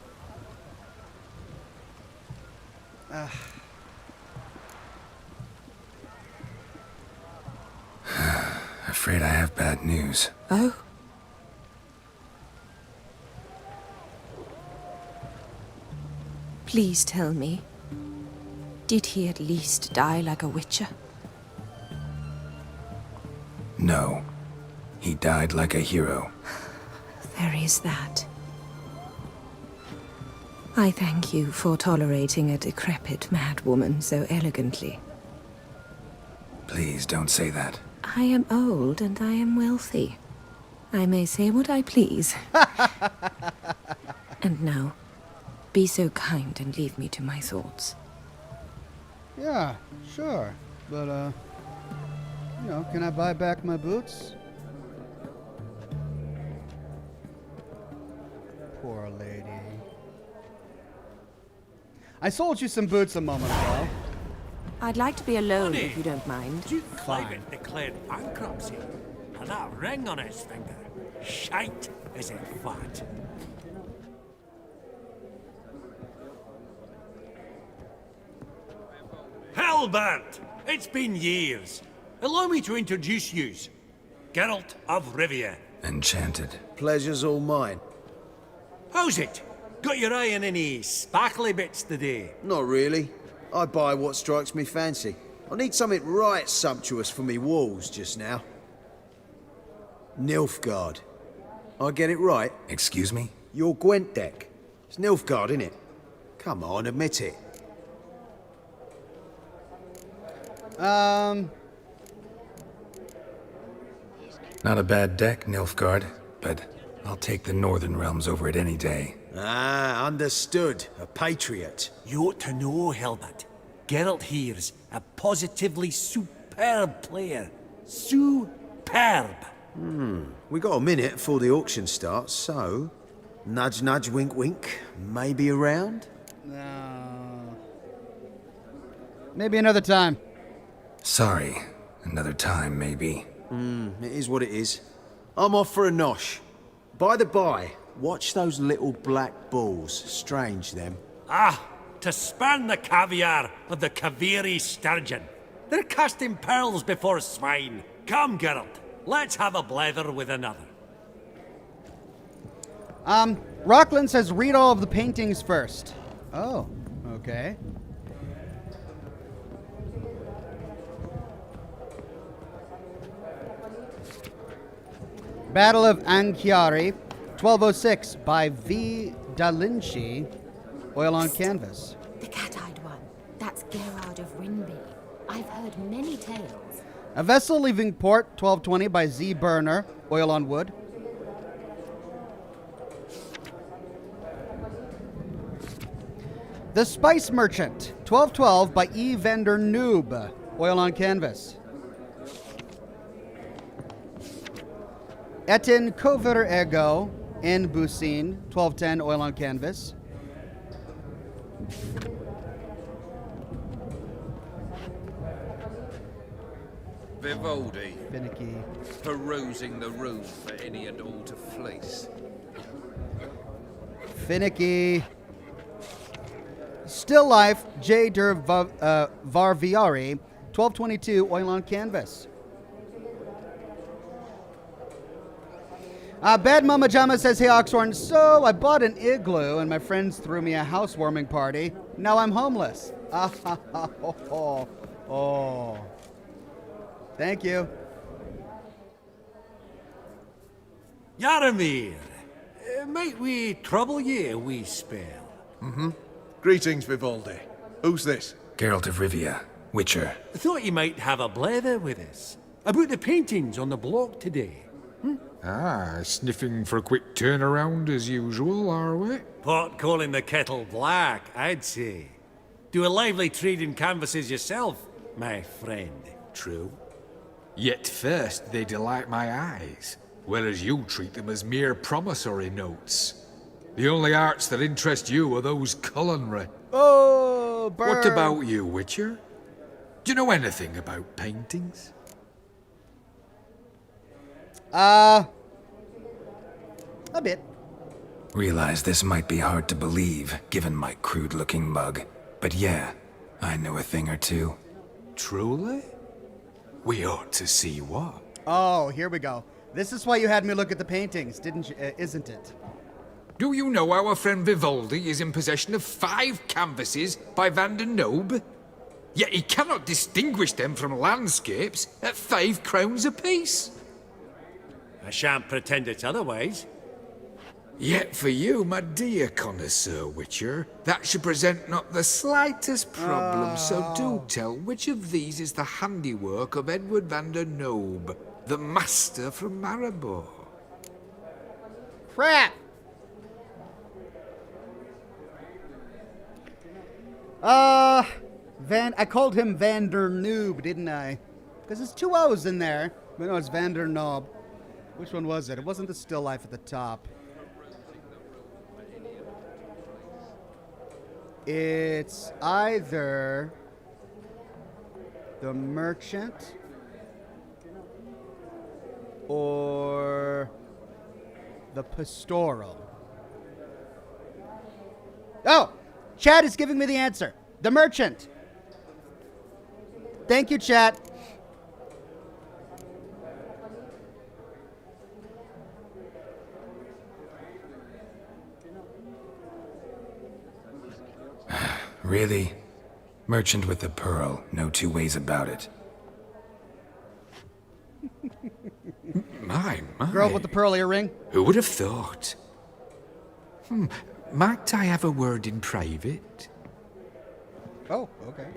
Afraid I have bad news. Oh? Please tell me, did he at least die like a witcher? No. He died like a hero. There is that. I thank you for tolerating a decrepit madwoman so elegantly. Please don't say that. I am old and I am wealthy. I may say what I please. And now, be so kind and leave me to my thoughts. Yeah, sure. But, you know, can I buy back my boots? Poor lady. I sold you some boots a moment ago. I'd like to be alone if you don't mind. Duke Clement declared bankruptcy, and that ring on his finger, shite is it fat. Hellbent! It's been years. Allow me to introduce yous. Geralt of Rivia. Enchanted. Pleasure's all mine. How's it? Got your eye on any sparkly bits today? Not really. I buy what strikes me fancy. I need something right sumptuous for me walls just now. Nilfgaard. I get it right? Excuse me? Your Gwent deck. It's Nilfgaard, innit? Come on, admit it. Not a bad deck, Nilfgaard, but I'll take the Northern Realms over it any day. Ah, understood. A patriot. You ought to know, Helmut. Geralt here's a positively superb player. Superb! We got a minute before the auction starts, so... Nudge, nudge, wink, wink. Maybe around? No. Maybe another time. Sorry. Another time, maybe. It is what it is. I'm off for a nosh. By the by, watch those little black balls. Strange, them. Ah, to spurn the caviar of the Kaviri sturgeon. They're casting pearls before swine. Come, Geralt, let's have a blether with another. Rockland says read all of the paintings first. Oh, okay. Battle of Anchiari, 1206 by V. Da Vinci, oil on canvas. The cat-eyed one. That's Gerard of Rinby. I've heard many tales. A vessel leaving port, 1220 by Z. Burner, oil on wood. The Spice Merchant, 1212 by E. Vander Noob, oil on canvas. Etin Cover Ego in Bucine, 1210, oil on canvas. Vivaldi. Finicky. Perusing the room for any and all to fleece. Finicky. Still Life, J. Der Varviari, 1222, oil on canvas. Bad Mama Jama says, hey Oxhorn, so I bought an igloo and my friends threw me a housewarming party. Now I'm homeless. Oh. Thank you. Yaramir, might we trouble ye a wee spell? Mm-hmm. Greetings, Vivaldi. Who's this? Geralt of Rivia, Witcher. I thought you might have a blather with us about the paintings on the block today. Ah, sniffing for a quick turnaround as usual, are we? Pot calling the kettle black, I'd say. Do a lively trade in canvases yourself, my friend. True. Yet first they delight my eyes, whereas you treat them as mere promissory notes. The only arts that interest you are those culinary. Oh, burn. What about you, Witcher? Do you know anything about paintings? A bit. Realize this might be hard to believe, given my crude-looking mug. But yeah, I know a thing or two. Truly? We ought to see what. Oh, here we go. This is why you had me look at the paintings, didn't you? Isn't it? Do you know our friend Vivaldi is in possession of 5 canvases by Vander Noob? Yet he cannot distinguish them from landscapes at 5 crowns apiece. I shan't pretend it's otherwise. Yet for you, my dear connoisseur Witcher, that should present not the slightest problem, so do tell which of these is the handiwork of Edward Vander Noob, the master from Maribor. Crap! I called him Vander Noob, didn't I? Because there's 2 O's in there. But no, it's Vander Noob. Which one was it? It wasn't the still life at the top. It's either the merchant or the pastoral. Oh! Chad is giving me the answer. The merchant. Thank you, chat. Really? Merchant with the pearl, no 2 ways about it. My. Girl with the pearl earring. Who would have thought? Might I have a word in private? Oh, okay.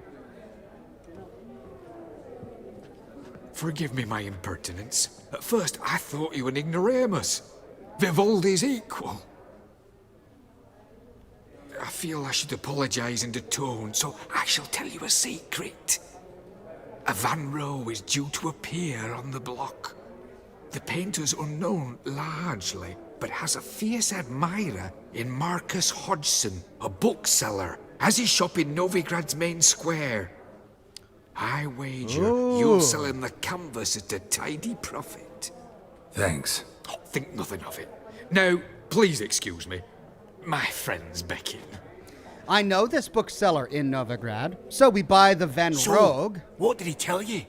Forgive me my impertinence. At first I thought you an ignoramus. Vivaldi's equal. I feel I should apologize in atone, so I shall tell you a secret. A Van Rowe is due to appear on the block. The painter's unknown largely, but has a fierce admirer in Marcus Hodgson, a bookseller, has his shop in Novigrad's main square. I wager you'll sell him the canvas at a tidy profit. Thanks. Oh, think nothing of it. Now, please excuse me. My friend's beckon. I know this bookseller in Novigrad, so we buy the Van Rogue. What did he tell you?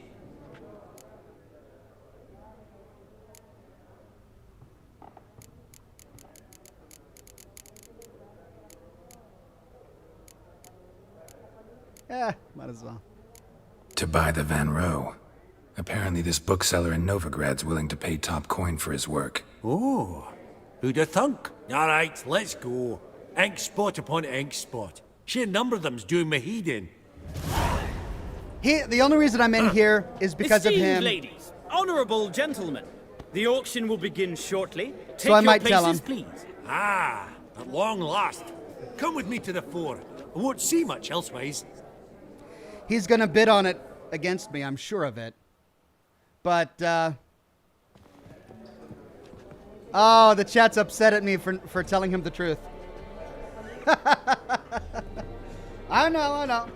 Yeah, might as well. To buy the Van Roe. Apparently this bookseller in Novigrad's willing to pay top coin for his work. Oh, who'd have thunk? All right, let's go. Ink spot upon ink spot. Sheer number of them's doing me heed in. The only reason I'm in here is because of Esteemed him. ladies, honorable gentlemen, the auction will begin shortly. Take So I your might places, tell him. please. Ah, at long last. Come with me to the fore. I won't see much elsewise. He's gonna bid on it against me, I'm sure of it. But, oh, the chat's upset at me for telling him the truth. I know.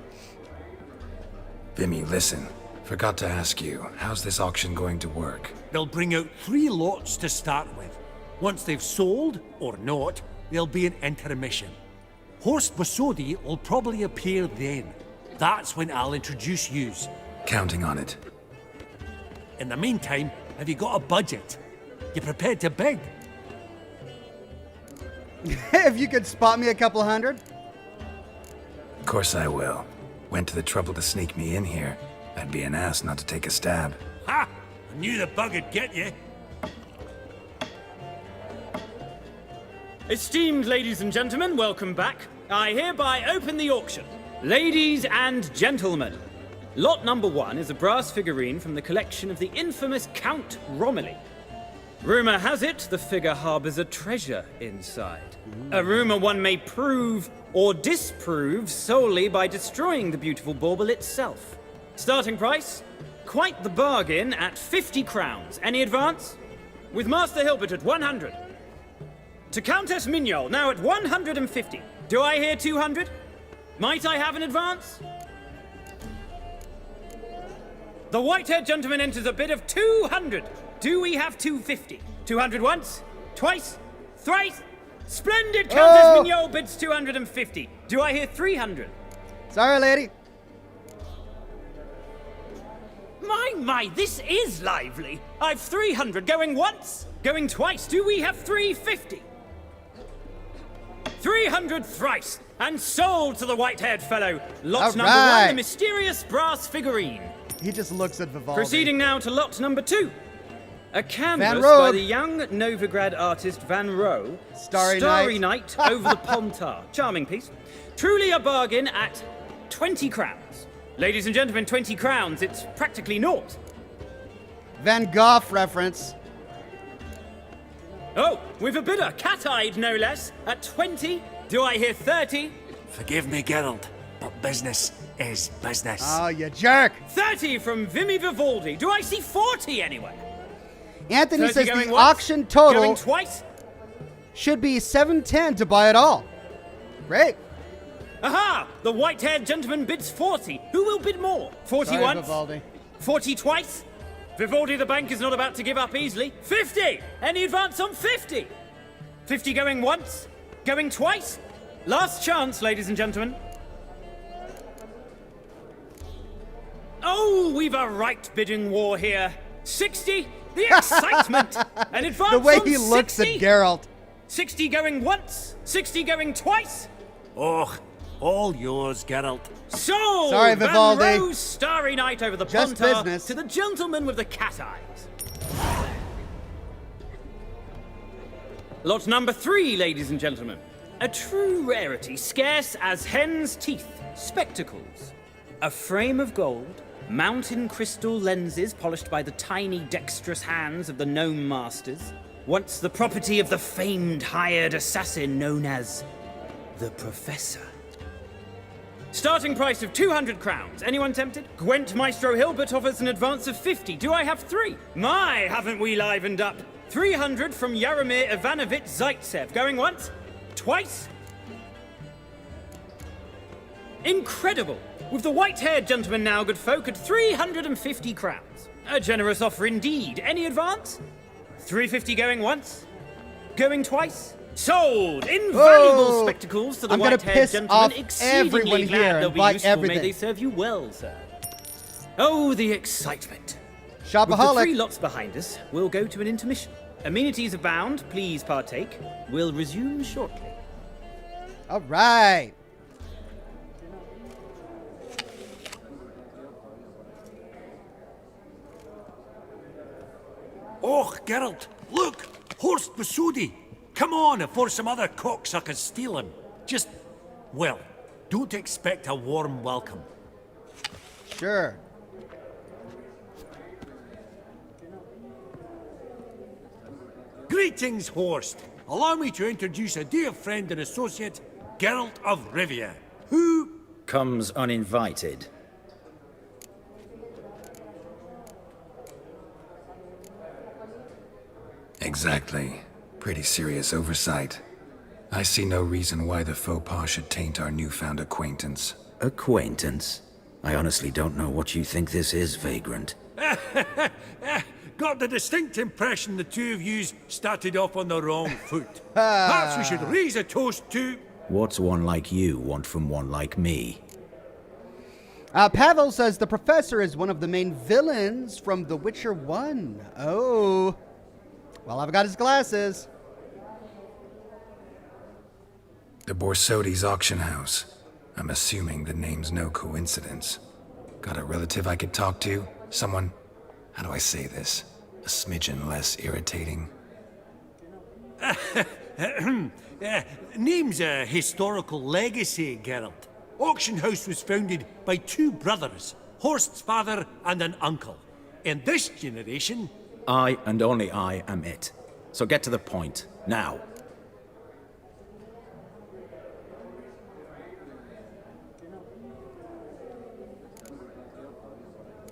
Vimy, listen. Forgot to ask you, how's this auction going to work? They'll bring out 3 lots to start with. Once they've sold, or not, there'll be an intermission. Horst Bosodi will probably appear then. That's when I'll introduce yous. Counting on it. In the meantime, have you got a budget? You prepared to beg? If you could spot me a couple hundred. Of course I will. Went to the trouble to sneak me in here. I'd be an ass not to take a stab. Ha! I knew the bug'd get you. Esteemed ladies and gentlemen, welcome back. I hereby open the auction. Ladies and gentlemen, lot number 1 is a brass figurine from the collection of the infamous Count Romilly. Rumor has it the figure harbors a treasure inside. A rumor one may prove or disprove solely by destroying the beautiful bauble itself. Starting price? Quite the bargain at 50 crowns. Any advance? With Master Hilbert at 100. To Countess Mignol, now at 150. Do I hear 200? Might I have an advance? The white-haired gentleman enters a bid of 200. Do we have 250? 200 once? Twice? Thrice? Splendid! Countess Mignol bids 250. Do I hear 300? Sorry, lady. My, this is lively. I've 300 going once, going twice. Do we have 350? 300 thrice, and sold to the white-haired fellow. Lot number 1, the mysterious brass figurine. He just looks at Vivaldi. Proceeding now to lot number 2. A canvas Van by Rohe. the young Novigrad artist Van Rohe. Starry Night over the Pontar. Charming piece. Truly a bargain at 20 crowns. Ladies and gentlemen, 20 crowns. It's practically naught. Van Gogh reference. Oh, with a bidder, cat-eyed no less, at 20. Do I hear 30? Forgive me, Geralt, but business is business. Oh, you jerk. 30 from Vimy Vivaldi. Do I see 40 anywhere? Anthony 30 says going the once, auction total going twice. should be $710 to buy it all. Great. Aha! The white-haired gentleman bids 40. Who will bid more? 40 Sorry, once? Vivaldi. 40 twice? Vivaldi the bank is not about to give up easily. 50! Any advance on 50? 50 going once? Going twice? Last chance, ladies and gentlemen. Oh, we've a right bidding war here. 60? The excitement! An advance The way on he looks 60? at Geralt. 60 going once? 60 going twice? Oh, all yours, Geralt. Sold! Sorry, Vivaldi. Van Rohe's Starry Night over the Just Pontar business. to the gentleman with the cat eyes. Lot number 3, ladies and gentlemen. A true rarity, scarce as hen's teeth. Spectacles. A frame of gold, mountain crystal lenses polished by the tiny dexterous hands of the gnome masters. Once the property of the famed hired assassin known as the Professor. Starting price of 200 crowns. Anyone tempted? Gwent Maestro Hilbert offers an advance of 50. Do I have 3? My, haven't we livened up? 300 from Yaromir Ivanovich Zaitsev. Going once? Twice? Incredible! With the white-haired gentleman now, good folk, at 350 crowns. A generous offer indeed. Any advance? 350 going once? Going twice? Sold! Invaluable Whoa. spectacles to the I'm gonna white-haired piss gentleman. off Exceedingly everyone glad here they'll and be buy useful. everything. May they serve you well, sir. Oh, the excitement. With the Shopaholic. 3 lots behind us, we'll go to an intermission. Amenities abound. Please partake. We'll resume shortly. All right. Oh, Geralt, look! Horst Besudi! Come on before some other cocksuckers steal him. Just, well, don't expect a warm welcome. Sure. Greetings, Horst. Allow me to introduce a dear friend and associate, Geralt of Rivia, who comes uninvited. Exactly. Pretty serious oversight. I see no reason why the faux pas should taint our newfound acquaintance. Acquaintance? I honestly don't know what you think this is, Vagrant. got the distinct impression the two of yous started off on the wrong foot. Perhaps we should raise a toast to... What's one like you want from one like me? Pavel says the professor is one of the main villains from The Witcher 1. Oh. Well, I've got his glasses. The Borsodi's auction house. I'm assuming the name's no coincidence. Got a relative I could talk to? Someone, how do I say this? A smidgen less irritating. Name's a historical legacy, Geralt. Auction house was founded by two brothers, Horst's father and an uncle. In this generation... I and only I am it. So get to the point, now.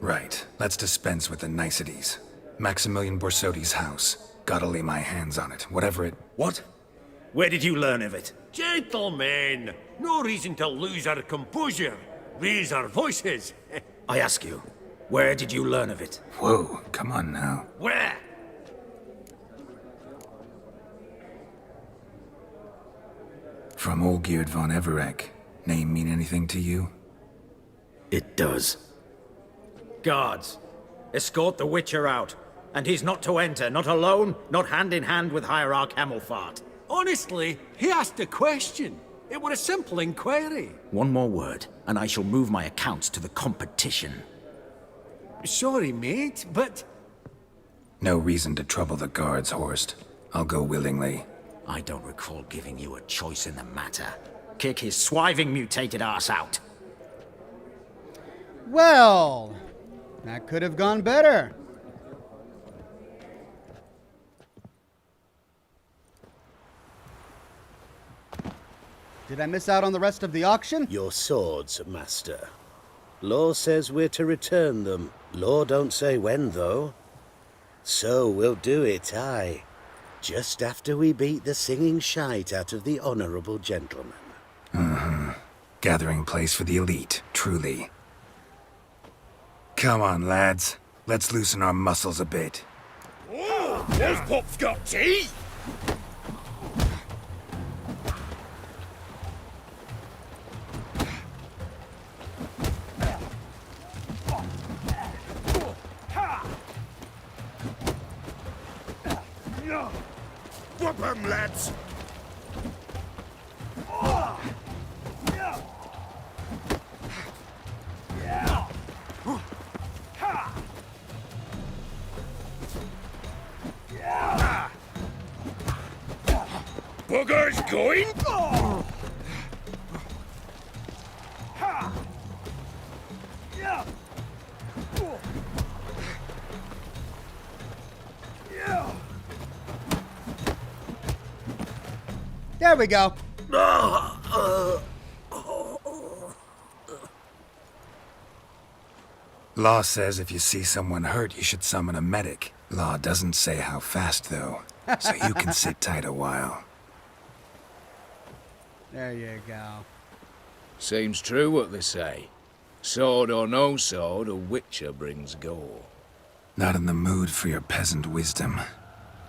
Right, let's dispense with the niceties. Maximilian Borsodi's house. Gotta lay my hands on it, whatever it... What? Where did you learn of it? Gentlemen, no reason to lose our composure. Raise our voices. I ask you, where did you learn of it? Whoa, come on now. Where? From Olgierd von Everek. Name mean anything to you? It does. Guards, escort the Witcher out. And he's not to enter, not alone, not hand in hand with Hierarch Hamelfart. Honestly, he asked a question. It were a simple inquiry. One more word, and I shall move my accounts to the competition. Sorry, mate, but... No reason to trouble the guards, Horst. I'll go willingly. I don't recall giving you a choice in the matter. Kick his swiving mutated ass out. Well, that could have gone better. Did I miss out on the rest of the auction? Your swords, master. Law says we're to return them. Law don't say when, though. So we'll do it, aye. Just after we beat the singing shite out of the honourable gentleman. Mm-hmm. Gathering place for the elite, truly. Come on, lads. Let's loosen our muscles a bit. Oh, those pop's got tea! Whoop 'em, lads! Bugger's going? There we go. Law says if you see someone hurt, you should summon a medic. Law doesn't say how fast, though, so you can sit tight a while. There you go. Seems true what they say. Sword or no sword, a witcher brings gore. Not in the mood for your peasant wisdom.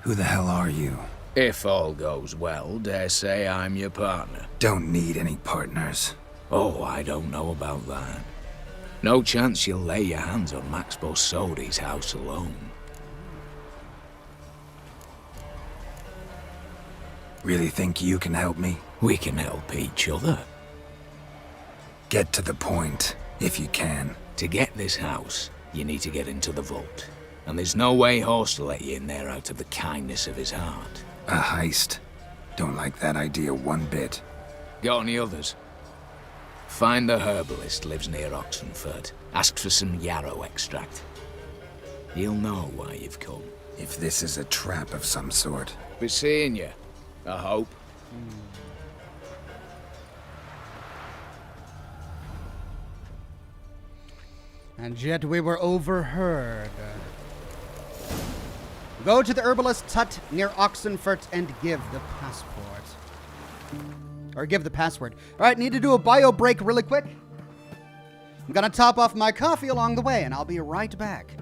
Who the hell are you? If all goes well, dare say I'm your partner. Don't need any partners. Oh, I don't know about that. No chance you'll lay your hands on Max Borsodi's house alone. Really think you can help me? We can help each other. Get to the point, if you can. To get this house, you need to get into the vault. And there's no way Horse will let you in there out of the kindness of his heart. A heist. Don't like that idea one bit. Got any others? Find the herbalist lives near Oxhorn. Ask for some yarrow extract. He'll know why you've come. If this is a trap of some sort. Be seeing you, I hope. And yet we were overheard. Go to the herbalist's hut near Oxenfurt and give the passport. Or give the password. Alright, need to do a bio break really quick. I'm gonna top off my coffee along the way, and I'll be right back.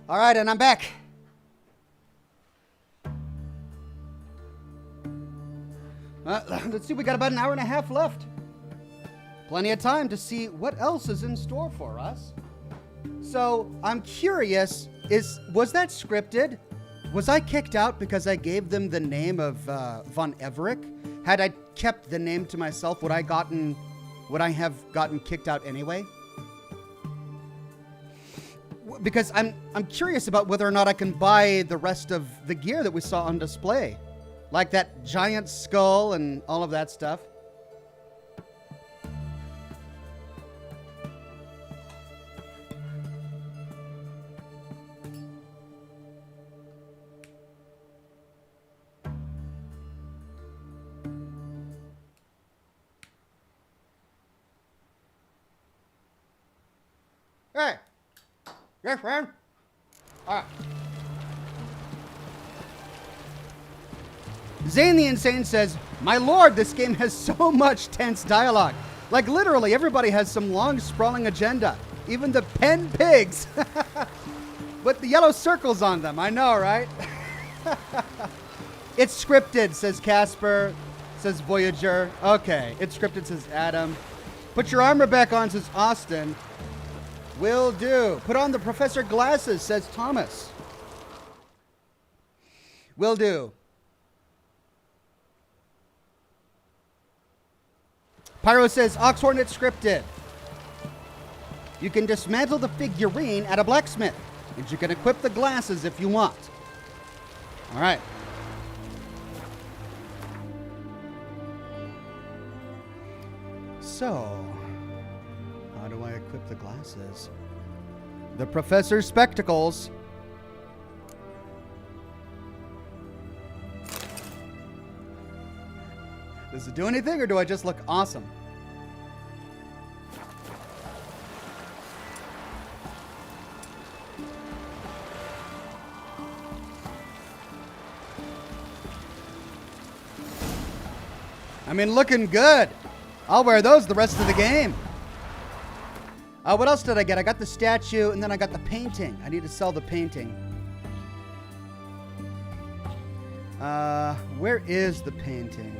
All right, and I'm back. Let's see, we got about an hour and a half left. Plenty of time to see what else is in store for us. So I'm curious, was that scripted? Was I kicked out because I gave them the name of Von Everett? Had I kept the name to myself, would I have gotten kicked out anyway? Because I'm curious about whether or not I can buy the rest of the gear that we saw on display. Like that giant skull and all of that stuff. Hey! Yes, friend? All right. Zane the Insane says, "My lord, this game has so much tense dialogue. Like literally everybody has some long sprawling agenda. Even the pen pigs. With the yellow circles on them. I know, right?" It's scripted, says Casper. Says Voyager. Okay, it's scripted, says Adam. Put your armor back on, says Austin. Will do. Put on the professor glasses, says Thomas. Will do. Pyro says, Oxhorn, it's scripted. You can dismantle the figurine at a blacksmith, and you can equip the glasses if you want. All right. So, how do I equip the glasses? The professor's spectacles. Does it do anything, or do I just look awesome? I mean, looking good. I'll wear those the rest of the game. What else did I get? I got the statue, and then I got the painting. I need to sell the painting. Where is the painting?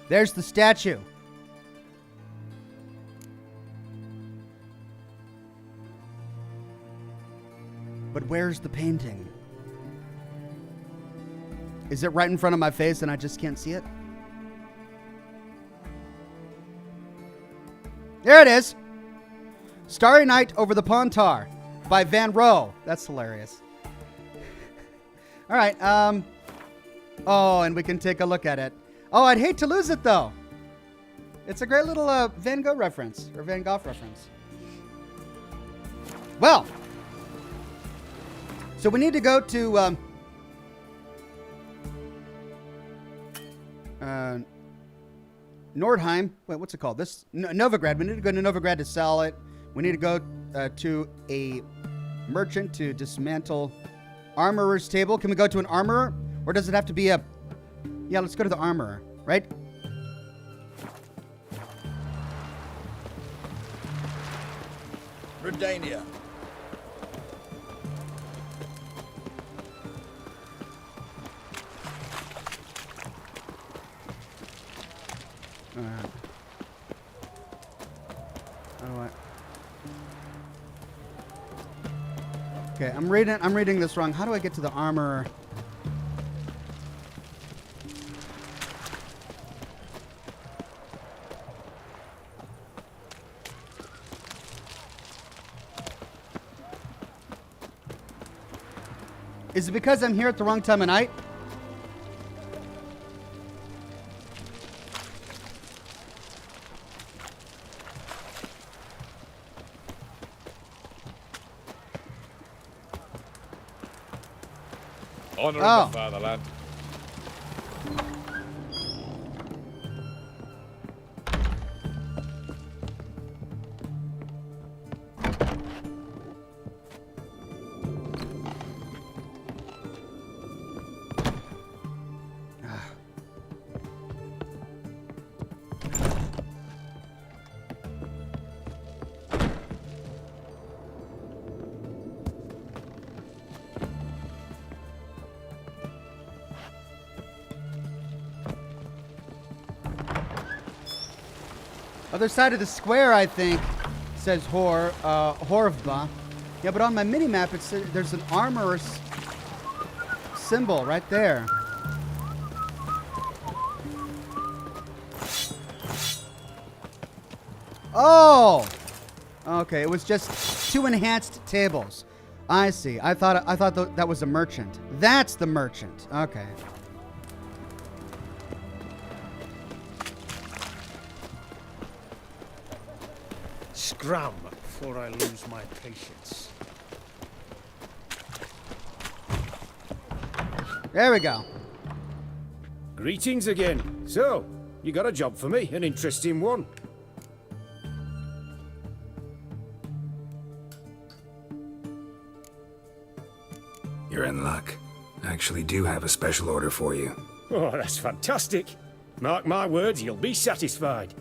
There's the statue. But where's the painting? Is it right in front of my face and I just can't see it? There it is. Starry Night Over the Pontar by Van Rohe. That's hilarious. All right. Oh, and we can take a look at it. Oh, I'd hate to lose it, though. It's a great little Van Gogh reference, or Van Gogh reference. Well, so we need to go to Nordheim. Wait, what's it called? Novigrad. We need to go to Novigrad to sell it. We need to go to a merchant to dismantle armorer's table. Can we go to an armorer? Or does it have to be a... Yeah, let's go to the armorer, right? Redania. Alright. How do I... Okay, I'm reading this wrong. How do I get to the armorer? Is it because I'm here at the wrong time of night? Honor of the fatherland. Other side of the square, I think, says Horvba. Yeah, but on my mini-map, it says there's an armor symbol right there. Oh! Okay, it was just 2 enhanced tables. I see. I thought that was a merchant. That's the merchant. Okay. Scram before I lose my patience. There we go. Greetings again. So, you got a job for me? An interesting one. You're in luck. I actually do have a special order for you. Oh, that's fantastic. Mark my words, you'll be satisfied.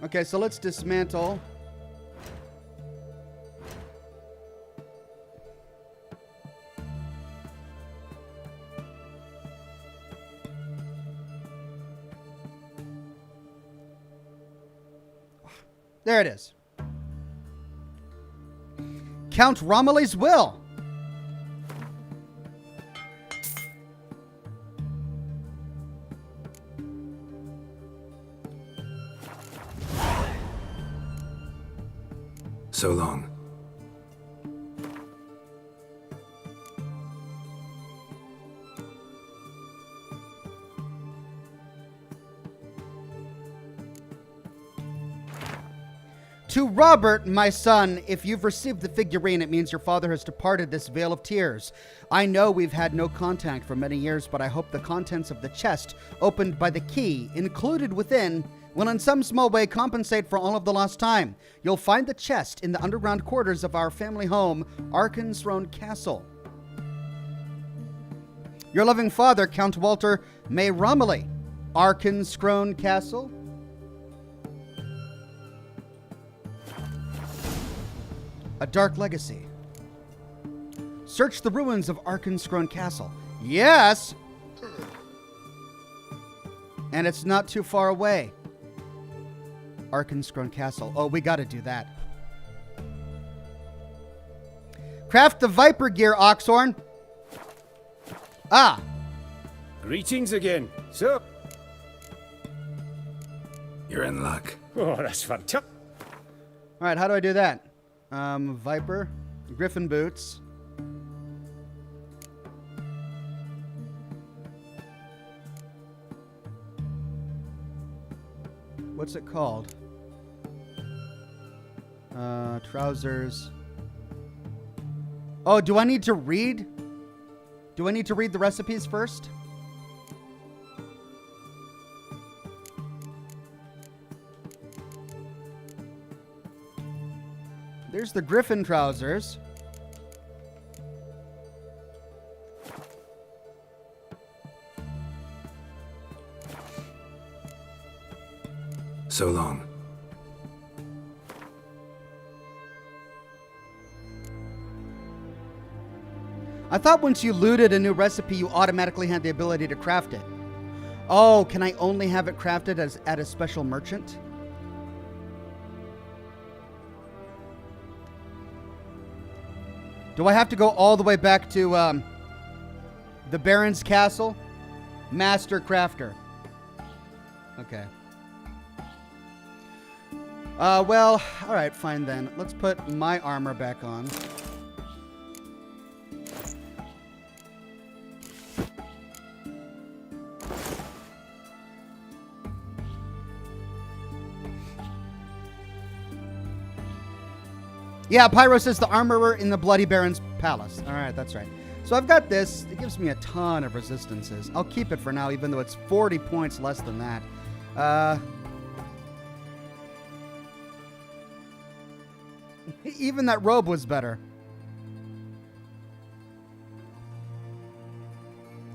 Okay, so let's dismantle. There it is. Count Romilly's will. So long. To Robert, my son, if you've received the figurine, it means your father has departed this vale of tears. I know we've had no contact for many years, but I hope the contents of the chest, opened by the key, included within, will in some small way compensate for all of the lost time. You'll find the chest in the underground quarters of our family home, Arkenstone Castle. Your loving father, Count Walter May Romilly, Arkenstone Castle. A dark legacy. Search the ruins of Arkenstone Castle. Yes! And it's not too far away. Arkenstone Castle. Oh, we gotta do that. Craft the Viper gear, Oxhorn. Ah! Greetings again. So... You're in luck. Oh, that's fantastic. Alright, how do I do that? Viper. Griffin boots. What's it called? Trousers. Oh, do I need to read? Do I need to read the recipes first? There's the Griffin trousers. So long. I thought once you looted a new recipe, you automatically had the ability to craft it. Oh, can I only have it crafted at a special merchant? Do I have to go all the way back to the Baron's Castle? Master Crafter. Okay. Well, alright, fine then. Let's put my armor back on. Yeah, Pyro says the armorer in the Bloody Baron's palace. Alright, that's right. So I've got this. It gives me a ton of resistances. I'll keep it for now, even though it's 40 points less than that. Even that robe was better.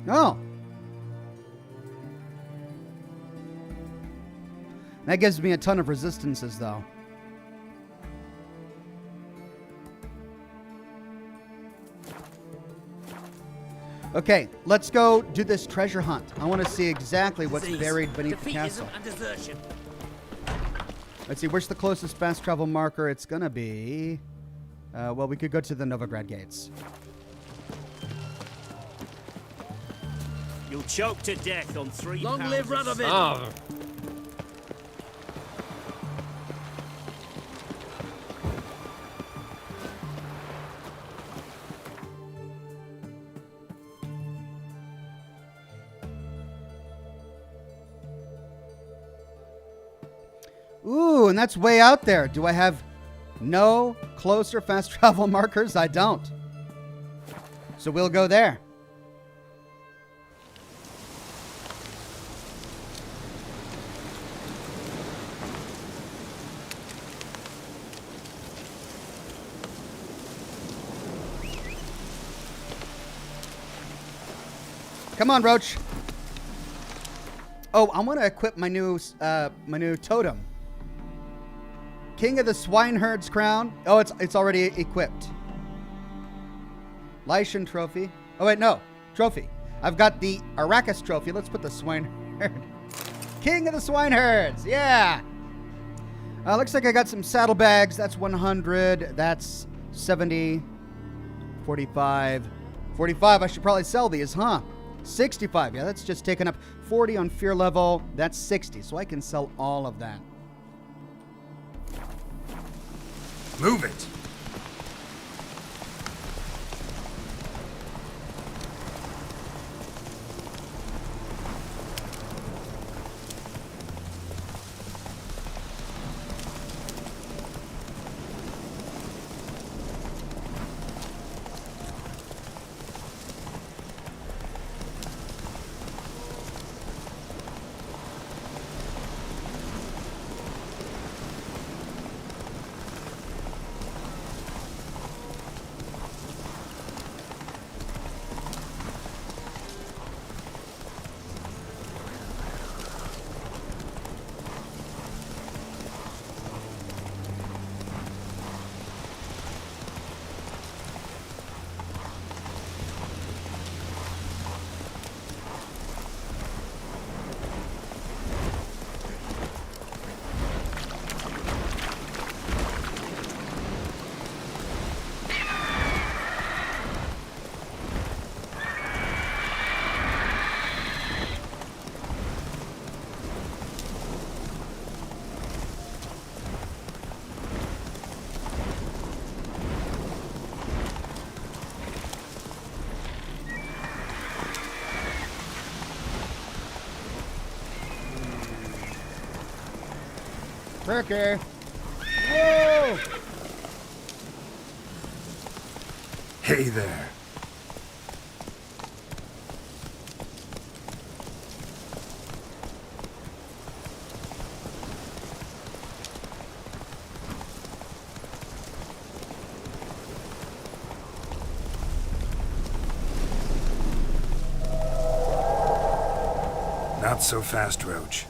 Oh. That gives me a ton of resistances, though. Okay, let's go do this treasure hunt. I want to see exactly what's buried beneath the castle. And desertion. Let's see, where's the closest fast travel marker? It's gonna be... well, we could go to the Novigrad gates. You'll choke to death on 3 Long pounds live of Radovid! Oh. Ooh, and that's way out there. Do I have no closer fast travel markers? I don't. So we'll go there. Come on, Roach. Oh, I want to equip my new totem. King of the Swineherds crown. Oh, it's already equipped. Lycian trophy. Oh wait, no. Trophy. I've got the Arrakis trophy. Let's put the Swineherd. King of the Swineherds. Yeah. Looks like I got some saddlebags. That's 100. That's 70. 45. 45. I should probably sell these, huh? 65. Yeah, that's just taking up 40 on fear level. That's 60. So I can sell all of that. Move it. Perker. Whoa! Hey there. Not so fast, Roach.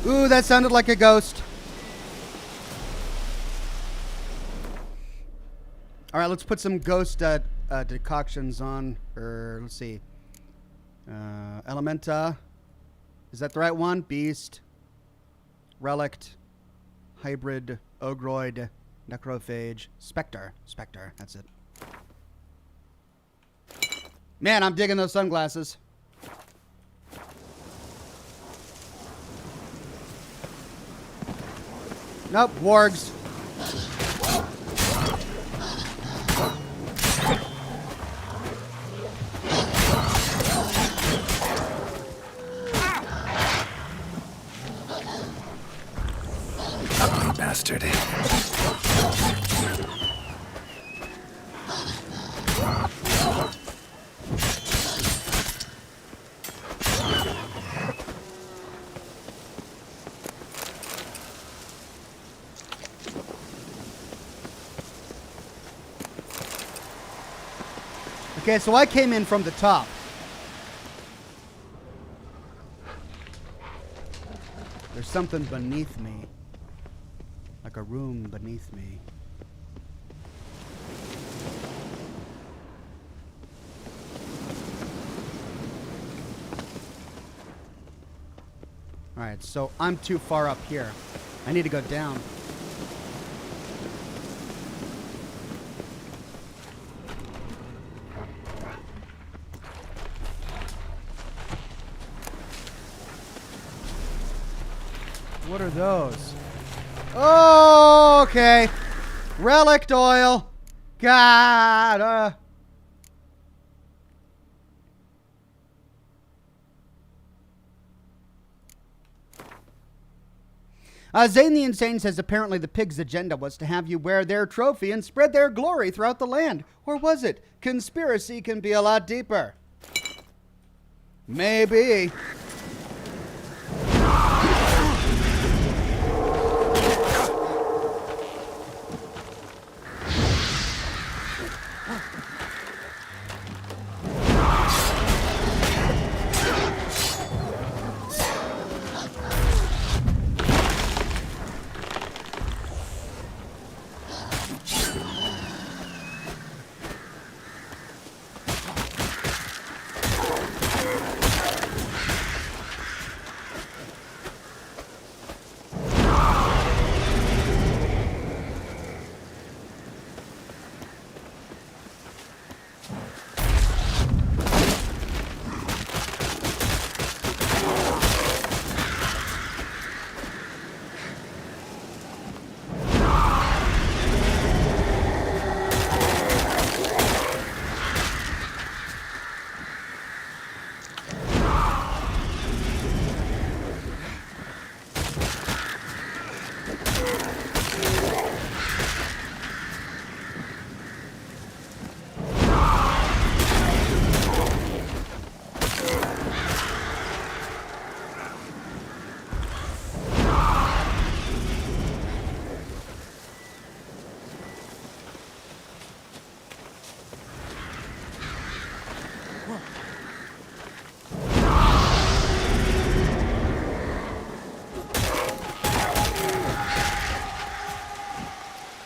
Ooh, that sounded like a ghost. All right, let's put some ghost decoctions on. Let's see. Elementa. Is that the right one? Beast. Relict. Hybrid. Ogroid. Necrophage. Spectre. Spectre. That's it. Man, I'm digging those sunglasses. Nope, wargs. Ugly bastard. Okay, so I came in from the top. There's something beneath me. Like a room beneath me. Alright, so I'm too far up here. I need to go down. What are those? Oh, okay. Relic oil. God. Zane the Insane says apparently the pig's agenda was to have you wear their trophy and spread their glory throughout the land. Or was it? Conspiracy can be a lot deeper. Maybe.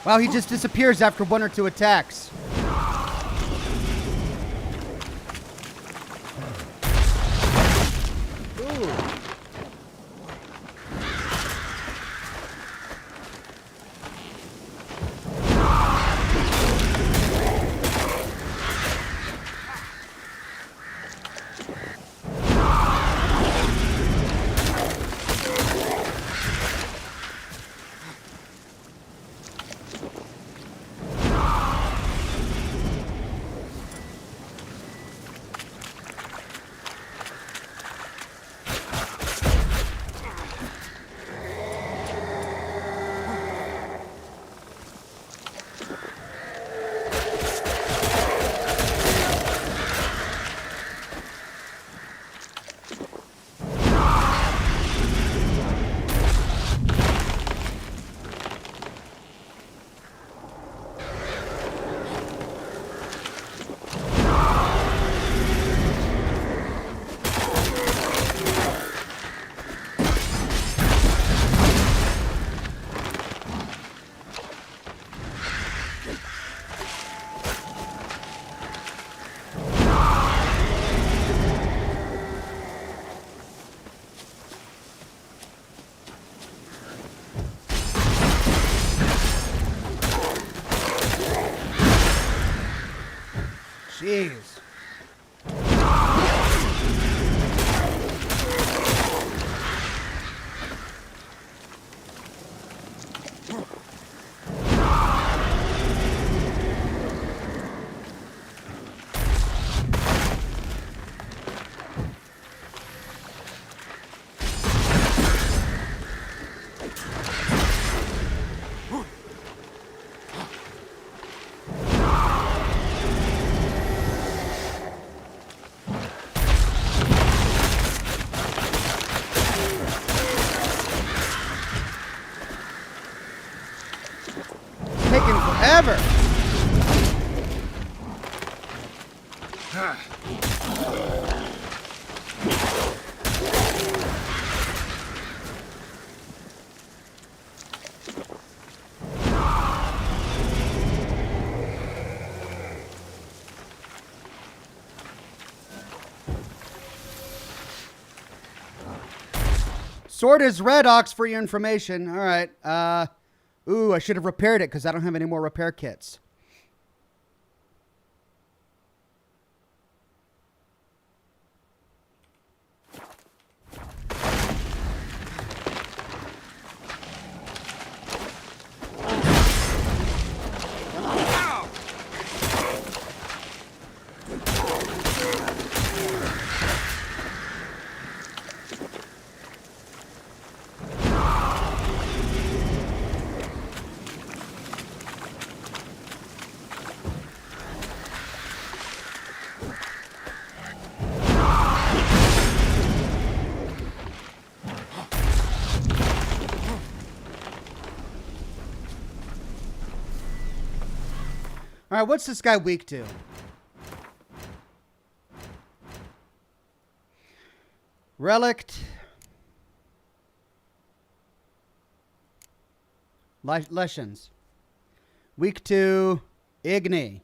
Wow, he just disappears after 1 or 2 attacks. Jeez. Taking forever. Sword is red, Ox, for your information. All right. Ooh, I should have repaired it because I don't have any more repair kits. All right, what's this guy weak to? Relict. Lessons. Weak to Igni.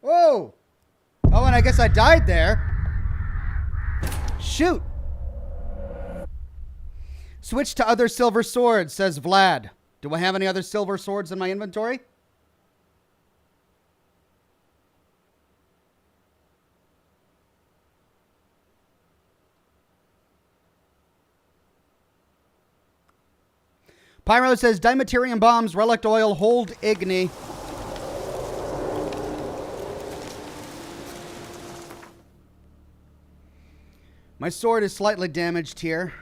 Oh! Oh, and I guess I died there. Shoot! Switch to other silver swords, says Vlad. Do I have any other silver swords in my inventory? Pyro says Dimeterium bombs, relic oil, hold Igni. My sword is slightly damaged here.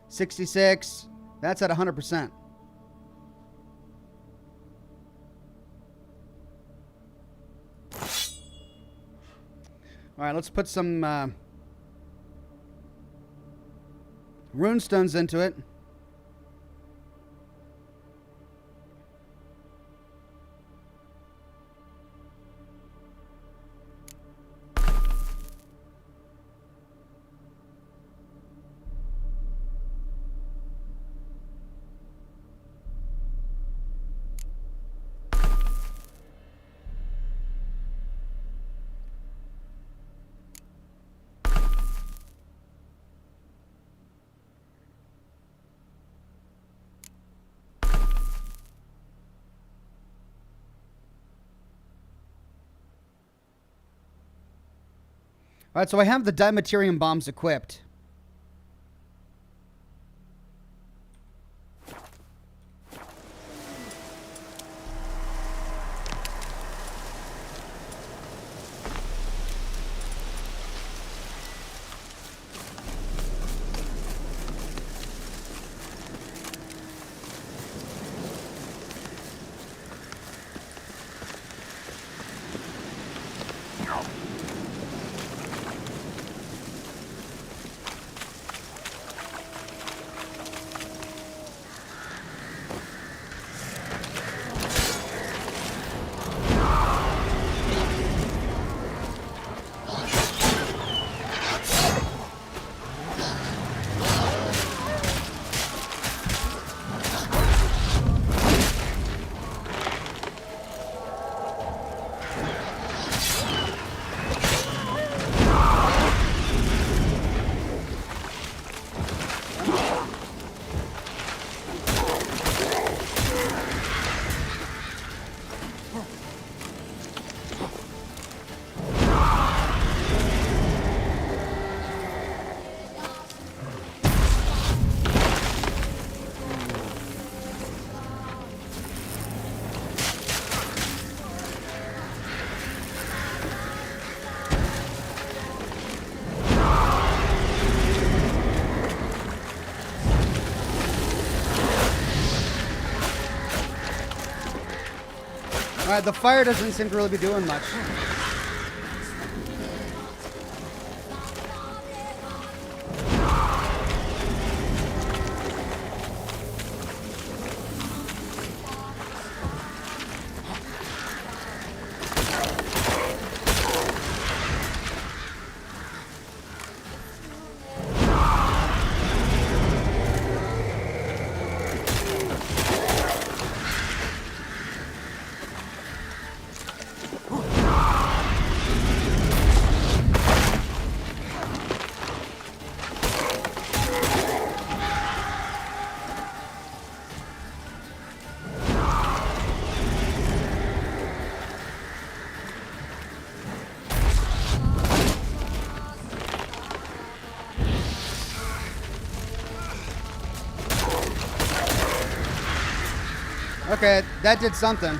66. That's at 100%. All right, let's put some runestones into it. All right, so I have the Dimeterium bombs equipped. Alright, the fire doesn't seem to really be doing much. Okay, that did something.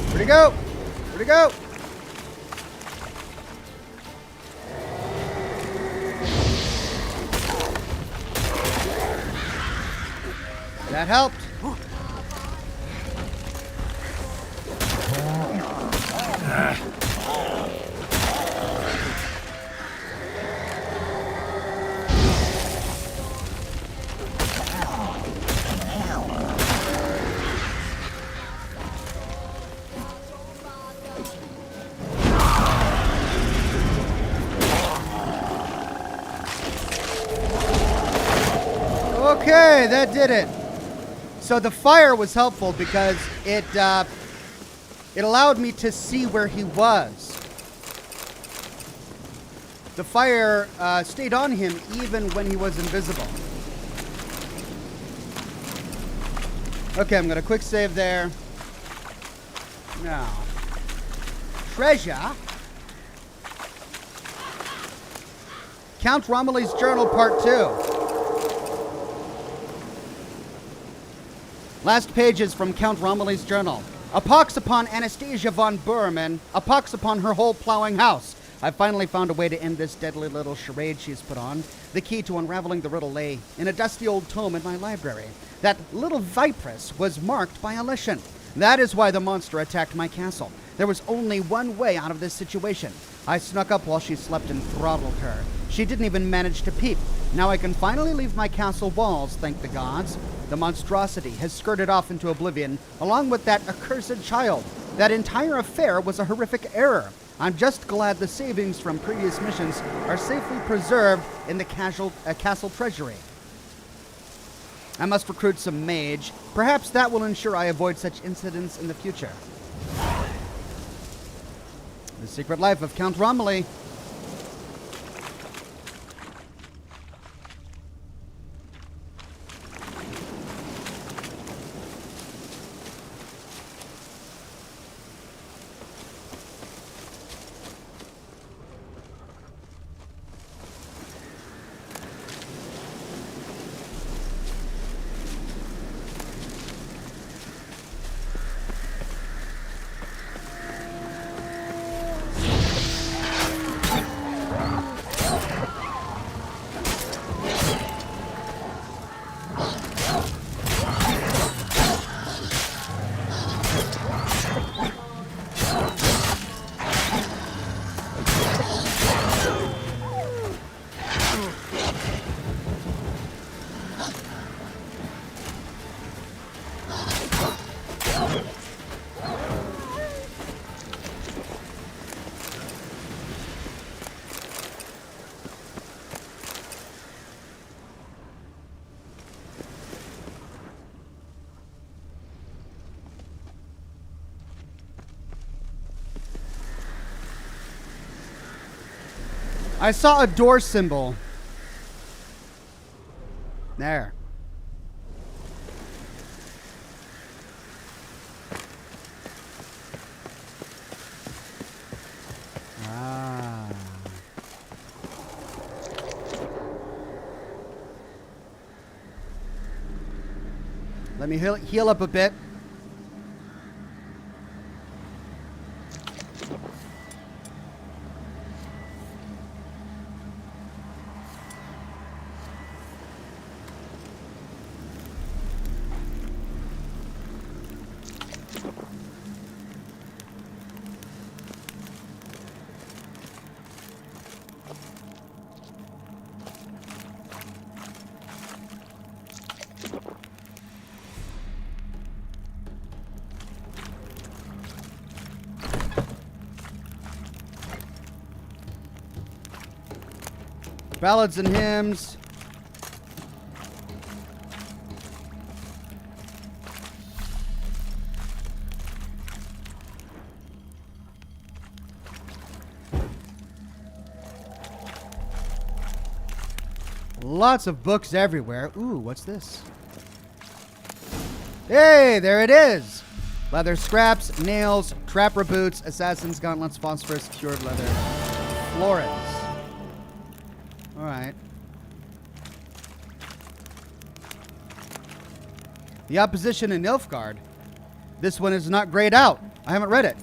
Where'd he go? Where'd he go? That helped. Okay, that did it. So the fire was helpful because it allowed me to see where he was. The fire stayed on him even when he was invisible. Okay, I'm gonna quick save there. Now, treasure. Count Romilly's Journal Part 2. Last pages from Count Romilly's journal. A pox upon Anastasia von Burman, a pox upon her whole plowing house. I finally found a way to end this deadly little charade she's put on. The key to unraveling the riddle lay in a dusty old tome in my library. That little vipress was marked by a lesson. That is why the monster attacked my castle. There was only one way out of this situation. I snuck up while she slept and throttled her. She didn't even manage to peep. Now I can finally leave my castle walls, thank the gods. The monstrosity has skirted off into oblivion, along with that accursed child. That entire affair was a horrific error. I'm just glad the savings from previous missions are safely preserved in the castle treasury. I must recruit some mage. Perhaps that will ensure I avoid such incidents in the future. The Secret Life of Count Romilly. I saw a door symbol. There. Ah. Let me heal up a bit. Ballads and hymns. Lots of books everywhere. Ooh, what's this? Hey, there it is. Leather scraps, nails, trapper boots, assassin's gauntlets, phosphorus, cured leather, florins. All right. The opposition in Nilfgaard. This one is not grayed out. I haven't read it.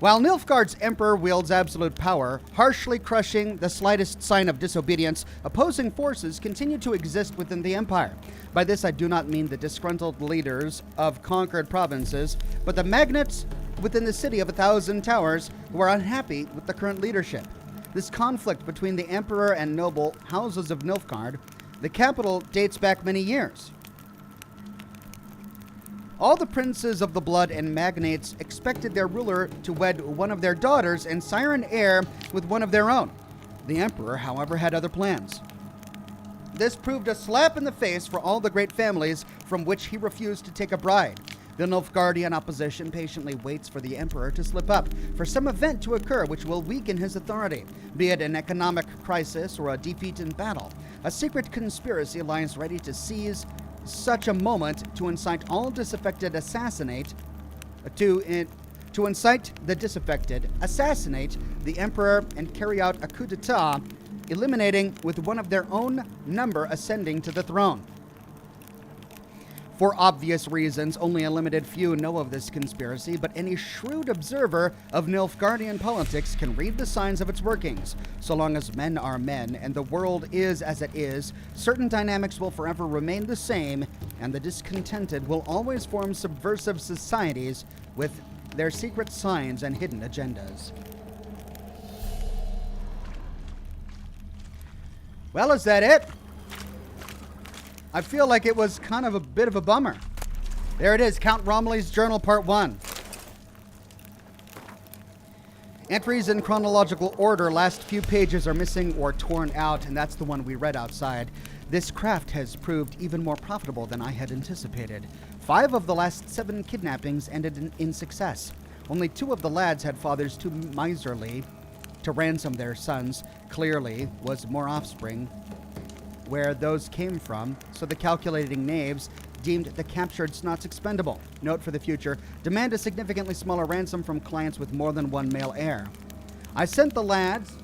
While Nilfgaard's emperor wields absolute power, harshly crushing the slightest sign of disobedience, opposing forces continue to exist within the empire. By this I do not mean the disgruntled leaders of conquered provinces, but the magnates within the city of 1,000 towers who are unhappy with the current leadership. This conflict between the emperor and noble houses of Nilfgaard, the capital, dates back many years. All the princes of the blood and magnates expected their ruler to wed one of their daughters and sire an heir with one of their own. The emperor, however, had other plans. This proved a slap in the face for all the great families from which he refused to take a bride. The Nilfgaardian opposition patiently waits for the emperor to slip up, for some event to occur which will weaken his authority, be it an economic crisis or a defeat in battle. A secret conspiracy lies ready to seize such a moment to incite all disaffected to incite the disaffected, assassinate the emperor, and carry out a coup d'etat, eliminating with one of their own number ascending to the throne. For obvious reasons, only a limited few know of this conspiracy, but any shrewd observer of Nilfgaardian politics can read the signs of its workings. So long as men are men and the world is as it is, certain dynamics will forever remain the same, and the discontented will always form subversive societies with their secret signs and hidden agendas. Well, is that it? I feel like it was kind of a bit of a bummer. There it is, Count Romilly's Journal, Part 1. Entries in chronological order. Last few pages are missing or torn out, and that's the one we read outside. This craft has proved even more profitable than I had anticipated. 5 of the last 7 kidnappings ended in success. Only 2 of the lads had fathers too miserly to ransom their sons. Clearly was more offspring where those came from, so the calculating knaves deemed the captured snots expendable. Note for the future, demand a significantly smaller ransom from clients with more than one male heir. I sent the lads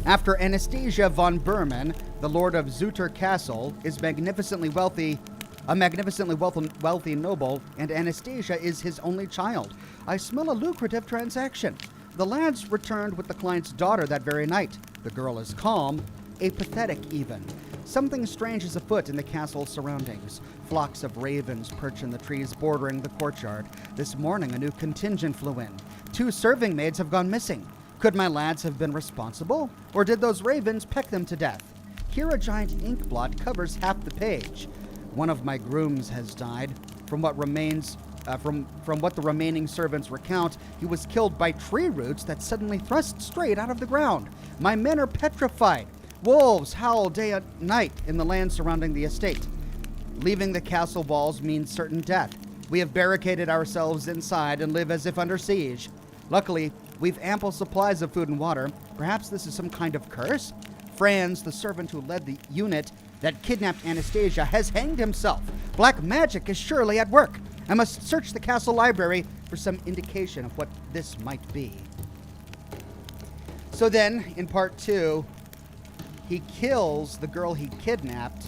after Anastasia von Berman, the lord of Zutter Castle, is magnificently wealthy noble, and Anastasia is his only child. I smell a lucrative transaction. The lads returned with the client's daughter that very night. The girl is calm, apathetic even. Something strange is afoot in the castle's surroundings. Flocks of ravens perch in the trees bordering the courtyard. This morning a new contingent flew in. 2 serving maids have gone missing. Could my lads have been responsible? Or did those ravens peck them to death? Here a giant ink blot covers half the page. One of my grooms has died. From what the remaining servants recount, he was killed by tree roots that suddenly thrust straight out of the ground. My men are petrified. Wolves howl day and night in the land surrounding the estate. Leaving the castle walls means certain death. We have barricaded ourselves inside and live as if under siege. Luckily, we've ample supplies of food and water. Perhaps this is some kind of curse? Franz, the servant who led the unit that kidnapped Anastasia, has hanged himself. Black magic is surely at work. I must search the castle library for some indication of what this might be. So then, in part 2, he kills the girl he kidnapped,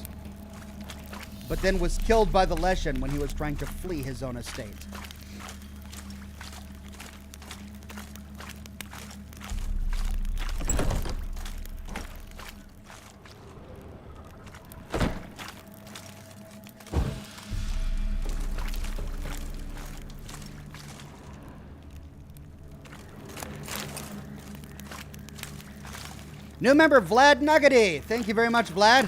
but then was killed by the Leshen when he was trying to flee his own estate. New member, Vlad Nuggety. Thank you very much, Vlad.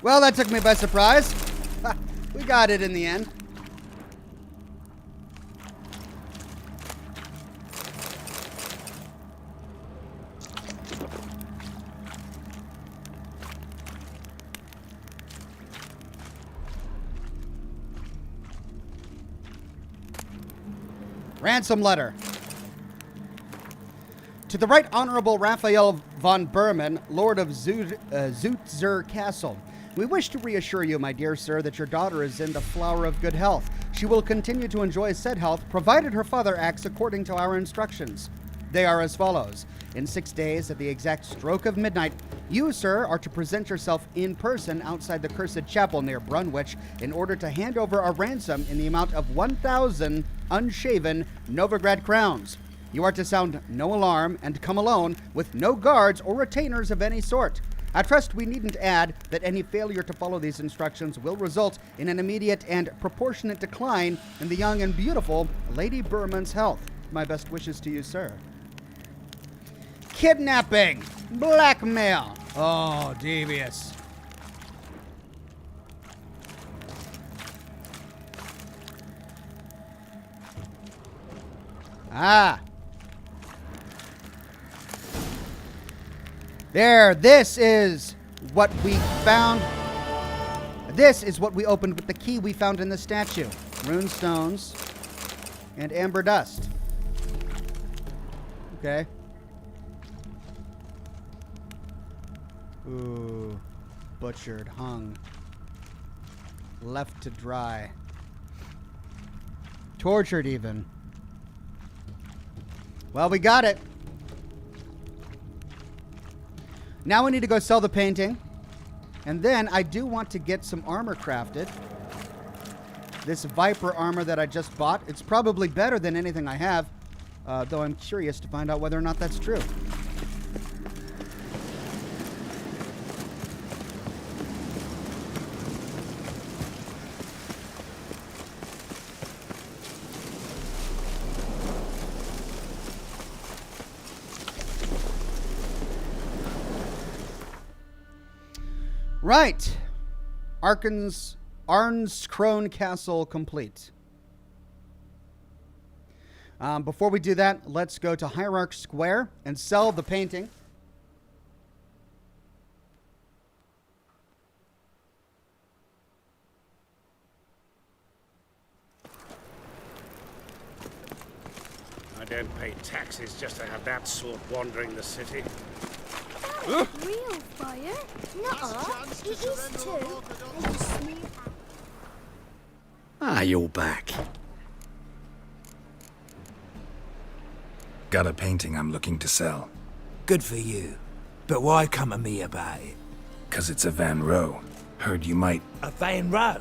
Well, that took me by surprise. We got it in the end. Ransom letter. To the Right Honorable Raphael von Berman, Lord of Zutzer Castle. We wish to reassure you, my dear sir, that your daughter is in the flower of good health. She will continue to enjoy said health, provided her father acts according to our instructions. They are as follows. In 6 days, at the exact stroke of midnight, you, sir, are to present yourself in person outside the cursed chapel near Brunwich in order to hand over a ransom in the amount of 1,000 unshaven Novigrad crowns. You are to sound no alarm and come alone with no guards or retainers of any sort. I trust we needn't add that any failure to follow these instructions will result in an immediate and proportionate decline in the young and beautiful Lady Berman's health. My best wishes to you, sir. Kidnapping! Blackmail! Oh, devious. Ah. There, this is what we found. This is what we opened with the key we found in the statue. Rune stones and amber dust. Okay. Ooh. Butchered, hung. Left to dry. Tortured even. Well, we got it. Now we need to go sell the painting. And then I do want to get some armor crafted. This Viper armor that I just bought. It's probably better than anything I have. Though I'm curious to find out whether or not that's true. Right. Arnscrone Castle complete. Before we do that, let's go to Hierarch Square and sell the painting. I don't pay taxes just to have that sort wandering the city. Real fire? No, it is too. You're back. Got a painting I'm looking to sell. Good for you. But why come to me about it? 'Cause it's a Van Row. Heard you might... A Van Row?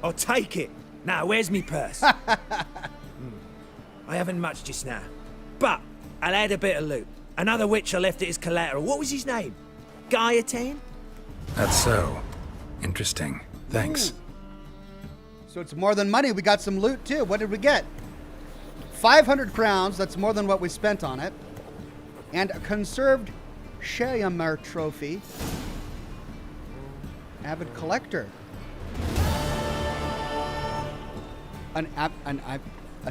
I'll take it. Now, where's me purse? I haven't much just now. But I'll add a bit of loot. Another witcher left it as collateral. What was his name? Gaiatan? That's so. Interesting. Thanks. So it's more than money. We got some loot, too. What did we get? 500 crowns. That's more than what we spent on it. And a conserved Shayamer trophy. Avid collector. A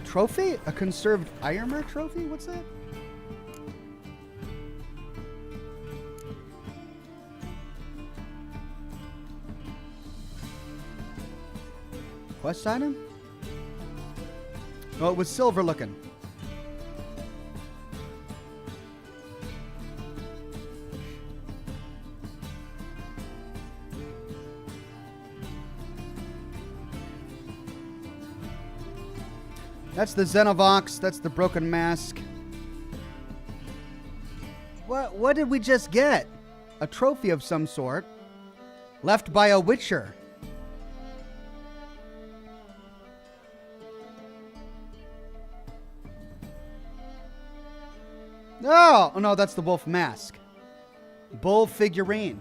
trophy? A conserved Ironmer trophy? What's that? Quest item? Oh, it was silver looking. That's the Xenovox. That's the Broken Mask. What did we just get? A trophy of some sort. Left by a Witcher. Oh, no, that's the wolf mask. Bull figurine.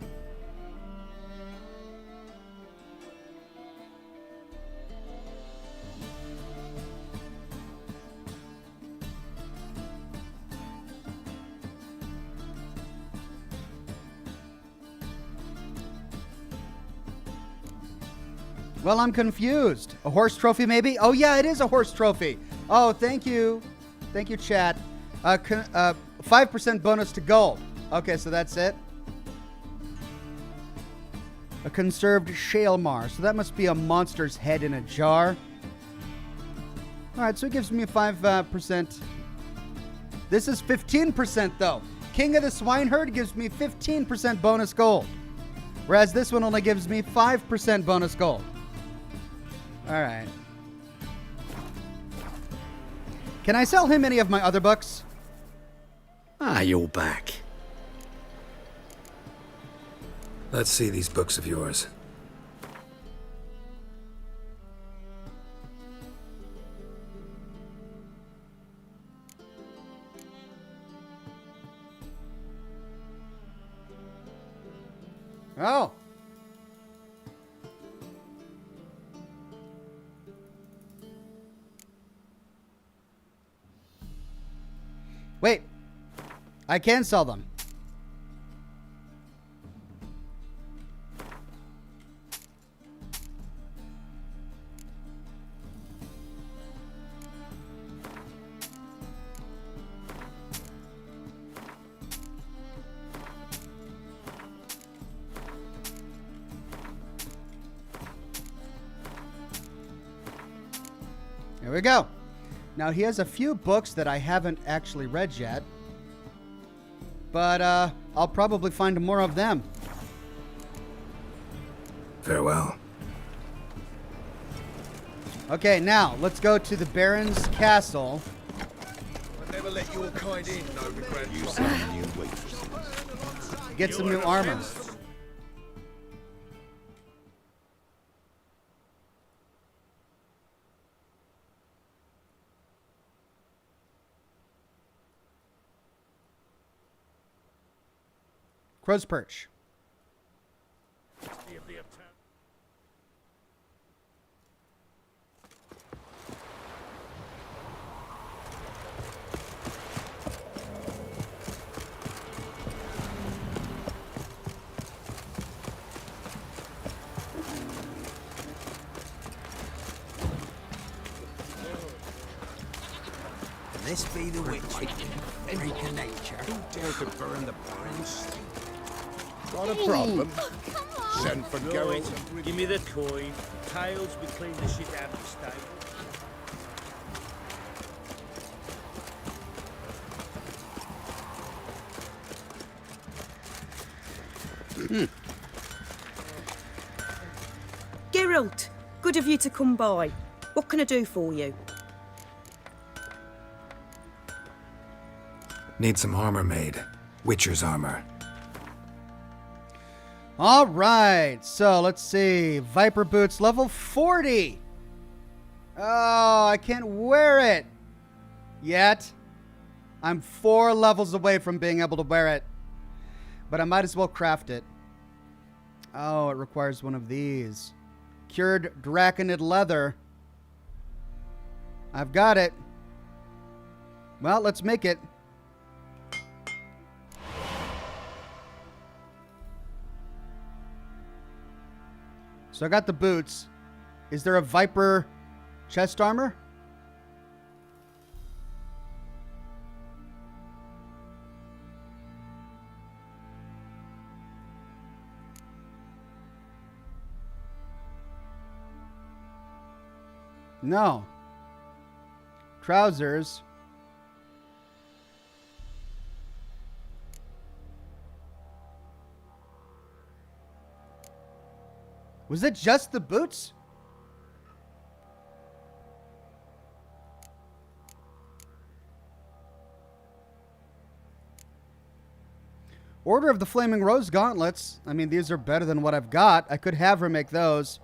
Well, I'm confused. A horse trophy, maybe? Oh, yeah, it is a horse trophy. Oh, thank you. Thank you, chat. 5% bonus to gold. Okay, so that's it. A conserved shale mar. So that must be a monster's head in a jar. All right, so it gives me 5%. This is 15%, though. King of the Swineherd gives me 15% bonus gold. Whereas this one only gives me 5% bonus gold. All right. Can I sell him any of my other books? Ah, you're back. Let's see these books of yours. Oh. Wait. I can sell them. There we go. Now, he has a few books that I haven't actually read yet. But I'll probably find more of them. Farewell. Okay, now, let's go to the Baron's castle. I never let your kind in, no regret. Get some new armor. Crow's Perch. Can this be the witch? Freak of nature. Who dare to burn the barns? Got a problem? Send for Geralt. Give me the coin. Tails, we clean the shit out of the stable. Geralt, good of you to come by. What can I do for you? Need some armor made. Witcher's armor. All right, so let's see. Viper boots, level 40. Oh, I can't wear it yet. I'm 4 levels away from being able to wear it. But I might as well craft it. Oh, it requires one of these. Cured Draconid leather. I've got it. Well, let's make it. So I got the boots. Is there a Viper chest armor? No. Trousers. Was it just the boots? Order of the Flaming Rose gauntlets. I mean, these are better than what I've got. I could have her make those.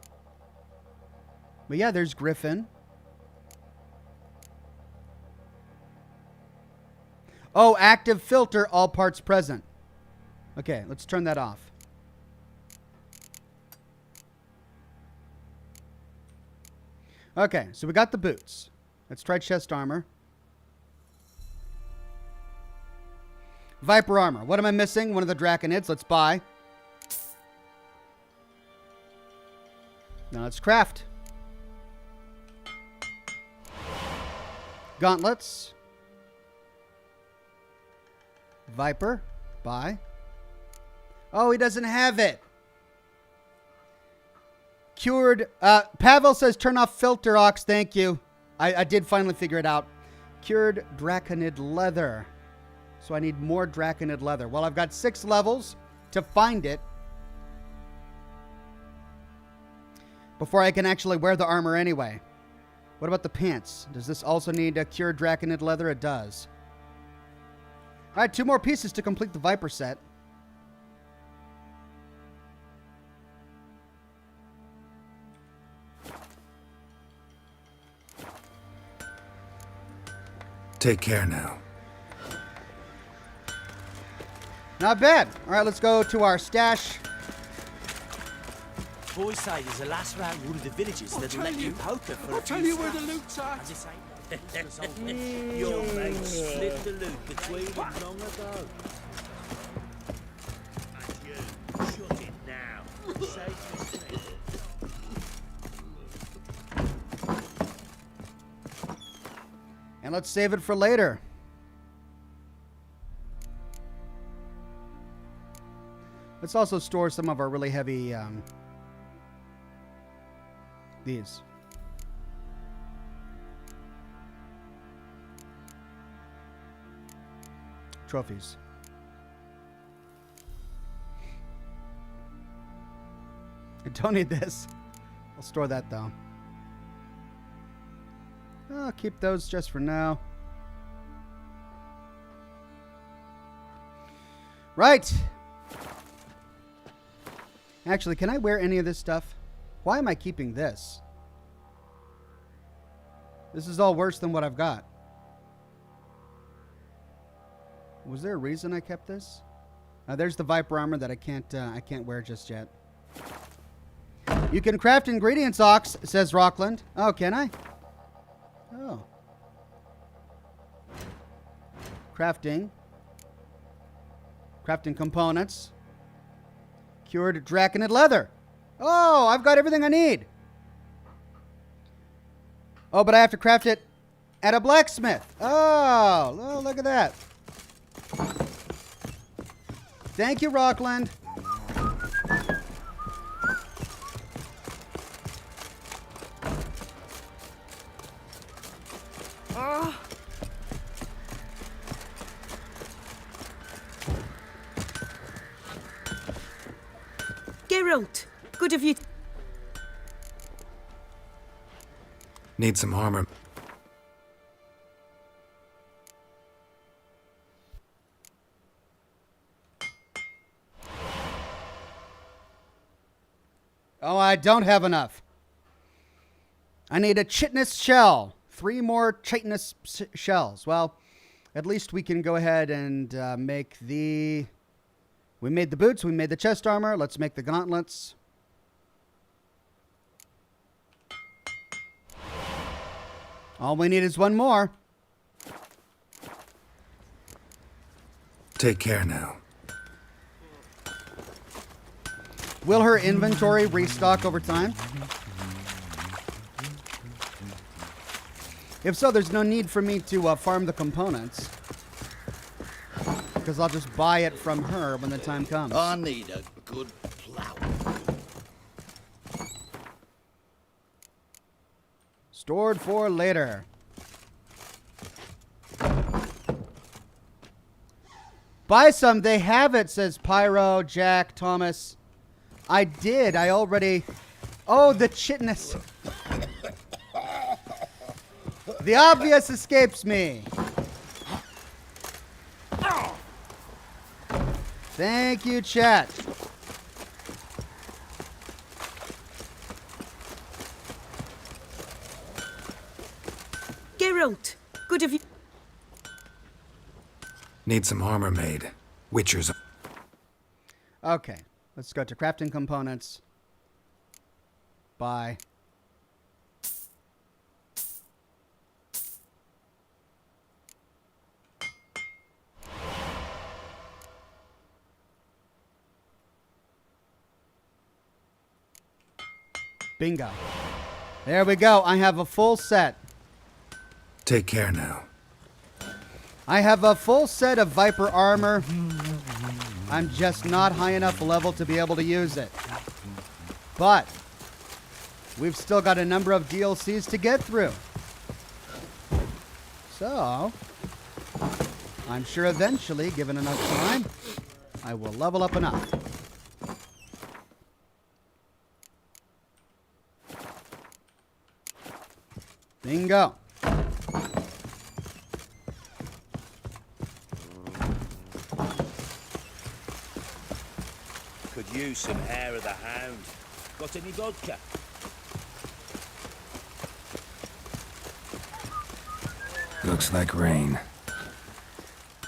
But yeah, there's Griffin. Oh, active filter, all parts present. Okay, let's turn that off. Okay, so we got the boots. Let's try chest armor. Viper armor. What am I missing? One of the Draconids. Let's buy. Now let's craft. Gauntlets. Viper. Buy. Oh, he doesn't have it. Cured. Pavel says turn off filter, Ox. Thank you. I did finally figure it out. Cured draconid leather. So I need more draconid leather. Well, I've got 6 levels to find it before I can actually wear the armor anyway. What about the pants? Does this also need a cured draconid leather? It does. All right, 2 more pieces to complete the Viper set. Take care now. Not bad. All right, let's go to our stash. Boys say there's a lass around one of the villages that'll let you poker for I'll a tell few you where the scraps. loot's at. Your mate slid the loot between them long ago. And you, shut it now. Say to me. And let's save it for later. Let's also store some of our really heavy, these. Trophies. I don't need this. I'll store that though. I'll keep those just for now. Right. Actually, can I wear any of this stuff? Why am I keeping this? This is all worse than what I've got. Was there a reason I kept this? There's the Viper armor that I can't wear just yet. You can craft ingredients, Ox, says Rockland. Oh, can I? Oh. Crafting. Crafting components. Cured draconid leather. Oh, I've got everything I need. Oh, but I have to craft it at a blacksmith. Oh, look at that. Thank you, Rockland. Geralt, good of you. Need some armor. Oh, I don't have enough. I need a chitinous shell. 3 more chitinous shells. Well, at least we can go ahead and make the... We made the boots. We made the chest armor. Let's make the gauntlets. All we need is 1 more. Take care now. Will her inventory restock over time? If so, there's no need for me to farm the components, because I'll just buy it from her when the time comes. I need a good plow. Stored for later. Buy some. They have it, says Pyro, Jack, Thomas. I did. I already... Oh, the chitinous. The obvious escapes me. Thank you, chat. Geralt, good of you. Need some armor made. Witcher's. Okay, let's go to crafting components. Buy. Bingo. There we go. I have a full set. Take care now. I have a full set of Viper armor. I'm just not high enough level to be able to use it. But we've still got a number of DLCs to get through. So, I'm sure eventually, given enough time, I will level up enough. Bingo. Could use some hair of the hound. Got any vodka? Looks like rain.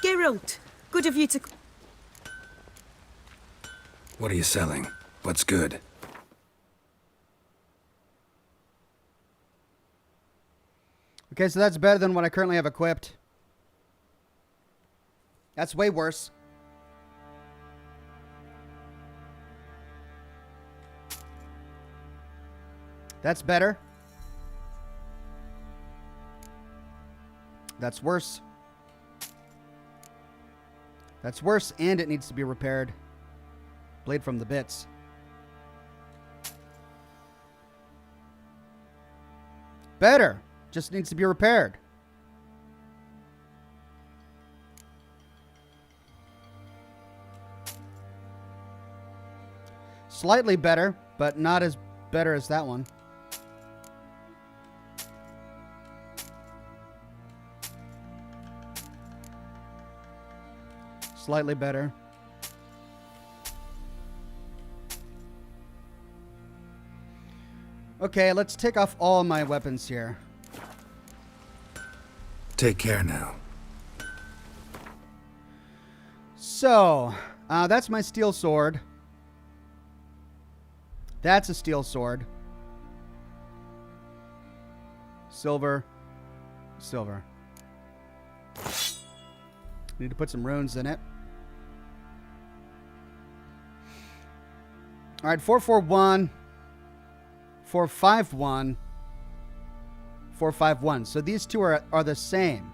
Geralt, good of you to... What are you selling? What's good? Okay, so that's better than what I currently have equipped. That's way worse. That's better. That's worse. That's worse, and it needs to be repaired. Blade from the bits. Better. Just needs to be repaired. Slightly better, but not as better as that one. Slightly better. Okay, let's take off all my weapons here. Take care now. So, that's my steel sword. That's a steel sword. Silver. Silver. Need to put some runes in it. All right, 441, 451, 451. So these two are the same.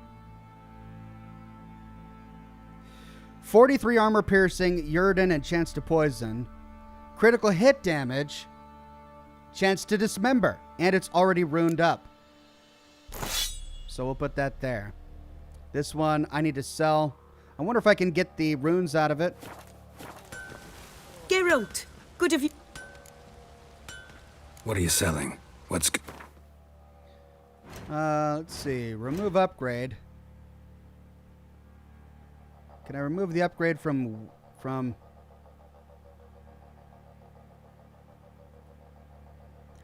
43 armor piercing, Yrden, and chance to poison. Critical hit damage, chance to dismember, and it's already runed up. So we'll put that there. This one I need to sell. I wonder if I can get the runes out of it. Geralt, good of you. What are you selling? What's let's see. Remove upgrade. Can I remove the upgrade from...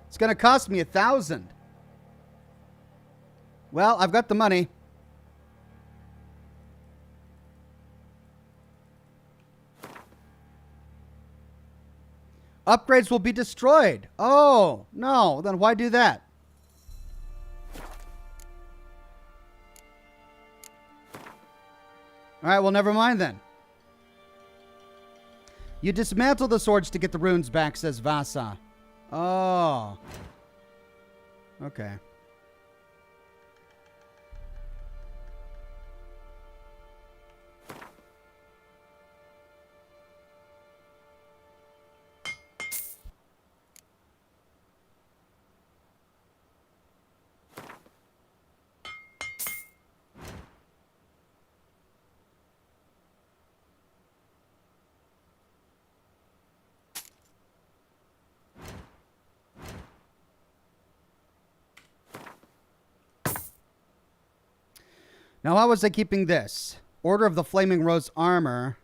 It's going to cost me 1,000. Well, I've got the money. Upgrades will be destroyed. Oh, no. Then why do that? All right, well, never mind then. You dismantle the swords to get the runes back, says Vasa. Oh. Okay. Now, how was I keeping this? Order of the Flaming Rose armor.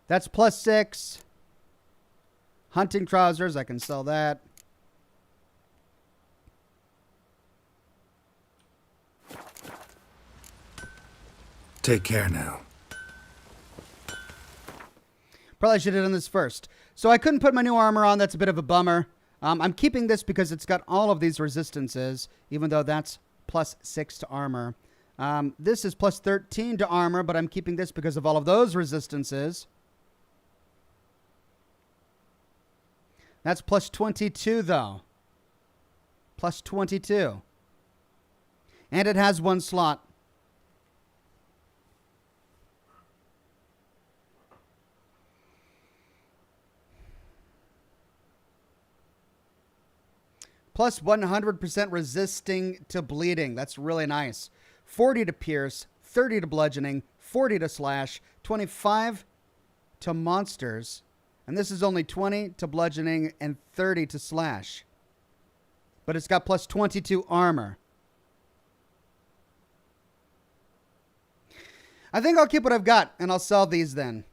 That's +6. Hunting trousers, I can sell that. Take care now. Probably should have done this first. So I couldn't put my new armor on. That's a bit of a bummer. I'm keeping this because it's got all of these resistances, even though that's plus 6 to armor. This is plus 13 to armor, but I'm keeping this because of all of those resistances. That's plus 22, though. Plus 22. And it has 1 slot. Plus 100% resisting to bleeding. That's really nice. 40 to pierce, 30 to bludgeoning, 40 to slash, 25 to monsters. And this is only 20 to bludgeoning and 30 to slash. But it's got plus 22 armor. I think I'll keep what I've got, and I'll sell these then.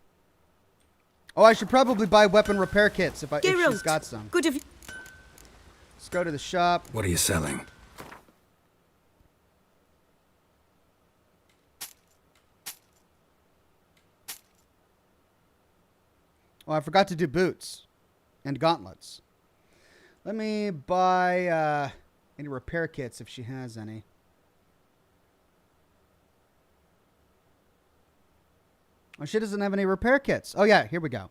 Oh, I should probably buy weapon repair kits if she's got some. Good of you. Let's go to the shop. What are you selling? Oh, I forgot to do boots and gauntlets. Let me buy any repair kits if she has any. Oh, she doesn't have any repair kits. Oh, yeah, here we go.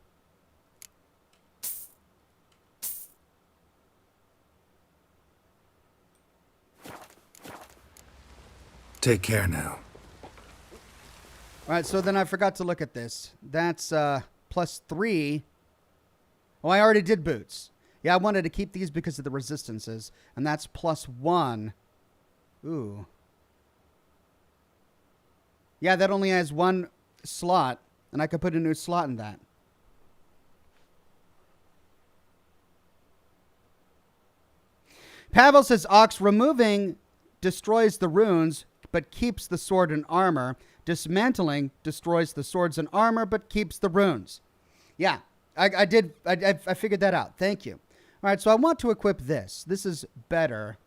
Take care now. All right, so then I forgot to look at this. That's plus 3. Oh, I already did boots. Yeah, I wanted to keep these because of the resistances. And that's plus 1. Ooh. Yeah, that only has 1 slot. And I could put a new slot in that. Pavel says, Ox, removing destroys the runes, but keeps the sword and armor. Dismantling destroys the swords and armor, but keeps the runes. Yeah, I figured that out. Thank you. All right, so I want to equip this. This is better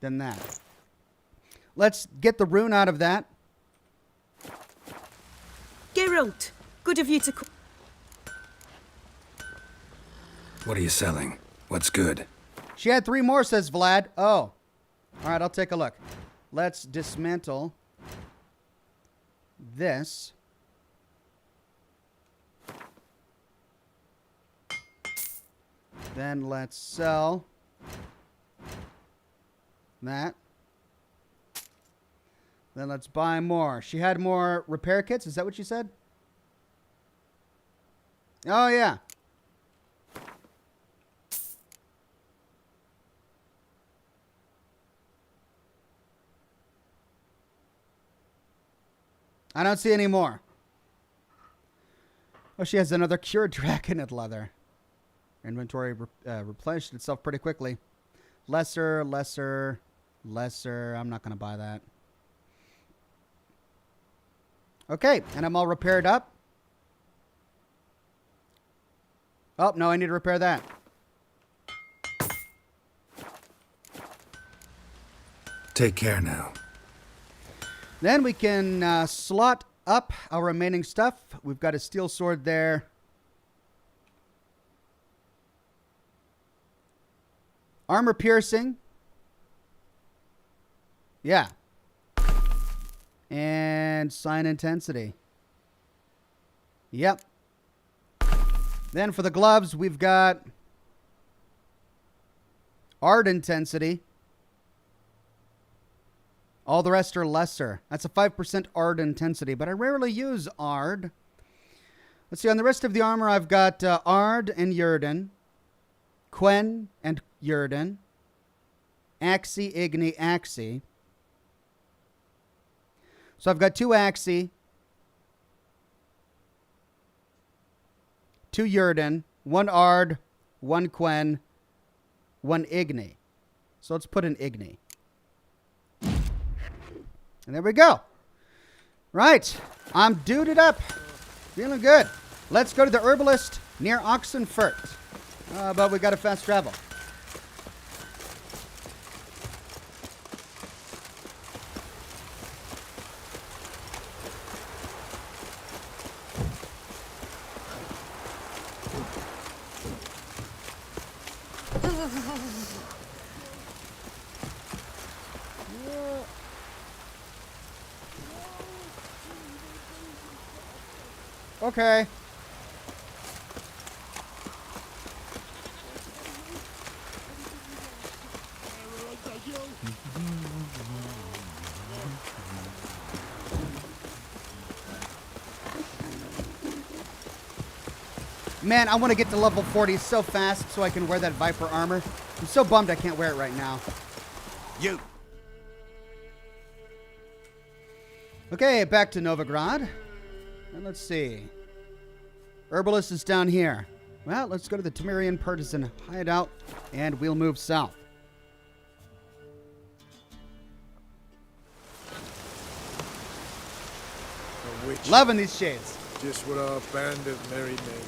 than that. Let's get the rune out of that. Geralt, good of you to... What are you selling? What's good? She had 3 more, says Vlad. Oh. All right, I'll take a look. Let's dismantle this. Then let's sell that. Then let's buy more. She had more repair kits. Is that what she said? Oh, yeah. I don't see any more. Oh, she has another cured draconid leather. Inventory replenished itself pretty quickly. Lesser, lesser, lesser. I'm not going to buy that. Okay, and I'm all repaired up. Oh, no, I need to repair that. Take care now. Then we can slot up our remaining stuff. We've got a steel sword there. Armor piercing. Yeah. And sign intensity. Yep. Then for the gloves, we've got art intensity. All the rest are lesser. That's a 5% ard intensity, but I rarely use ard. Let's see, on the rest of the armor, I've got ard and Yrden, Quen and Yrden, Axi, Igni, Axi. So I've got 2 Axi, 2 Yrden, 1 ard, 1 Quen, 1 Igni. So let's put an Igni. And there we go. Right. I'm duded up. Feeling good. Let's go to the herbalist near Oxenfurt. But we got to fast travel. Okay. Man, I want to get to level 40 so fast so I can wear that Viper armor. I'm so bummed I can't wear it right now. You. Okay, back to Novigrad. And let's see. Herbalist is down here. Well, let's go to the Temerian partisan hideout, and we'll move south. Loving these shades. Just what our band of merry men.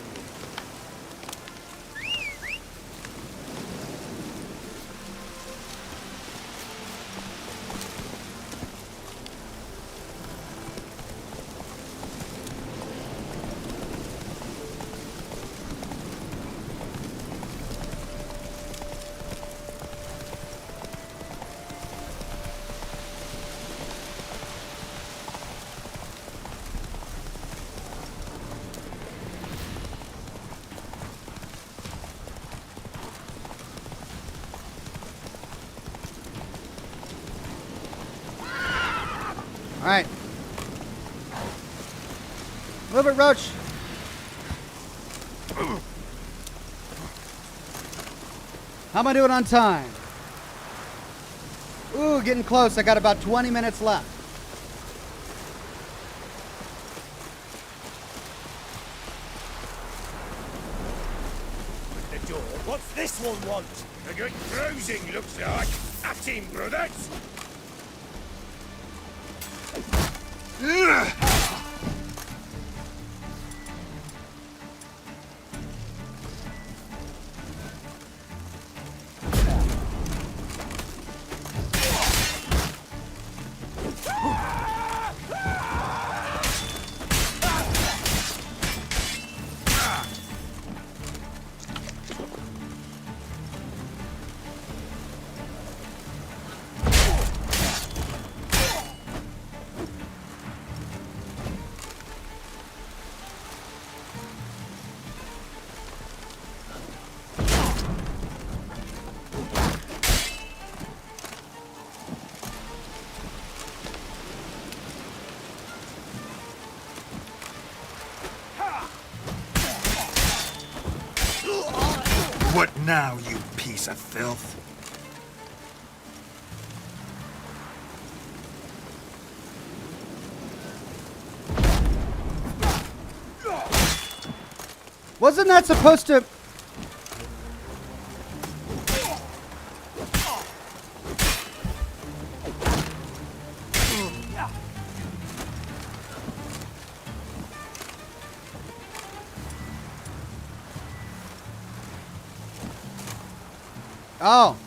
All right. Move it, Roach. How am I doing on time? Ooh, getting close. I got about 20 minutes left. The door. What's this one want? A good bruising, looks like. At him, brothers. What now, you piece of filth? Wasn't that supposed to... Oh.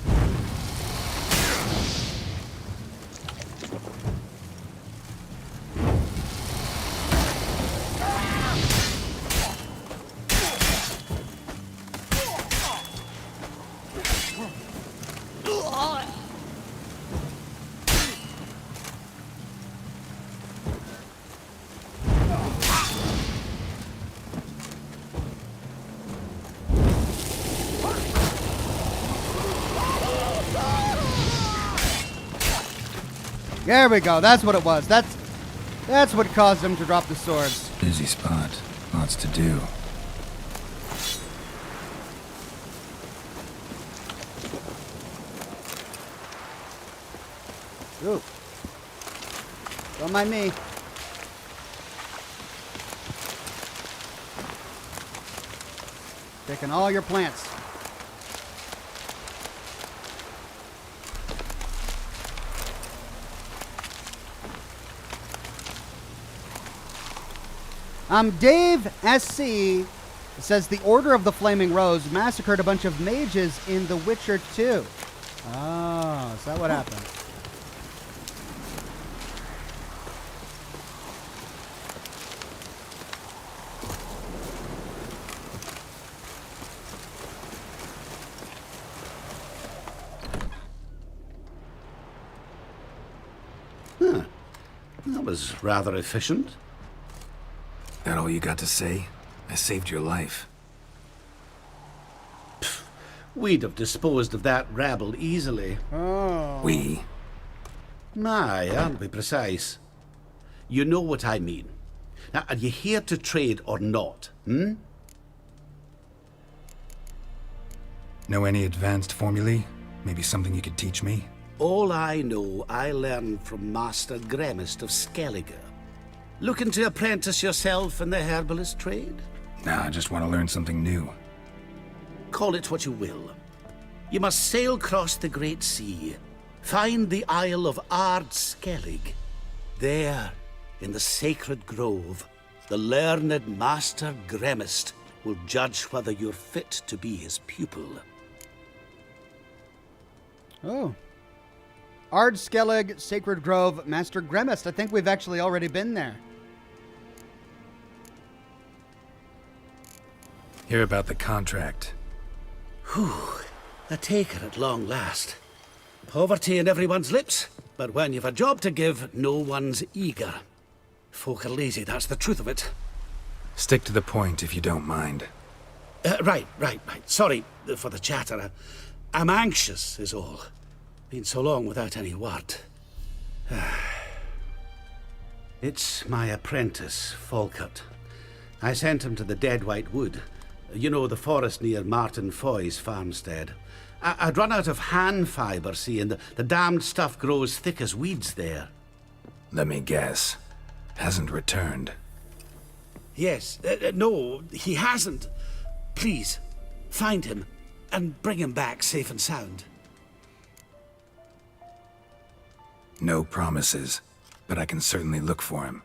There we go. That's what it was. That's what caused him to drop the swords. Busy spot. Lots to do. Ooh. Don't mind me. Taking all your plants. Dave SC says the Order of the Flaming Rose massacred a bunch of mages in The Witcher 2. Oh, is that what happened? Huh. That was rather efficient. That all you got to say? I saved your life. We'd have disposed of that rabble easily. Oh. We? Aye, aren't we precise? You know what I mean. Now, are you here to trade or not, hmm? Know any advanced formulae? Maybe something you could teach me? All I know, I learned from Master Gremist of Skellige. Looking to apprentice yourself in the herbalist trade? Nah, I just want to learn something new. Call it what you will. You must sail across the Great Sea, find the Isle of Ard Skellig. There, in the sacred grove, the learned Master Gremist will judge whether you're fit to be his pupil. Oh. Ard Skellig, Sacred Grove, Master Gremist. I think we've actually already been there. Hear about the contract. Whew. A taker at long last. Poverty in everyone's lips, but when you've a job to give, no one's eager. Folk are lazy, that's the truth of it. Stick to the point if you don't mind. Right. Sorry for the chatter. I'm anxious, is all. Been so long without any word. It's my apprentice, Falkert. I sent him to the Dead White Wood. You know, the forest near Martin Foy's farmstead. I'd run out of hand fibre, see, and the damned stuff grows thick as weeds there. Let me guess. Hasn't returned. Yes. No, he hasn't. Please, find him and bring him back safe and sound. No promises, but I can certainly look for him.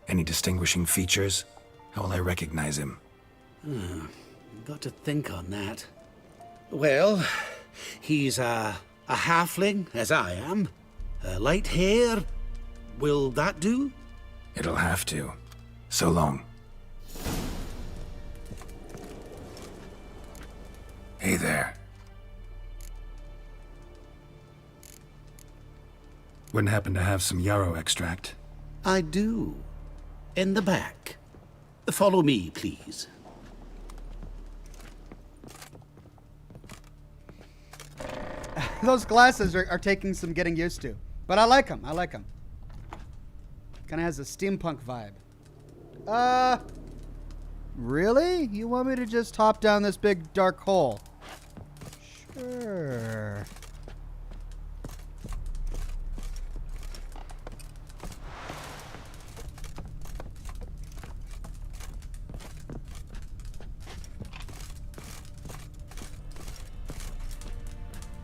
Any distinguishing features? How will I recognize him? Got to think on that. Well, he's a halfling, as I am. Light hair. Will that do? It'll have to. So long. Hey there. Wouldn't happen to have some yarrow extract? I do. In the back. Follow me, please. Those glasses are taking some getting used to. But I like them. Kind of has a steampunk vibe. Really? You want me to just hop down this big dark hole? Sure.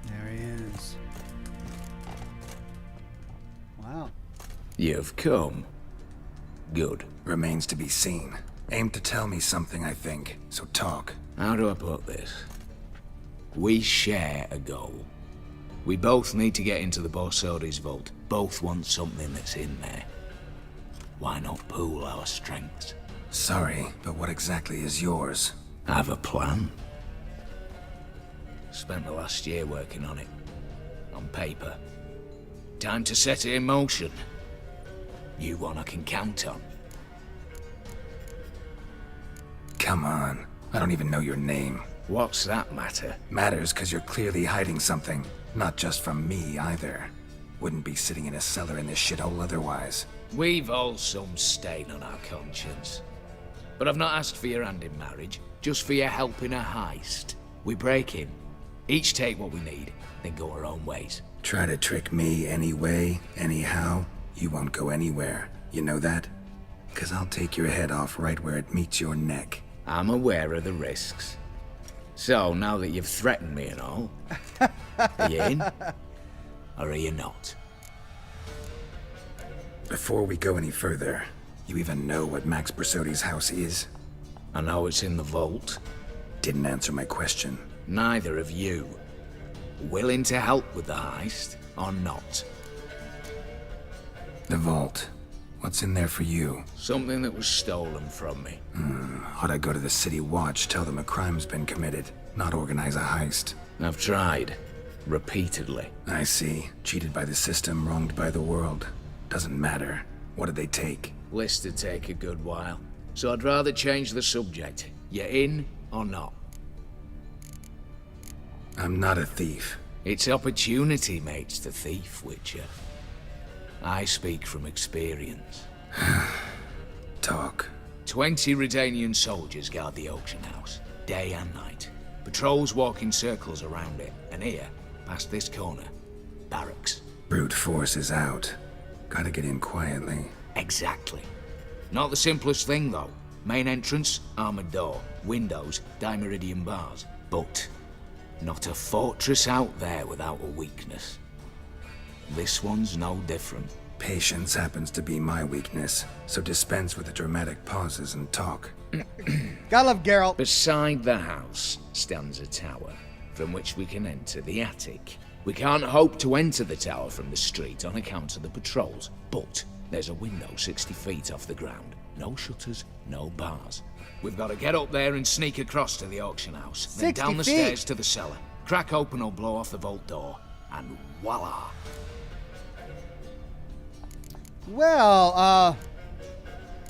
There he is. Wow. You've come. Good. Remains to be seen. Aim to tell me something, I think. So talk. How do I put this? We share a goal. We both need to get into the Borsodi's vault. Both want something that's in there. Why not pool our strengths? Sorry, but what exactly is yours? I have a plan. Spent the last year working on it. On paper. Time to set it in motion. You one I can count on. Come on. I don't even know your name. What's that matter? Matters because you're clearly hiding something. Not just from me, either. Wouldn't be sitting in a cellar in this shithole otherwise. We've all some stain on our conscience. But I've not asked for your hand in marriage, just for your help in a heist. We break in, each take what we need, then go our own ways. Try to trick me anyway, anyhow, you won't go anywhere. You know that? 'Cause I'll take your head off right where it meets your neck. I'm aware of the risks. So, now that you've threatened me and all, are you in? Or are you not? Before we go any further, you even know what Max Borsodi's house is? I know it's in the vault. Didn't answer my question. Neither of you. Willing to help with the heist, or not? The vault. What's in there for you? Something that was stolen from me. Ought I go to the City Watch, tell them a crime's been committed, not organize a heist? I've tried. Repeatedly. I see. Cheated by the system, wronged by the world. Doesn't matter. What did they take? List'd take a good while, so I'd rather change the subject. You in or not? I'm not a thief. It's opportunity makes the thief, Witcher. I speak from experience. Talk. 20 Redanian soldiers guard the auction house, day and night. Patrols walk in circles around it, and here, past this corner, barracks. Brute force is out. Gotta get in quietly. Exactly. Not the simplest thing, though. Main entrance, armored door. Windows, dimeridian bars. But not a fortress out there without a weakness. This one's no different. Patience happens to be my weakness, so dispense with the dramatic pauses and talk. Gotta love Geralt. Beside the house stands a tower, from which we can enter the attic. We can't hope to enter the tower from the street on account of the patrols, but there's a window 60 feet off the ground. No shutters, no bars. We've got to get up there and sneak across to the auction house, then down the stairs to the cellar, crack open or blow off the vault door, and voila! Well,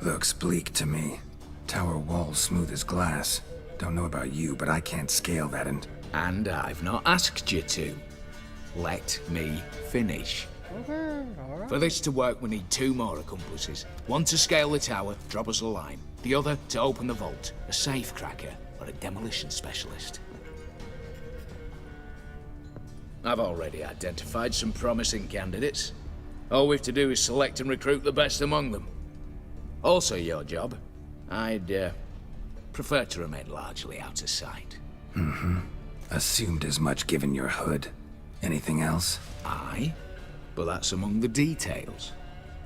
Looks bleak to me. Tower walls smooth as glass. Don't know about you, but I can't scale that and I've not asked you to. Let me finish. Okay, all right. For this to work, we need 2 more accomplices. One to scale the tower, drop us a line. The other to open the vault, a safe cracker or a demolition specialist. I've already identified some promising candidates. All we've to do is select and recruit the best among them. Also your job. I'd prefer to remain largely out of sight. Assumed as much given your hood. Anything else? Aye, but that's among the details,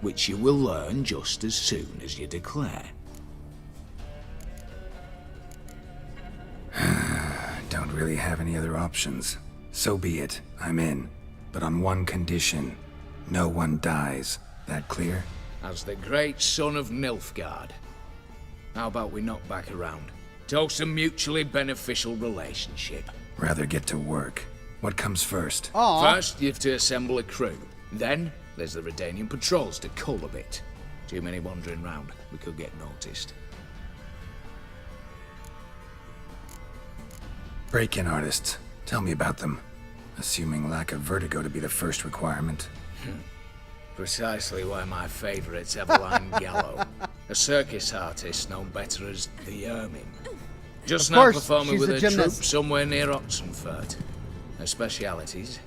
which you will learn just as soon as you declare. Don't really have any other options. So be it. I'm in. But on one condition. No one dies. That clear? As the great son of Nilfgaard. How about we knock back around? Toast a mutually beneficial relationship. Rather get to work. What comes first? First, you have to assemble a crew. Then, there's the Redanian patrols to cull a bit. Too many wandering round. We could get noticed. Break-in artists. Tell me about them. Assuming lack of vertigo to be the first requirement. Precisely why my favourite's Eveline Gallo, a circus artist known better as the Ermine. Just Of now course, performing she's with a a troupe gymnast. somewhere near Oxhorn. Her specialities,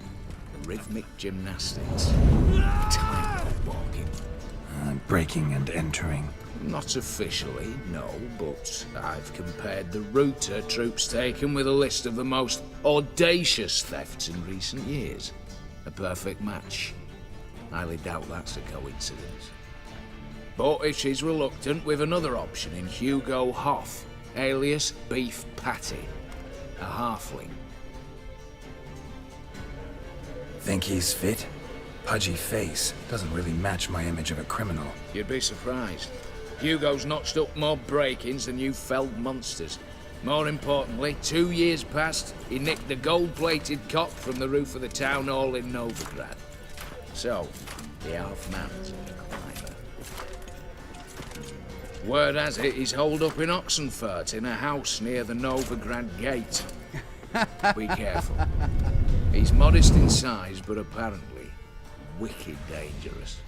rhythmic gymnastics, tightrope walking. Breaking and entering. Not officially, no, but I've compared the route her troops taken with a list of the most audacious thefts in recent years. A perfect match. Highly doubt that's a coincidence. But if she's reluctant, we've another option in Hugo Hoth, alias Beef Patty, a halfling. Think he's fit? Pudgy face. Doesn't really match my image of a criminal. You'd be surprised. Hugo's notched up more break-ins than you felled monsters. More importantly, 2 years past, he nicked the gold-plated cop from the roof of the town hall in Novigrad. So, the half-man's a climber. Word has it he's holed up in Oxenfurt in a house near the Novigrad gate. Be careful. He's modest in size, but apparently wicked dangerous.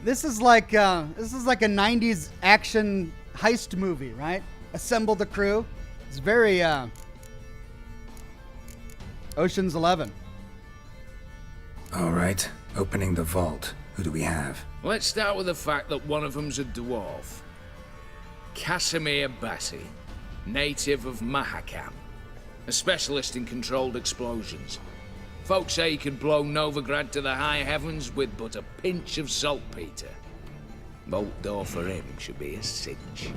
This is like a 90s action heist movie, right? Assemble the crew. It's very Ocean's 11. All right. Opening the vault. Who do we have? Let's start with the fact that one of them's a dwarf. Casimir Bassi, native of Mahakam, a specialist in controlled explosions. Folks say he could blow Novigrad to the high heavens with but a pinch of saltpeter. Vault door for him should be a cinch.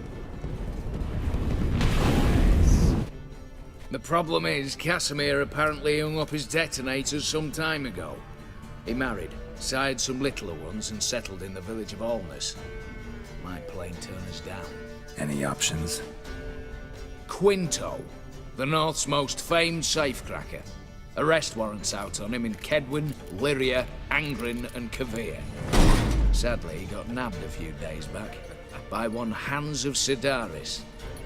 The problem is, Casimir apparently hung up his detonators some time ago. He married, sired some littler ones, and settled in the village of Alness. Might plain turn us down. Any options? Quinto, the North's most famed safecracker. Arrest warrants out on him in Kedwin, Lyria, Angrin, and Kavir. Sadly, he got nabbed a few days back by one Hans of Sidaris,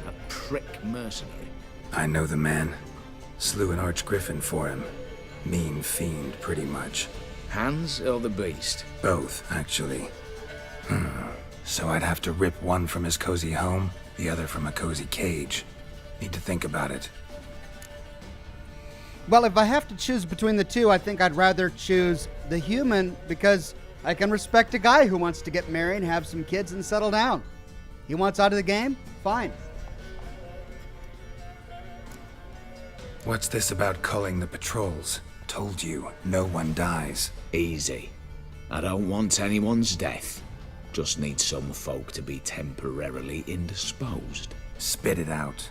a prick mercenary. I know the man. Slew an archgriffin for him. Mean fiend, pretty much. Hans or the beast? Both, actually. So I'd have to rip one from his cozy home, the other from a cozy cage. Need to think about it. Well, if I have to choose between the two, I think I'd rather choose the human because I can respect a guy who wants to get married, have some kids, and settle down. He wants out of the game? Fine. What's this about culling the patrols? Told you, no one dies. Easy. I don't want anyone's death. Just need some folk to be temporarily indisposed. Spit it out.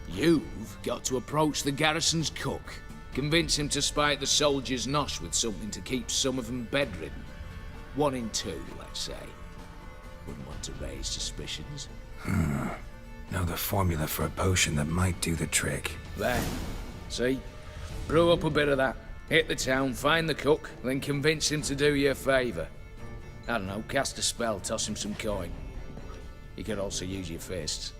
You've got to approach the garrison's cook. Convince him to spike the soldiers' nosh with something to keep some of them bedridden. 1 in 2, let's say. Wouldn't want to raise suspicions. Know the formula for a potion that might do the trick. There. See? Brew up a bit of that. Hit the town, find the cook, then convince him to do you a favour. I don't know, cast a spell, toss him some coin. You could also use your fists.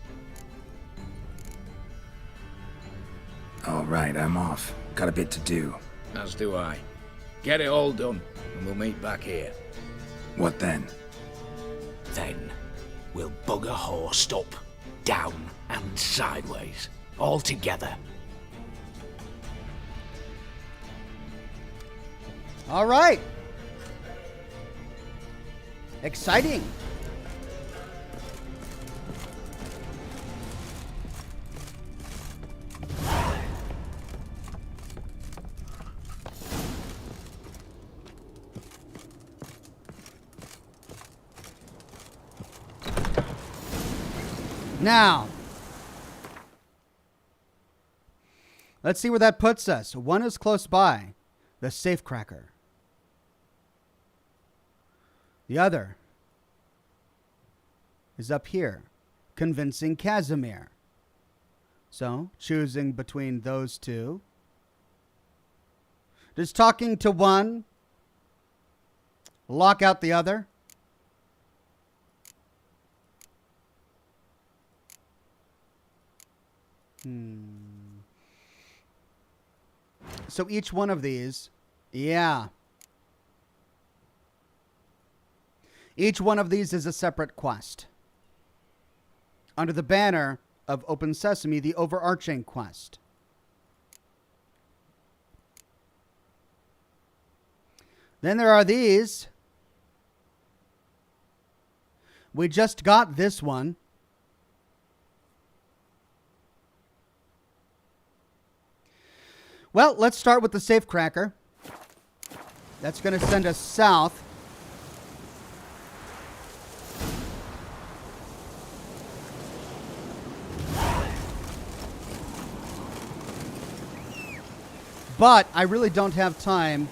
All right, I'm off. Got a bit to do. As do I. Get it all done, and we'll meet back here. What then? Then we'll bugger horsed up, down and sideways, all together. All right. Exciting. Now, let's see where that puts us. One is close by, the safecracker. The other is up here, convincing Casimir. So, choosing between those two. Does talking to one lock out the other? So each one of these, yeah. Each one of these is a separate quest. Under the banner of Open Sesame, the overarching quest. Then there are these. We just got this one. Well, let's start with the safecracker. That's going to send us south. But I really don't have time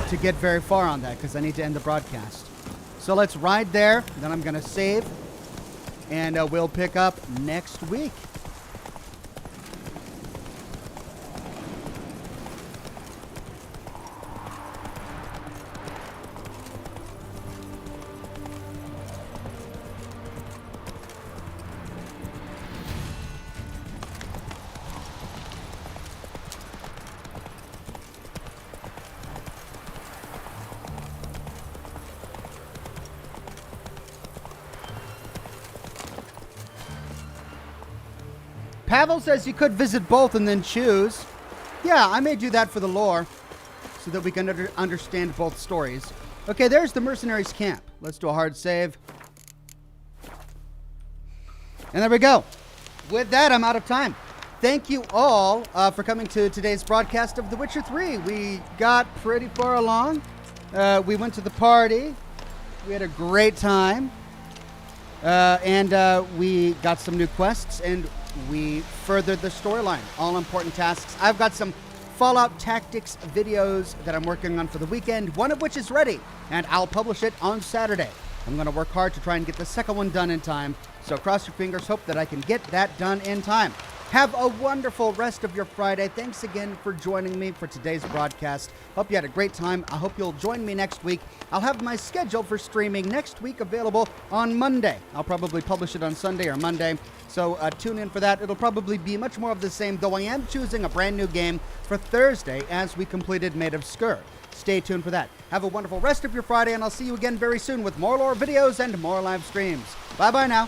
to get very far on that because I need to end the broadcast. So let's ride there. Then I'm going to save. And we'll pick up next week. Pavel says you could visit both and then choose. Yeah, I may do that for the lore so that we can understand both stories. Okay, there's the mercenaries' camp. Let's do a hard save. And there we go. With that, I'm out of time. Thank you all for coming to today's broadcast of The Witcher 3. We got pretty far along. We went to the party. We had a great time. And we got some new quests, and we furthered the storyline. All important tasks. I've got some Fallout Tactics videos that I'm working on for the weekend, one of which is ready, and I'll publish it on Saturday. I'm going to work hard to try and get the second one done in time, so cross your fingers, hope that I can get that done in time. Have a wonderful rest of your Friday. Thanks again for joining me for today's broadcast. Hope you had a great time. I hope you'll join me next week. I'll have my schedule for streaming next week available on Monday. I'll probably publish it on Sunday or Monday, so tune in for that. It'll probably be much more of the same, though I am choosing a brand new game for Thursday as we completed Maid of Sker. Stay tuned for that. Have a wonderful rest of your Friday, and I'll see you again very soon with more lore videos and more live streams. Bye-bye now.